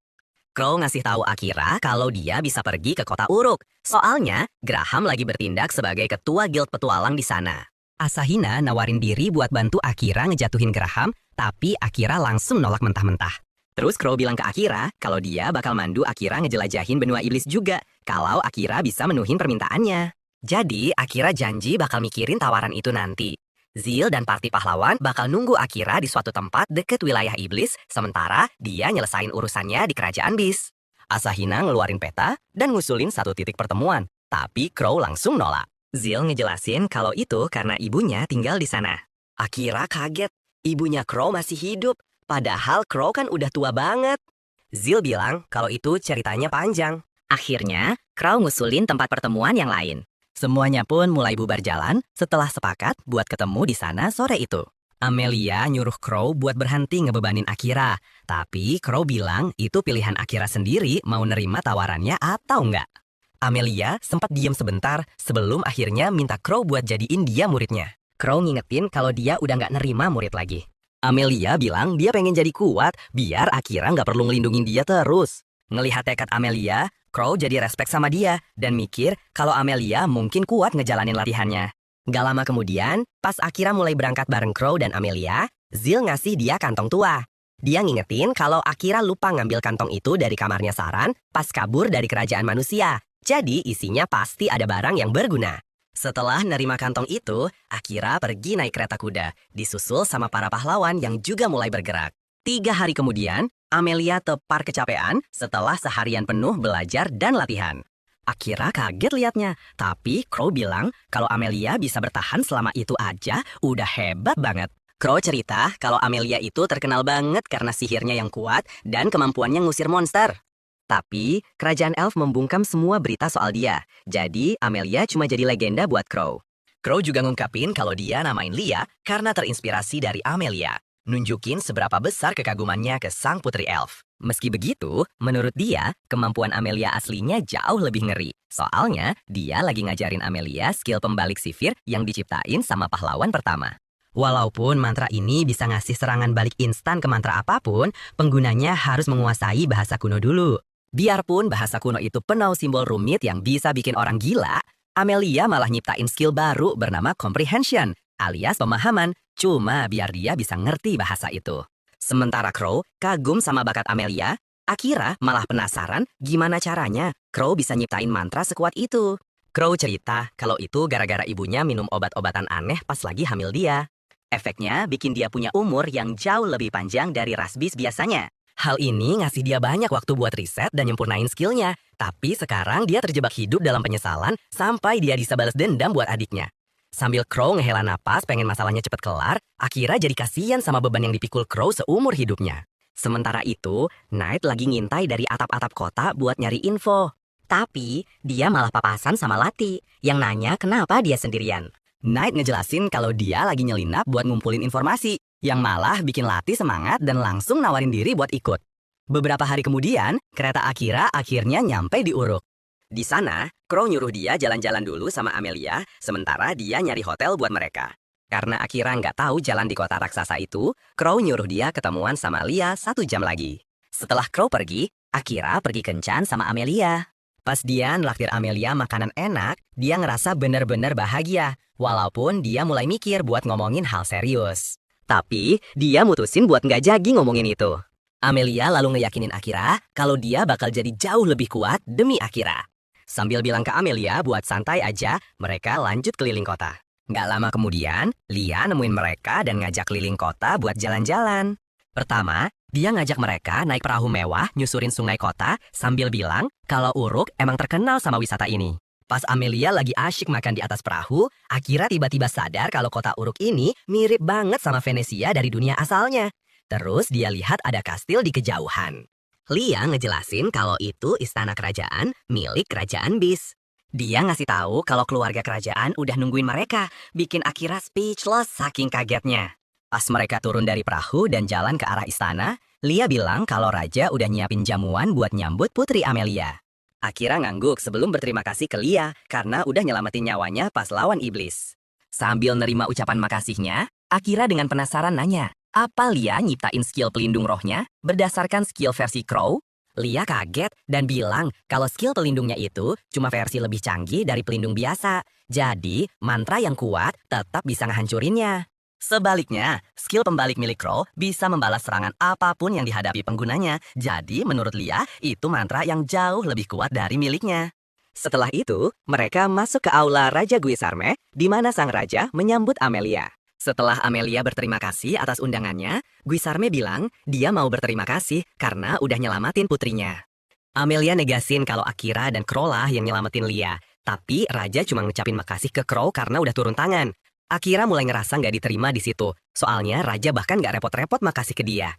Crow ngasih tahu Akira kalau dia bisa pergi ke kota Uruk. Soalnya, Graham lagi bertindak sebagai ketua guild petualang di sana. Asahina nawarin diri buat bantu Akira ngejatuhin Graham, tapi Akira langsung nolak mentah-mentah. Terus Crow bilang ke Akira kalau dia bakal mandu Akira ngejelajahin benua iblis juga, kalau Akira bisa menuhin permintaannya. Jadi, Akira janji bakal mikirin tawaran itu nanti. Zil dan parti pahlawan bakal nunggu Akira di suatu tempat deket wilayah iblis, sementara dia nyelesain urusannya di kerajaan bis. Asahina ngeluarin peta dan ngusulin satu titik pertemuan, tapi Crow langsung nolak. Zil ngejelasin kalau itu karena ibunya tinggal di sana. Akira kaget, ibunya Crow masih hidup, padahal Crow kan udah tua banget. Zil bilang kalau itu ceritanya panjang. Akhirnya, Crow ngusulin tempat pertemuan yang lain. Semuanya pun mulai bubar jalan setelah sepakat buat ketemu di sana sore itu. Amelia nyuruh Crow buat berhenti ngebebanin Akira. Tapi Crow bilang itu pilihan Akira sendiri mau nerima tawarannya atau enggak. Amelia sempat diam sebentar sebelum akhirnya minta Crow buat jadiin dia muridnya. Crow ngingetin kalau dia udah nggak nerima murid lagi. Amelia bilang dia pengen jadi kuat biar Akira nggak perlu ngelindungin dia terus. Ngelihat tekad Amelia, Crow jadi respect sama dia dan mikir kalau Amelia mungkin kuat ngejalanin latihannya. Gak lama kemudian, pas Akira mulai berangkat bareng Crow dan Amelia, Zil ngasih dia kantong tua. Dia ngingetin kalau Akira lupa ngambil kantong itu dari kamarnya Saran pas kabur dari kerajaan manusia. Jadi isinya pasti ada barang yang berguna. Setelah nerima kantong itu, Akira pergi naik kereta kuda, disusul sama para pahlawan yang juga mulai bergerak. 3 hari kemudian, Amelia tepar kecapean setelah seharian penuh belajar dan latihan. Akira kaget liatnya, tapi Crow bilang kalau Amelia bisa bertahan selama itu aja udah hebat banget. Crow cerita kalau Amelia itu terkenal banget karena sihirnya yang kuat dan kemampuannya ngusir monster. Tapi, kerajaan elf membungkam semua berita soal dia. Jadi, Amelia cuma jadi legenda buat Crow. Crow juga ngungkapin kalau dia namain Lia karena terinspirasi dari Amelia. Nunjukin seberapa besar kekagumannya ke sang putri elf. Meski begitu, menurut dia, kemampuan Amelia aslinya jauh lebih ngeri. Soalnya, dia lagi ngajarin Amelia skill pembalik sihir yang diciptain sama pahlawan pertama. Walaupun mantra ini bisa ngasih serangan balik instan ke mantra apapun, penggunanya harus menguasai bahasa kuno dulu. Biarpun bahasa kuno itu penuh simbol rumit yang bisa bikin orang gila, Amelia malah nyiptain skill baru bernama comprehension, alias pemahaman, cuma biar dia bisa ngerti bahasa itu. Sementara Crow kagum sama bakat Amelia, Akira malah penasaran gimana caranya Crow bisa nyiptain mantra sekuat itu. Crow cerita kalau itu gara-gara ibunya minum obat-obatan aneh pas lagi hamil dia. Efeknya bikin dia punya umur yang jauh lebih panjang dari rasbis biasanya. Hal ini ngasih dia banyak waktu buat riset dan nyempurnain skillnya. Tapi sekarang dia terjebak hidup dalam penyesalan sampai dia bisa balas dendam buat adiknya. Sambil Crow ngehela napas pengen masalahnya cepet kelar, Akira jadi kasihan sama beban yang dipikul Crow seumur hidupnya. Sementara itu, Knight lagi ngintai dari atap-atap kota buat nyari info. Tapi, dia malah papasan sama Lati, yang nanya kenapa dia sendirian. Knight ngejelasin kalau dia lagi nyelinap buat ngumpulin informasi, yang malah bikin Lati semangat dan langsung nawarin diri buat ikut. Beberapa hari kemudian, kereta Akira akhirnya nyampe di Uruk. Di sana, Crow nyuruh dia jalan-jalan dulu sama Amelia, sementara dia nyari hotel buat mereka. Karena Akira nggak tahu jalan di kota raksasa itu, Crow nyuruh dia ketemuan sama Lia 1 jam lagi. Setelah Crow pergi, Akira pergi kencan sama Amelia. Pas dia ngelaktir Amelia makanan enak, dia ngerasa bener-bener bahagia, walaupun dia mulai mikir buat ngomongin hal serius. Tapi, dia mutusin buat nggak jadi ngomongin itu. Amelia lalu ngeyakinin Akira kalau dia bakal jadi jauh lebih kuat demi Akira. Sambil bilang ke Amelia buat santai aja, mereka lanjut keliling kota. Nggak lama kemudian, Lia nemuin mereka dan ngajak keliling kota buat jalan-jalan. Pertama, dia ngajak mereka naik perahu mewah nyusurin sungai kota sambil bilang kalau Uruk emang terkenal sama wisata ini. Pas Amelia lagi asyik makan di atas perahu, Akira tiba-tiba sadar kalau kota Uruk ini mirip banget sama Venesia dari dunia asalnya. Terus dia lihat ada kastil di kejauhan. Lia ngejelasin kalau itu istana kerajaan milik kerajaan Bis. Dia ngasih tahu kalau keluarga kerajaan udah nungguin mereka, bikin Akira speechless saking kagetnya. Pas mereka turun dari perahu dan jalan ke arah istana, Lia bilang kalau raja udah nyiapin jamuan buat nyambut putri Amelia. Akira ngangguk sebelum berterima kasih ke Lia karena udah nyelamatin nyawanya pas lawan iblis. Sambil nerima ucapan makasihnya, Akira dengan penasaran nanya, apa Lia nyiptain skill pelindung rohnya berdasarkan skill versi Crow? Lia kaget dan bilang kalau skill pelindungnya itu cuma versi lebih canggih dari pelindung biasa. Jadi, mantra yang kuat tetap bisa ngehancurinnya. Sebaliknya, skill pembalik milik Crow bisa membalas serangan apapun yang dihadapi penggunanya. Jadi, menurut Lia, itu mantra yang jauh lebih kuat dari miliknya. Setelah itu, mereka masuk ke aula Raja Guisarme, di mana sang raja menyambut Amelia. Setelah Amelia berterima kasih atas undangannya, Guisarme bilang dia mau berterima kasih karena udah nyelamatin putrinya. Amelia negasin kalau Akira dan Crow lah yang nyelamatin Lia, tapi Raja cuma ngucapin makasih ke Crow karena udah turun tangan. Akira mulai ngerasa nggak diterima di situ, soalnya Raja bahkan nggak repot-repot makasih ke dia.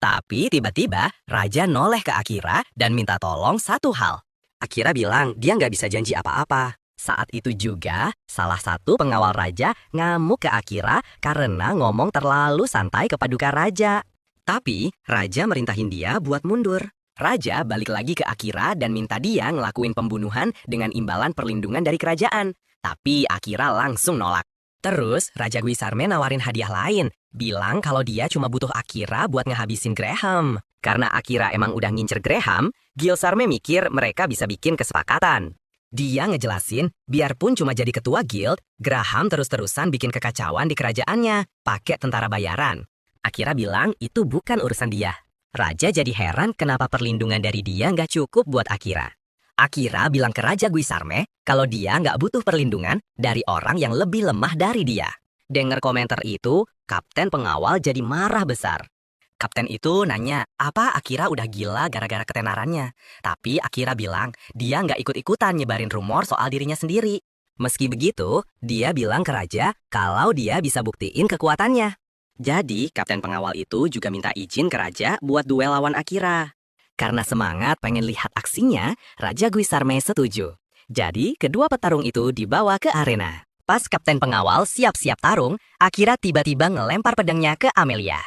Tapi tiba-tiba Raja noleh ke Akira dan minta tolong satu hal. Akira bilang dia nggak bisa janji apa-apa. Saat itu juga, salah satu pengawal raja ngamuk ke Akira karena ngomong terlalu santai ke paduka raja. Tapi, raja merintahin dia buat mundur. Raja balik lagi ke Akira dan minta dia ngelakuin pembunuhan dengan imbalan perlindungan dari kerajaan. Tapi Akira langsung nolak. Terus, Raja Guisarme nawarin hadiah lain, bilang kalau dia cuma butuh Akira buat ngehabisin Graham. Karena Akira emang udah ngincer Graham, Gilsarme mikir mereka bisa bikin kesepakatan. Dia ngejelasin, biarpun cuma jadi ketua guild, Graham terus-terusan bikin kekacauan di kerajaannya, pakai tentara bayaran. Akira bilang itu bukan urusan dia. Raja jadi heran kenapa perlindungan dari dia nggak cukup buat Akira. Akira bilang ke Raja Guisarme kalau dia nggak butuh perlindungan dari orang yang lebih lemah dari dia. Dengar komentar itu, kapten pengawal jadi marah besar. Kapten itu nanya, apa Akira udah gila gara-gara ketenarannya? Tapi Akira bilang, dia nggak ikut-ikutan nyebarin rumor soal dirinya sendiri. Meski begitu, dia bilang ke Raja kalau dia bisa buktiin kekuatannya. Jadi, kapten pengawal itu juga minta izin ke Raja buat duel lawan Akira. Karena semangat pengen lihat aksinya, Raja Guisarme setuju. Jadi, kedua petarung itu dibawa ke arena. Pas kapten pengawal siap-siap tarung, Akira tiba-tiba ngelempar pedangnya ke Amelia.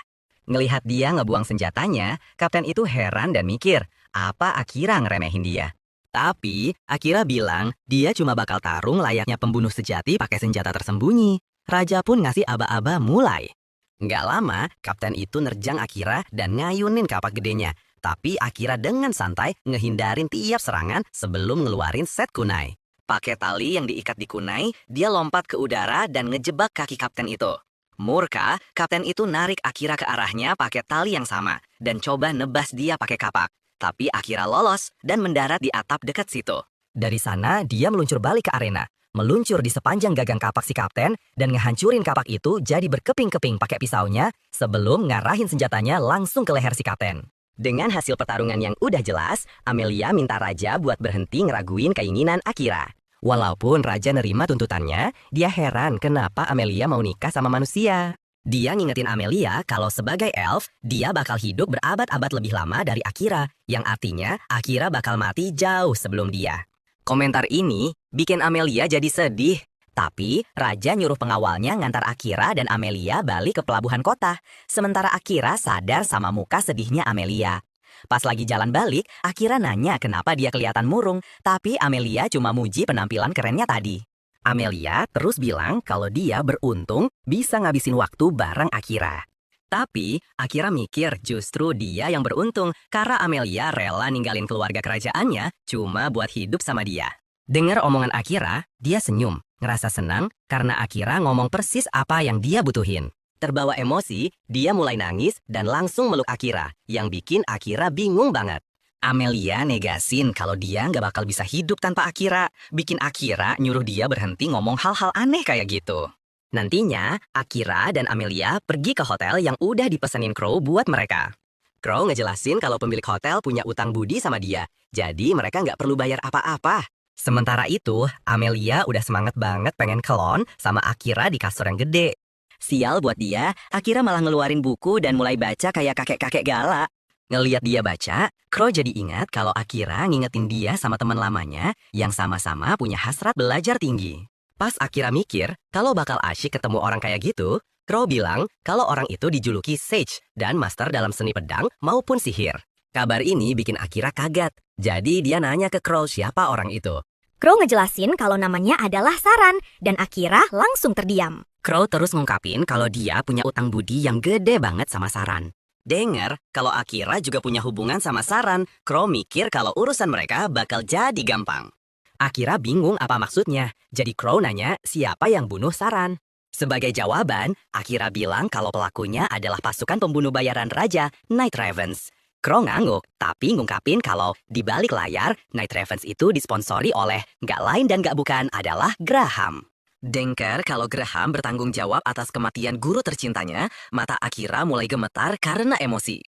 Ngelihat dia ngebuang senjatanya, kapten itu heran dan mikir, apa Akira ngeremehin dia? Tapi, Akira bilang dia cuma bakal tarung layaknya pembunuh sejati pakai senjata tersembunyi. Raja pun ngasih aba-aba mulai. Nggak lama, kapten itu nerjang Akira dan ngayunin kapak gedenya. Tapi Akira dengan santai ngehindarin tiap serangan sebelum ngeluarin set kunai. Pakai tali yang diikat di kunai, dia lompat ke udara dan ngejebak kaki kapten itu. Murka, kapten itu narik Akira ke arahnya pakai tali yang sama dan coba nebas dia pakai kapak. Tapi Akira lolos dan mendarat di atap dekat situ. Dari sana, dia meluncur balik ke arena. Meluncur di sepanjang gagang kapak si kapten dan ngehancurin kapak itu jadi berkeping-keping pakai pisaunya sebelum ngarahin senjatanya langsung ke leher si kapten. Dengan hasil pertarungan yang udah jelas, Amelia minta Raja buat berhenti ngeraguin keinginan Akira. Walaupun Raja nerima tuntutannya, dia heran kenapa Amelia mau nikah sama manusia. Dia ngingetin Amelia kalau sebagai elf, dia bakal hidup berabad-abad lebih lama dari Akira, yang artinya Akira bakal mati jauh sebelum dia. Komentar ini bikin Amelia jadi sedih. Tapi, Raja nyuruh pengawalnya ngantar Akira dan Amelia balik ke pelabuhan kota. Sementara Akira sadar sama muka sedihnya Amelia. Pas lagi jalan balik, Akira nanya kenapa dia kelihatan murung, tapi Amelia cuma muji penampilan kerennya tadi. Amelia terus bilang kalau dia beruntung bisa ngabisin waktu bareng Akira. Tapi, Akira mikir justru dia yang beruntung karena Amelia rela ninggalin keluarga kerajaannya cuma buat hidup sama dia. Dengar omongan Akira, dia senyum, ngerasa senang karena Akira ngomong persis apa yang dia butuhin. Terbawa emosi, dia mulai nangis dan langsung meluk Akira, yang bikin Akira bingung banget. Amelia negasin kalau dia nggak bakal bisa hidup tanpa Akira, bikin Akira nyuruh dia berhenti ngomong hal-hal aneh kayak gitu. Nantinya, Akira dan Amelia pergi ke hotel yang udah dipesenin Crow buat mereka. Crow ngejelasin kalau pemilik hotel punya utang budi sama dia, jadi mereka nggak perlu bayar apa-apa. Sementara itu, Amelia udah semangat banget pengen kelon sama Akira di kasur yang gede. Sial buat dia, Akira malah ngeluarin buku dan mulai baca kayak kakek-kakek galak. Ngeliat dia baca, Crow jadi ingat kalau Akira ngingetin dia sama teman lamanya yang sama-sama punya hasrat belajar tinggi. Pas Akira mikir kalau bakal asyik ketemu orang kayak gitu, Crow bilang kalau orang itu dijuluki Sage dan master dalam seni pedang maupun sihir. Kabar ini bikin Akira kaget, jadi dia nanya ke Crow siapa orang itu. Crow ngejelasin kalau namanya adalah Saran, dan Akira langsung terdiam. Crow terus ngungkapin kalau dia punya utang budi yang gede banget sama Saran. Dengar kalau Akira juga punya hubungan sama Saran, Crow mikir kalau urusan mereka bakal jadi gampang. Akira bingung apa maksudnya, jadi Crow nanya siapa yang bunuh Saran. Sebagai jawaban, Akira bilang kalau pelakunya adalah pasukan pembunuh bayaran raja, Night Ravens. Crow ngangguk, tapi ngungkapin kalau di balik layar, Night Ravens itu disponsori oleh nggak lain dan nggak bukan adalah Graham. Dengar kalau Graham bertanggung jawab atas kematian guru tercintanya, mata Akira mulai gemetar karena emosi.